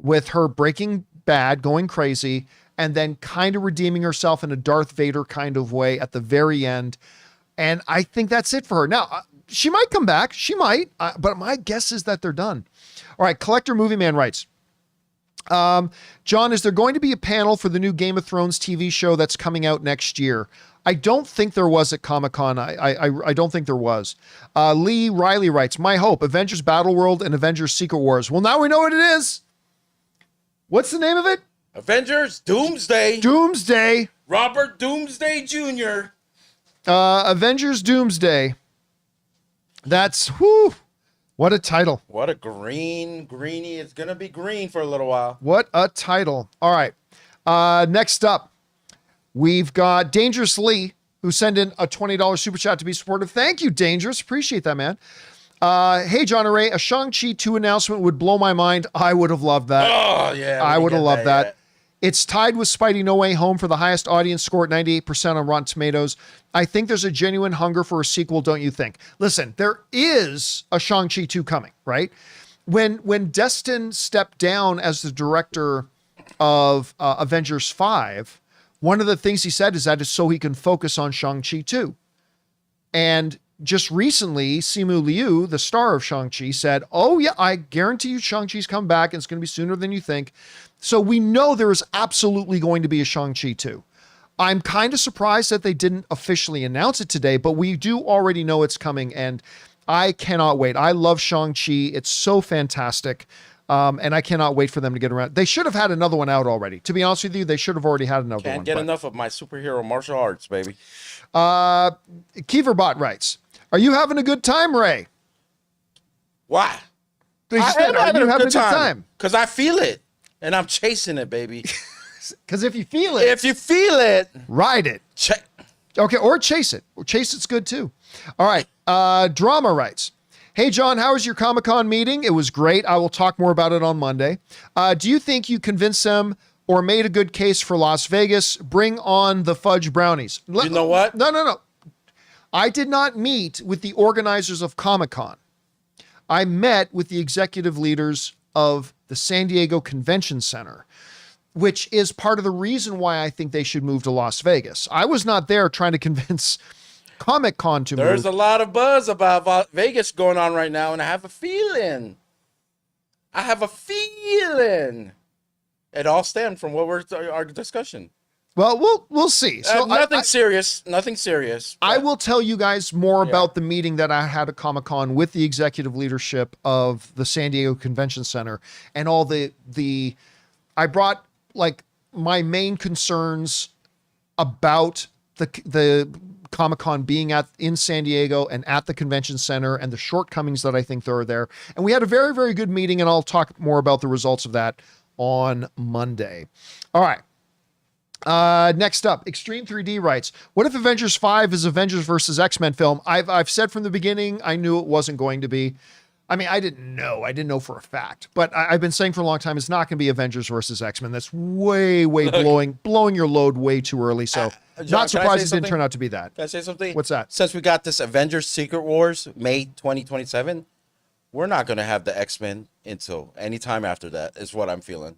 S1: with her breaking bad, going crazy, and then kind of redeeming herself in a Darth Vader kind of way at the very end. And I think that's it for her. Now, she might come back. She might. But my guess is that they're done. All right. Collector Movie Man writes, John, is there going to be a panel for the new Game of Thrones TV show that's coming out next year? I don't think there was at Comic-Con. I don't think there was. Lee Riley writes, my hope, Avengers Battleworld and Avengers Secret Wars. Well, now we know what it is. What's the name of it?
S2: Avengers Doomsday.
S1: Doomsday.
S2: Robert Doomsday Jr.
S1: Avengers Doomsday. That's, whoo, what a title.
S2: What a greeny. It's going to be green for a little while.
S1: What a title. All right. Next up, we've got Dangerous Lee, who sent in a $20 super chat to be supportive. Thank you, Dangerous. Appreciate that, man. Hey, John and Ray, a Shang-Chi 2 announcement would blow my mind. I would have loved that.
S2: Oh, yeah.
S1: I would have loved that. Yeah. It's tied with Spidey No Way Home for the highest audience score at 98% on Rotten Tomatoes. I think there's a genuine hunger for a sequel, don't you think? Listen, there is a Shang-Chi 2 coming, right? When Destin stepped down as the director of Avengers 5, one of the things he said is that it's so he can focus on Shang-Chi 2. And just recently, Simu Liu, the star of Shang-Chi, said, oh yeah, I guarantee you Shang-Chi's come back and it's going to be sooner than you think. So we know there is absolutely going to be a Shang-Chi 2. I'm kind of surprised that they didn't officially announce it today, but we do already know it's coming and I cannot wait. I love Shang-Chi. It's so fantastic. And I cannot wait for them to get around. They should have had another one out already. To be honest with you, they should have already had another one.
S2: Can't get enough of my superhero martial arts, baby.
S1: Kieverbot writes, are you having a good time, Ray?
S2: Why?
S1: Are you having a good time?
S2: Because I feel it. And I'm chasing it, baby.
S1: Because if you feel it.
S2: If you feel it.
S1: Ride it. Okay, or chase it. Or chase it's good too. All right. Drama writes, hey, John, how was your Comic-Con meeting? It was great. I will talk more about it on Monday. Do you think you convinced them or made a good case for Las Vegas? Bring on the fudge brownies.
S2: You know what?
S1: No. I did not meet with the organizers of Comic-Con. I met with the executive leaders of the San Diego Convention Center, which is part of the reason why I think they should move to Las Vegas. I was not there trying to convince Comic-Con to move.
S2: There's a lot of buzz about Vegas going on right now, and I have a feeling. It all stemmed from our discussion.
S1: Well, we'll see. So
S2: nothing serious. Nothing serious.
S1: I will tell you guys more about the meeting that I had at Comic-Con with the executive leadership of the San Diego Convention Center and all the I brought like my main concerns about the Comic-Con being in San Diego and at the convention center and the shortcomings that I think there are there. And we had a very, very good meeting, and I'll talk more about the results of that on Monday. All right. Next up, Extreme 3D writes, what if Avengers 5 is Avengers versus X-Men film? I've said from the beginning, I knew it wasn't going to be. I mean, I didn't know for a fact, but I've been saying for a long time, it's not going to be Avengers versus X-Men. That's way blowing your load way too early. So
S2: John,
S1: not surprised it didn't turn out to be that.
S2: Can I say something?
S1: What's that?
S2: Since we got this Avengers Secret Wars, May 2027, we're not going to have the X-Men until any time after that is what I'm feeling.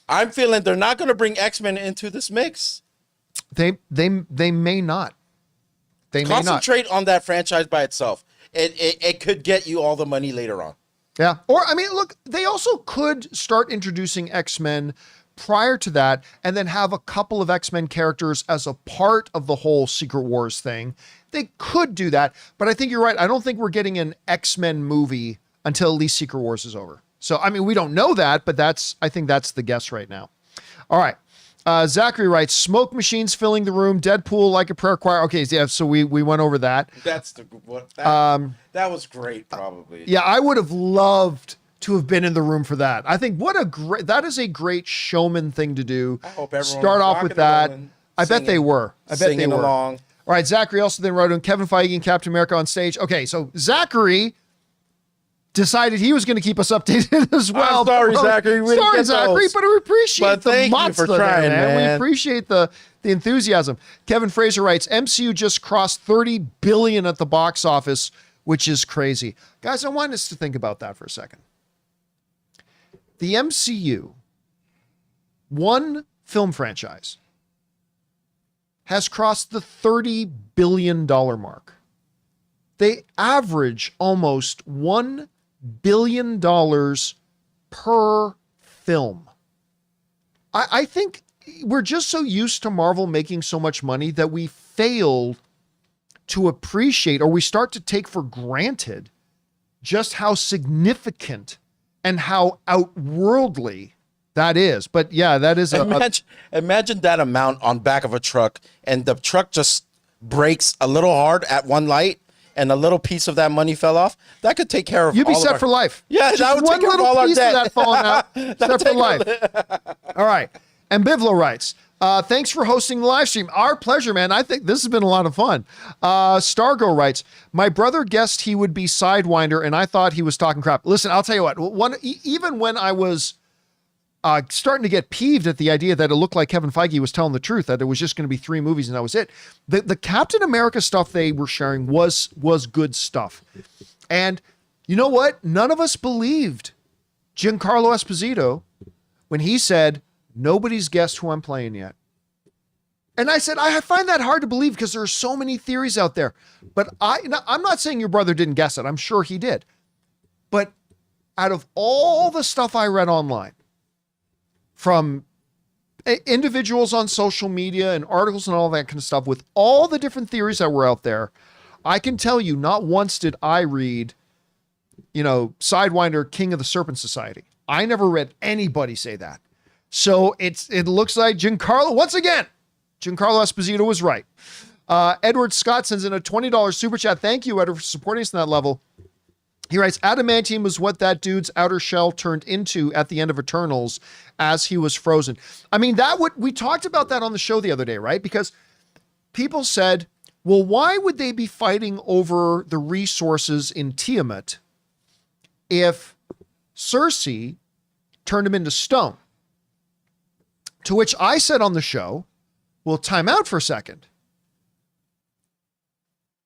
S2: I'm feeling they're not going to bring X-Men into this mix.
S1: They may not. They may not.
S2: Concentrate on that franchise by itself. It could get you all the money later on.
S1: Yeah. Or, I mean, look, they also could start introducing X-Men prior to that and then have a couple of X-Men characters as a part of the whole Secret Wars thing. They could do that, but I think you're right. I don't think we're getting an X-Men movie until at least Secret Wars is over. So, I mean, we don't know that, but I think that's the guess right now. All right. Zachary writes, smoke machines filling the room, Deadpool like a prayer choir. Okay, yeah, so we went over that.
S2: That was great, probably.
S1: Yeah, I would have loved to have been in the room for that. I think that is a great showman thing to do.
S2: I hope everyone
S1: start off with that. I bet they were.
S2: Along.
S1: All right, Zachary also then wrote in Kevin Feige and Captain America on stage. Okay, so Zachary decided he was going to keep us updated as well.
S2: I'm sorry, Zachary.
S1: Sorry, Zachary, but we appreciate the
S2: thank you for trying, man.
S1: We appreciate the enthusiasm. Kevin Fraser writes, MCU just crossed $30 billion at the box office, which is crazy. Guys, I want us to think about that for a second. The MCU, one film franchise, has crossed the $30 billion mark. They average almost $1 billion per film. I think we're just so used to Marvel making so much money that we fail to appreciate, or we start to take for granted, just how significant and how outworldly that is. But yeah, that is
S2: imagine that amount on back of a truck, and the truck just breaks a little hard at one light, and a little piece of that money fell off. That could take care of.
S1: You'd be set for life.
S2: Yeah,
S1: just
S2: that would
S1: one
S2: take care
S1: little
S2: of all
S1: piece
S2: our debt.
S1: of that falling out. Set for life. All right. And Bivlo writes, thanks for hosting the live stream. Our pleasure, man. I think this has been a lot of fun. Stargo writes, my brother guessed he would be Sidewinder, and I thought he was talking crap. Listen, I'll tell you what. Even when I was starting to get peeved at the idea that it looked like Kevin Feige was telling the truth, that it was just going to be 3 movies and that was it. The Captain America stuff they were sharing was good stuff. And you know what? None of us believed Giancarlo Esposito when he said, nobody's guessed who I'm playing yet. And I said, I find that hard to believe because there are so many theories out there. But I'm not saying your brother didn't guess it. I'm sure he did. But out of all the stuff I read online, from individuals on social media and articles and all that kind of stuff, with all the different theories that were out there, I can tell you not once did I read, Sidewinder, King of the Serpent Society. I never read anybody say that. So it looks like once again, Giancarlo Esposito was right. Edward Scott sends in a $20 super chat. Thank you, Edward, for supporting us on that level. He writes, adamantium was what that dude's outer shell turned into at the end of Eternals as he was frozen. I mean, we talked about that on the show the other day, right? Because people said, well, why would they be fighting over the resources in Tiamat if Cersei turned him into stone? To which I said on the show, well, time out for a second.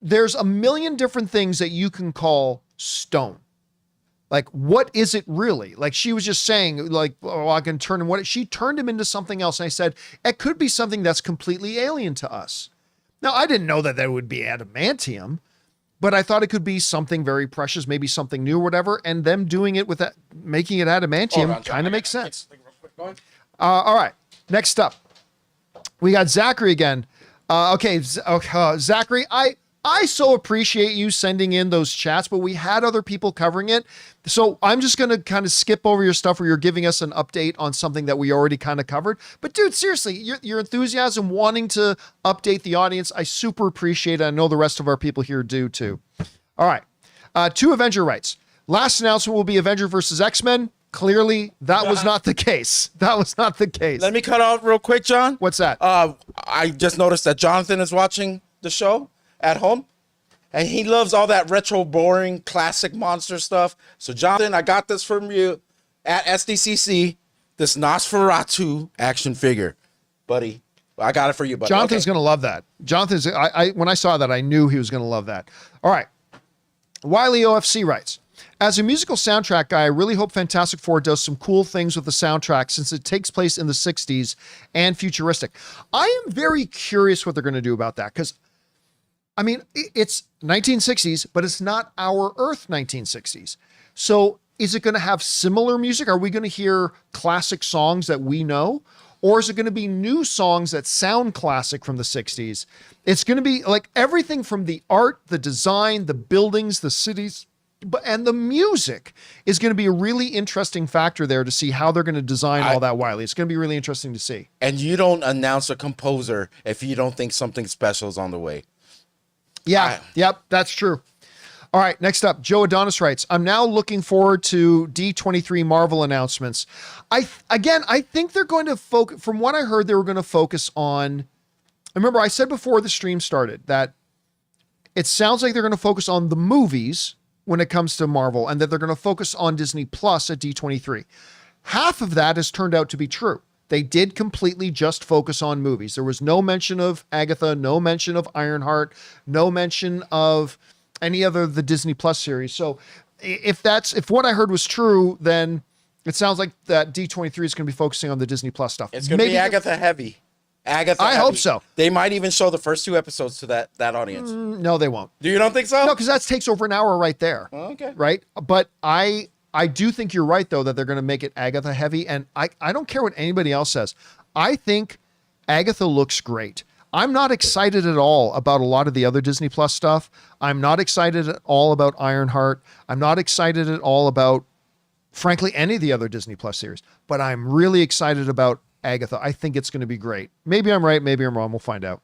S1: There's a million different things that you can call stone. Like, what is it really? Like, she was just saying, like, oh, I can turn him. She turned him into something else. And I said, it could be something that's completely alien to us. Now, I didn't know that would be adamantium, but I thought it could be something very precious, maybe something new or whatever. And them doing it with that, making it adamantium kind of makes sense. All right. Next up. We got Zachary again. Zachary, I so appreciate you sending in those chats, but we had other people covering it. So I'm just going to kind of skip over your stuff where you're giving us an update on something that we already kind of covered. But dude, seriously, your enthusiasm, wanting to update the audience, I super appreciate it. I know the rest of our people here do too. All right. Two Avenger writes, last announcement will be Avenger versus X-Men. Clearly, that was not the case. That was not the case.
S2: Let me cut out real quick, John.
S1: What's that?
S2: I just noticed that Jonathan is watching the show at home, and he loves all that retro, boring, classic monster stuff. So, Jonathan, I got this from you at SDCC, this Nosferatu action figure. Buddy, I got it for you, buddy.
S1: Jonathan's going to love that. When I saw that, I knew he was going to love that. All right. Wiley OFC writes, as a musical soundtrack guy, I really hope Fantastic Four does some cool things with the soundtrack since it takes place in the 60s and futuristic. I am very curious what they're going to do about that because, I mean, it's 1960s, but it's not our Earth 1960s. So is it going to have similar music? Are we going to hear classic songs that we know? Or is it going to be new songs that sound classic from the 60s? It's going to be like everything from the art, the design, the buildings, the cities, and the music is going to be a really interesting factor there to see how they're going to design all that, Wiley. It's going to be really interesting to see.
S2: And you don't announce a composer if you don't think something special is on the way.
S1: Yeah, yep, that's true. All right, next up, Joe Adonis writes, I'm now looking forward to D23 Marvel announcements. I think they're going to focus, from what I heard, they were going to focus on, remember I said before the stream started that it sounds like they're going to focus on the movies when it comes to Marvel, and that they're going to focus on Disney Plus at D23. Half of that has turned out to be true. They did completely just focus on movies. There was no mention of Agatha, no mention of Ironheart, no mention of any other of the Disney Plus series. So if what I heard was true, then it sounds like that D23 is going to be focusing on the Disney Plus stuff.
S2: It's going to be Agatha heavy. I
S1: hope so.
S2: They might even show the first 2 episodes to that audience.
S1: No, they won't.
S2: Do you don't think so?
S1: No, because that takes over an hour right there.
S2: Okay.
S1: Right? But I do think you're right, though, that they're going to make it Agatha heavy. And I don't care what anybody else says. I think Agatha looks great. I'm not excited at all about a lot of the other Disney Plus stuff. I'm not excited at all about Ironheart. I'm not excited at all about, frankly, any of the other Disney Plus series. But I'm really excited about Agatha. I think it's going to be great. Maybe I'm right. Maybe I'm wrong. We'll find out.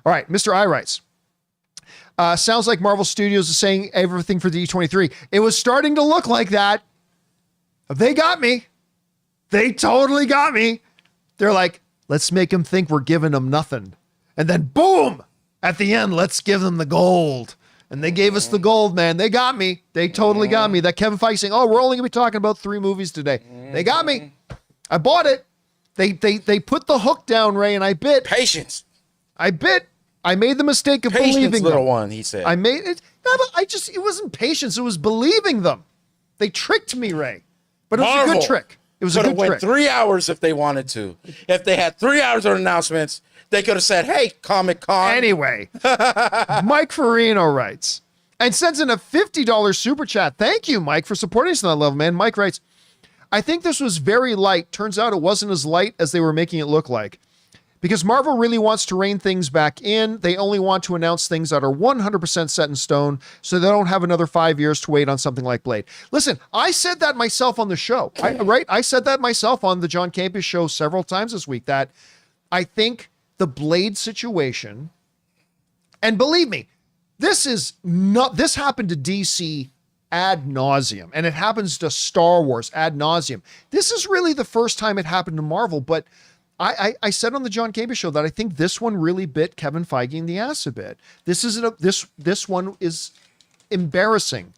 S1: All right. Mr. I writes, sounds like Marvel Studios is saying everything for D23. It was starting to look like that. They got me. They totally got me. They're like, let's make them think we're giving them nothing. And then boom, at the end, let's give them the gold. And they gave us the gold, man. They got me. They totally got me. That Kevin Feige saying, oh, we're only going to be talking about 3 movies today. They got me. I bought it. They put the hook down, Ray, and I bit.
S2: Patience.
S1: I bit. I made the mistake of
S2: Patience,
S1: believing
S2: little
S1: them.
S2: one, he said.
S1: I made it. No, but it wasn't patience. It was believing them. They tricked me, Ray. But it was a good trick. It was a good trick.
S2: Went 3 hours if they wanted to. If they had 3 hours of announcements, they could have said, hey, Comic-Con.
S1: Anyway, Mike Farino writes, and sends in a $50 super chat. Thank you, Mike, for supporting us on that level, man. Mike writes, I think this was very light. Turns out it wasn't as light as they were making it look like. Because Marvel really wants to rein things back in. They only want to announce things that are 100% set in stone, so they don't have another 5 years to wait on something like Blade. Listen, I said that myself on the show, right? I said that myself on the John Campea Show several times this week, that I think the Blade situation, and believe me, this happened to DC ad nauseum, and it happens to Star Wars ad nauseum. This is really the first time it happened to Marvel, but I said on the John Campea Show that I think this one really bit Kevin Feige in the ass a bit. This one is embarrassing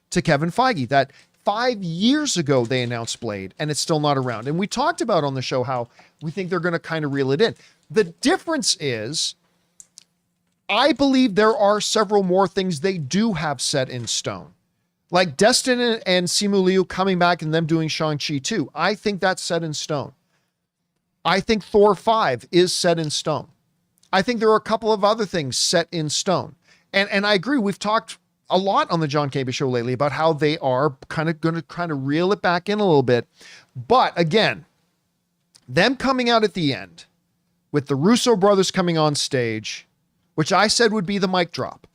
S1: to Kevin Feige, that 5 years ago they announced Blade and it's still not around. And we talked about on the show how we think they're going to kind of reel it in. The difference is, I believe there are several more things they do have set in stone. Like Destin and Simu Liu coming back and them doing Shang-Chi 2. I think that's set in stone. I think Thor 5 is set in stone. I think there are a couple of other things set in stone. And I agree, we've talked a lot on the John Campea Show lately about how they are kind of going to reel it back in a little bit. But again, them coming out at the end with the Russo brothers coming on stage, which I said would be the mic drop.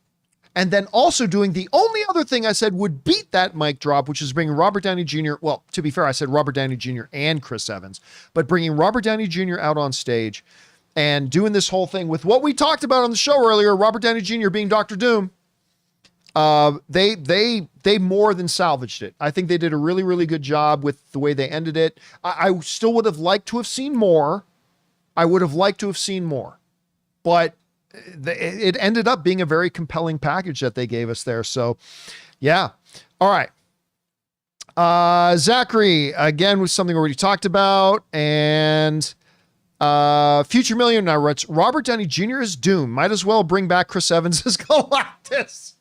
S1: And then also doing the only other thing I said would beat that mic drop, which is bringing Robert Downey Jr. Well, to be fair, I said Robert Downey Jr. and Chris Evans, but bringing Robert Downey Jr. out on stage and doing this whole thing with what we talked about on the show earlier, Robert Downey Jr. being Dr. Doom. They more than salvaged it. I think they did a really, really good job with the way they ended it. I still would have liked to have seen more. But it ended up being a very compelling package that they gave us there. So yeah. All right. Zachary, again, was something we already talked about. And Future Millionaire writes, Robert Downey Jr. is Doom. Might as well bring back Chris Evans as Galactus.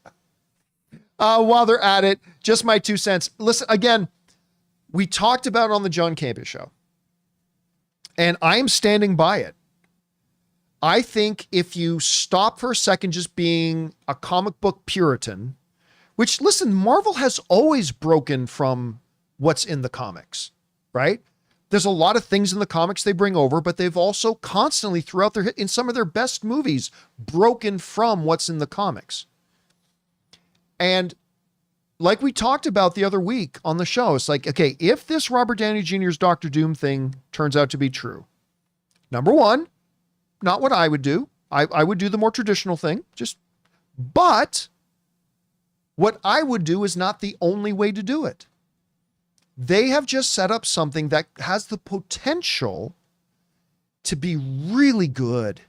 S1: While they're at it, just my 2 cents. Listen, again, we talked about it on the John Campea Show. And I am standing by it. I think if you stop for a second just being a comic book Puritan, which, listen, Marvel has always broken from what's in the comics, right? There's a lot of things in the comics they bring over, but they've also constantly throughout in some of their best movies, broken from what's in the comics. And like we talked about the other week on the show, it's like, okay, if this Robert Downey Jr.'s Dr. Doom thing turns out to be true, number one, not what I would do. I would do the more traditional thing, but what I would do is not the only way to do it. They have just set up something that has the potential to be really good.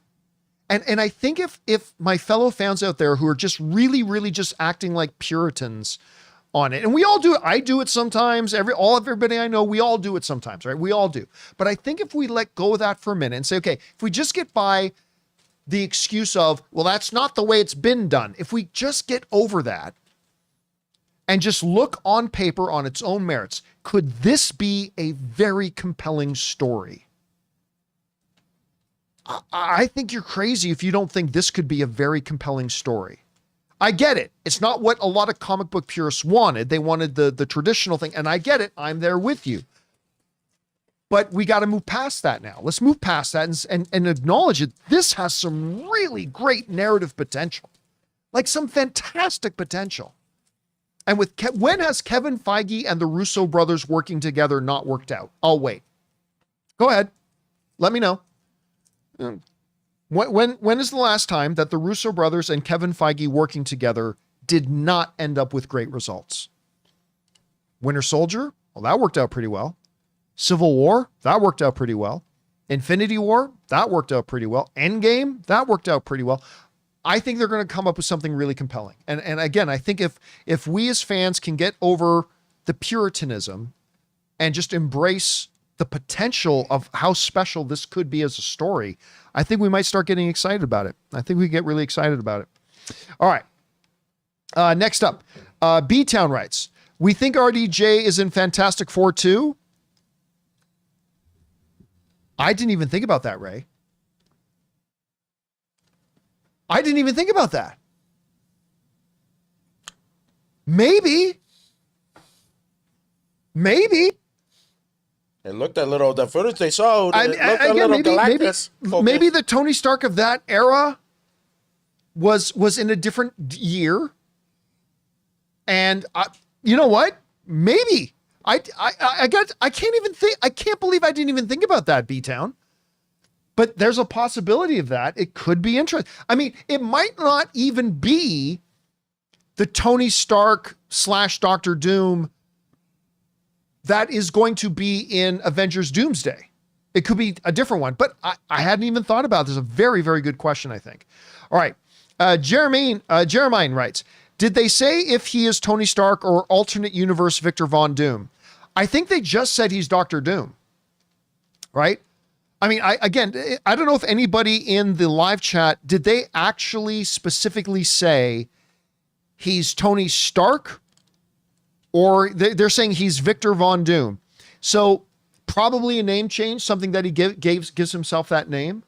S1: And I think if my fellow fans out there who are just really, really just acting like Puritans on it, and we all do it. I do it sometimes. Everybody I know, we all do it sometimes, right? We all do. But I think if we let go of that for a minute and say, okay, if we just get by the excuse of, well, that's not the way it's been done. If we just get over that and just look on paper on its own merits, could this be a very compelling story? I think you're crazy if you don't think this could be a very compelling story. I get it. It's not what a lot of comic book purists wanted. They wanted the traditional thing, and I get it. I'm there with you. But we got to move past that now. Let's move past that and acknowledge it. This has some really great narrative potential, like some fantastic potential. And when has Kevin Feige and the Russo brothers working together not worked out? I'll wait. Go ahead. Let me know. When is the last time that the Russo brothers and Kevin Feige working together did not end up with great results? Winter Soldier? Well, that worked out pretty well. Civil War? That worked out pretty well. Infinity War? That worked out pretty well. Endgame? That worked out pretty well. I think they're going to come up with something really compelling. And again, I think if we as fans can get over the Puritanism and just embrace the potential of how special this could be as a story, I think we might start getting excited about it. I think we get really excited about it. All right. Next up, B-Town writes, we think RDJ is in Fantastic Four 2. I didn't even think about that, Ray. I didn't even think about that. Maybe.
S2: It looked the footage they showed.
S1: Maybe the Tony Stark of that era was in a different year. And you know what? Maybe I can't believe I didn't even think about that, B-Town. But there's a possibility of that. It could be interesting. I mean, it might not even be the Tony Stark / Dr. Doom that is going to be in Avengers Doomsday. It could be a different one, but I hadn't even thought about this. It's a very, very good question, I think. All right. Jeremiah writes, did they say if he is Tony Stark or alternate universe Victor Von Doom? I think they just said he's Dr. Doom, right? I mean, I don't know if anybody in the live chat, did they actually specifically say he's Tony Stark or they're saying he's Victor Von Doom? So probably a name change, something that he gives himself that name.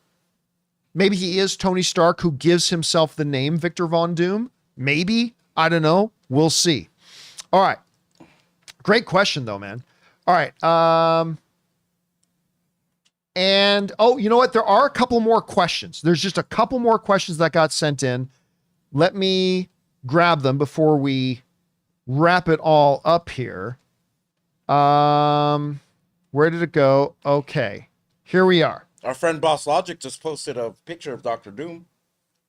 S1: Maybe he is Tony Stark who gives himself the name Victor Von Doom. Maybe, I don't know. We'll see. All right. Great question though, man. All right. And, oh, you know what? There are a couple more questions. There's just a couple more questions that got sent in. Let me grab them before we wrap it all up here. Where did it go? Okay, here we are.
S2: Our friend Boss Logic just posted a picture of Dr. Doom.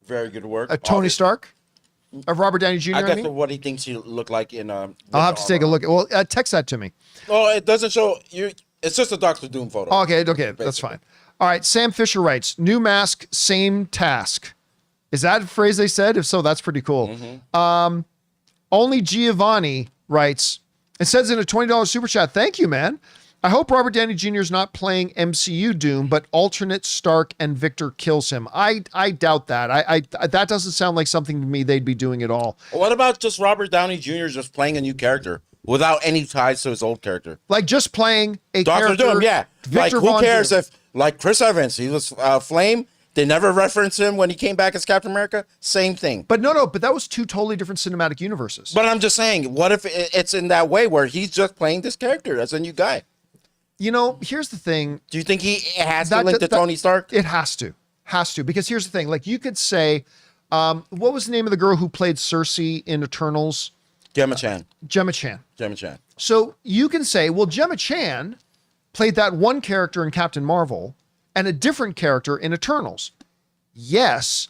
S2: Very good work.
S1: Tony Stark of Robert Downey Jr.
S2: I guess what he thinks he looked like in.
S1: I'll have to take a look. Well, text that to me.
S2: Oh, it doesn't show you. It's just a Dr. Doom photo.
S1: Okay, that's fine. All right, Sam Fisher writes, new mask, same task. Is that a phrase they said? If so, that's pretty cool. Only Giovanni writes, it says in a $20 super chat, thank you, man. I hope Robert Downey Jr. is not playing MCU Doom, but alternate Stark and Victor kills him. I doubt that. I that doesn't sound like something to me they'd be doing at all.
S2: What about just Robert Downey Jr. just playing a new character without any ties to his old character?
S1: Like just playing a
S2: Dr.
S1: character.
S2: Doom, yeah.
S1: Victor
S2: like who cares
S1: Doom.
S2: if, like Chris Evans, he was Flame. They never referenced him when he came back as Captain America. Same thing.
S1: But no, but that was two totally different cinematic universes.
S2: But I'm just saying, what if it's in that way where he's just playing this character as a new guy?
S1: You know, here's the thing.
S2: Do you think he has to link to Tony Stark?
S1: It has to. Because here's the thing. Like you could say, what was the name of the girl who played Cersei in Eternals?
S2: Gemma Chan.
S1: Gemma Chan. So you can say, well, Gemma Chan played that one character in Captain Marvel and a different character in Eternals. Yes,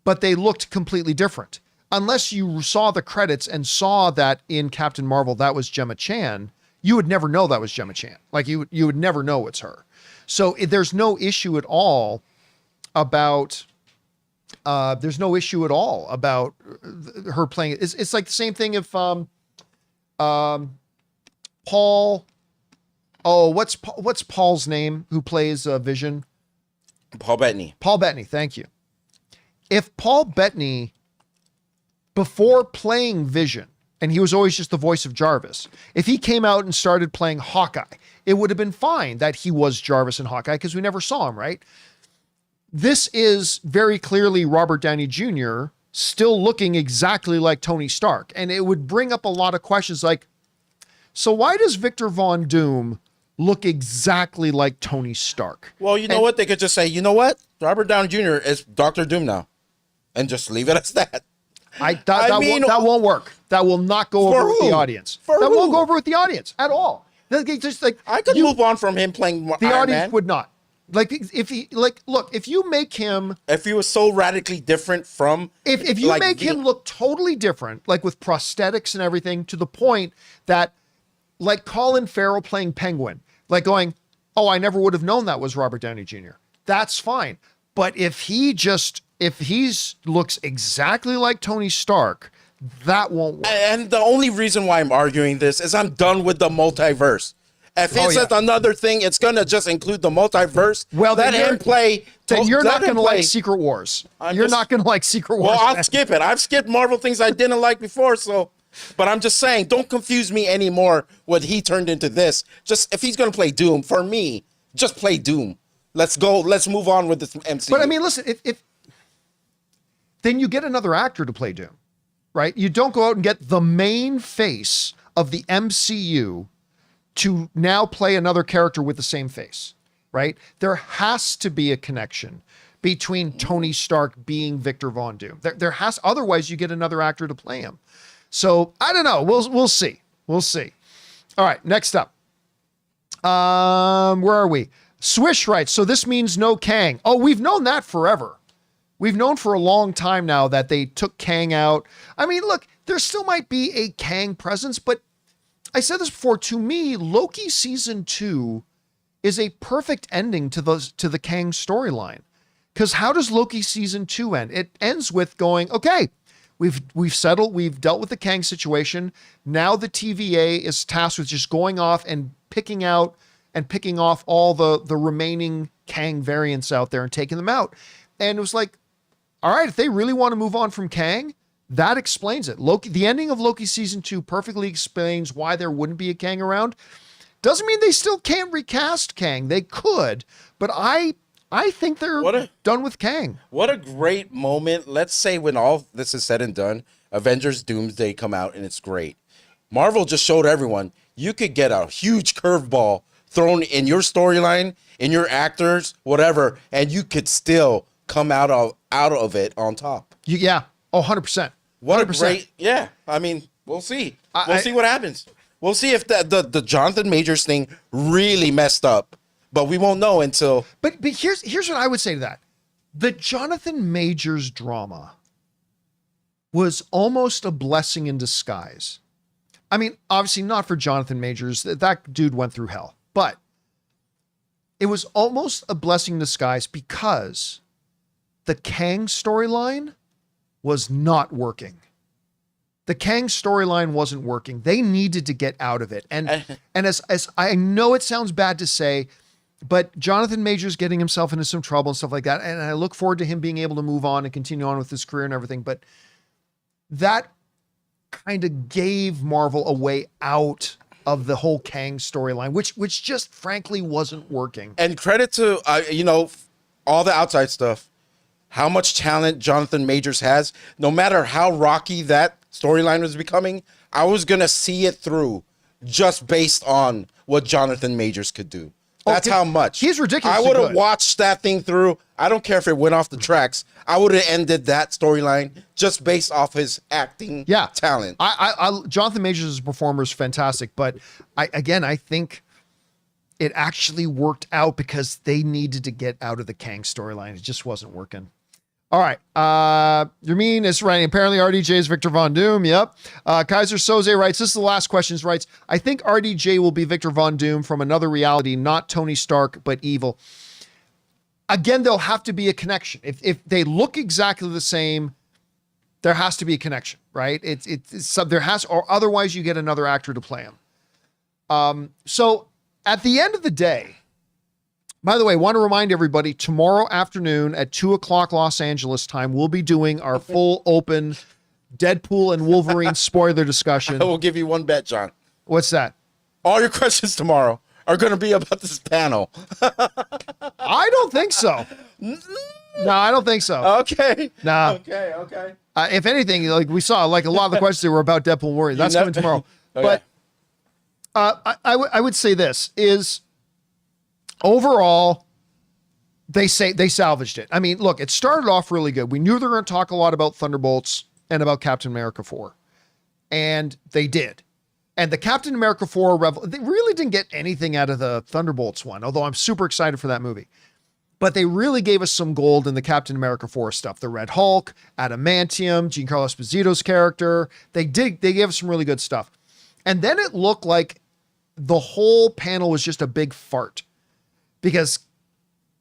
S1: but they looked completely different. Unless you saw the credits and saw that in Captain Marvel, that was Gemma Chan, you would never know that was Gemma Chan. Like you would never know it's her. So there's no issue at all about her playing it. It's like the same thing if Paul. Oh, what's Paul's name? Who plays Vision?
S2: Paul Bettany.
S1: Paul Bettany. Thank you. If Paul Bettany, before playing Vision, and he was always just the voice of Jarvis, if he came out and started playing Hawkeye, it would have been fine that he was Jarvis in Hawkeye because we never saw him, right? This is very clearly Robert Downey Jr. still looking exactly like Tony Stark. And it would bring up a lot of questions like, so why does Victor Von Doom look exactly like Tony Stark?
S2: Well, you know what? They could just say, you know what? Robert Downey Jr. is Dr. Doom now. And just leave it as that.
S1: That won't work. That will not go over with the audience. That won't go over with the audience at all. Just like
S2: I could move on from him playing
S1: the
S2: Iron
S1: audience
S2: Man.
S1: would not. Like if he look, if you make him,
S2: if he was so radically different from,
S1: if you make him look totally different, like with prosthetics and everything, to the point that, like Colin Farrell playing Penguin, like going, oh, I never would have known that was Robert Downey Jr. That's fine. But if he looks exactly like Tony Stark, that won't work.
S2: And the only reason why I'm arguing this is I'm done with the multiverse. If it's just another thing, it's going to just include the multiverse.
S1: Well,
S2: let him play.
S1: Then you're not going to like Secret Wars. You're not going to like Secret Wars.
S2: Well, I'll skip it. I've skipped Marvel things I didn't like before, so. But I'm just saying, don't confuse me anymore what he turned into this. Just if he's going to play Doom, for me, just play Doom. Let's go. Let's move on with this MCU.
S1: But I mean, listen, if then you get another actor to play Doom, right? You don't go out and get the main face of the MCU to now play another character with the same face, right? There has to be a connection between Tony Stark being Victor Von Doom. There has, otherwise you get another actor to play him. So I don't know. We'll see. We'll see. All right, next up. Where are we? Swish writes, so this means no Kang. Oh, we've known that forever. We've known for a long time now that they took Kang out. I mean, look, there still might be a Kang presence, but I said this before, to me, Loki season 2 is a perfect ending to the Kang storyline. Because how does Loki season 2 end? It ends with going, okay, we've settled, we've dealt with the Kang situation. Now the TVA is tasked with just going off and picking off all the remaining Kang variants out there and taking them out. And it was like, all right, if they really want to move on from Kang, that explains it. Loki, the ending of Loki season 2 perfectly explains why there wouldn't be a Kang around. Doesn't mean they still can't recast Kang. They could, but I think they're done with Kang.
S2: What a great moment. Let's say when all this is said and done, Avengers Doomsday come out and it's great. Marvel just showed everyone you could get a huge curveball thrown in your storyline, in your actors, whatever, and you could still come out of it on top.
S1: Yeah. Oh, 100%.
S2: What a great, yeah. I mean, we'll see. We'll see what happens. We'll see if the Jonathan Majors thing really messed up, but we won't know until.
S1: But here's what I would say to that. The Jonathan Majors drama was almost a blessing in disguise. I mean, obviously not for Jonathan Majors. That dude went through hell. But it was almost a blessing in disguise because the Kang storyline was not working. The Kang storyline wasn't working. They needed to get out of it. And as I know it sounds bad to say, but Jonathan Majors getting himself into some trouble and stuff like that. And I look forward to him being able to move on and continue on with his career and everything. But that kind of gave Marvel a way out of the whole Kang storyline, which just frankly wasn't working.
S2: And credit to, all the outside stuff, how much talent Jonathan Majors has. No matter how rocky that storyline was becoming, I was going to see it through just based on what Jonathan Majors could do. That's how much.
S1: He's ridiculous.
S2: I would have watched that thing through. I don't care if it went off the tracks. I would have ended that storyline just based off his acting talent.
S1: Jonathan Majors as a performer is fantastic, but I think it actually worked out because they needed to get out of the Kang storyline. It just wasn't working. All right. Yermine is writing. Apparently RDJ is Victor Von Doom. Yep. Kaiser Soze writes, this is the last question. Writes, I think RDJ will be Victor Von Doom from another reality, not Tony Stark, but evil. Again, there'll have to be a connection. If they look exactly the same, there has to be a connection, right? There has, or otherwise you get another actor to play him. So at the end of the day, by the way, I want to remind everybody, tomorrow afternoon at 2:00 Los Angeles time, we'll be doing our full open Deadpool and Wolverine spoiler discussion.
S2: I will give you one bet, John.
S1: What's that?
S2: All your questions tomorrow are going to be about this panel.
S1: I don't think so. No, I don't think so.
S2: Okay.
S1: Nah.
S2: Okay.
S1: If anything, like we saw, like a lot of the questions were about Deadpool and Wolverine. That's coming tomorrow.
S2: Okay.
S1: But I would say this is, overall, they salvaged it. I mean, look, it started off really good. We knew they were going to talk a lot about Thunderbolts and about Captain America 4. And they did. And the Captain America 4, they really didn't get anything out of the Thunderbolts one, although I'm super excited for that movie. But they really gave us some gold in the Captain America 4 stuff. The Red Hulk, Adamantium, Giancarlo Esposito's character. They gave us some really good stuff. And then it looked like the whole panel was just a big fart. Because,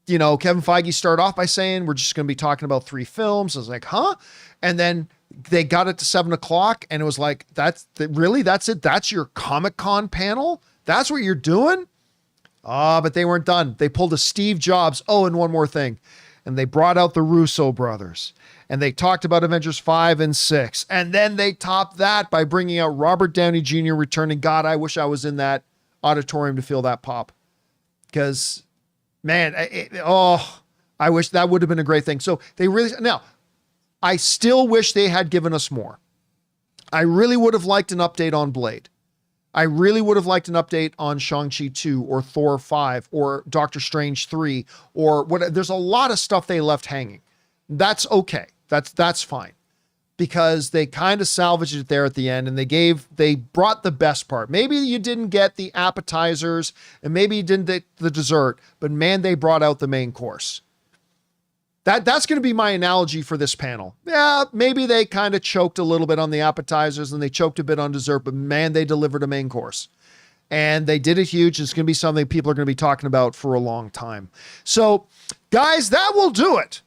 S1: Kevin Feige started off by saying, we're just going to be talking about 3 films. I was like, huh? And then they got it to 7:00 and it was like, that's it? That's your Comic-Con panel? That's what you're doing? But they weren't done. They pulled a Steve Jobs. Oh, and one more thing. And they brought out the Russo brothers. And they talked about Avengers 5 and 6. And then they topped that by bringing out Robert Downey Jr. returning. God, I wish I was in that auditorium to feel that pop. Because, man, I wish that would have been a great thing. So they really, now, I still wish they had given us more. I really would have liked an update on Blade. I really would have liked an update on Shang-Chi 2 or Thor 5 or Doctor Strange 3 or what. There's a lot of stuff they left hanging. That's okay. That's fine. Because they kind of salvaged it there at the end and they brought the best part. Maybe you didn't get the appetizers and maybe you didn't get the dessert, but man, they brought out the main course. That's going to be my analogy for this panel. Yeah, maybe they kind of choked a little bit on the appetizers and they choked a bit on dessert, but man, they delivered a main course. And they did it huge. It's going to be something people are going to be talking about for a long time. So, guys, that will do it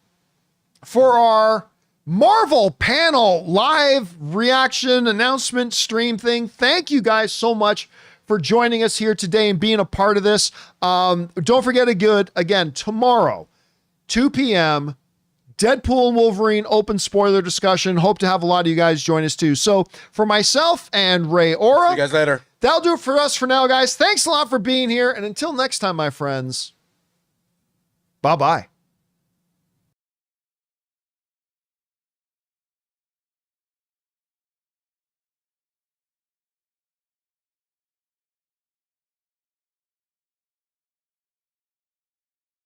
S1: for our Marvel panel live reaction announcement stream thing. Thank you guys so much for joining us here today and being a part of this. Don't forget again, tomorrow, 2 p.m., Deadpool and Wolverine open spoiler discussion. Hope to have a lot of you guys join us too. So for myself and Ray Ora,
S2: see you guys later.
S1: That'll do it for us for now, guys. Thanks a lot for being here. And until next time, my friends, bye-bye.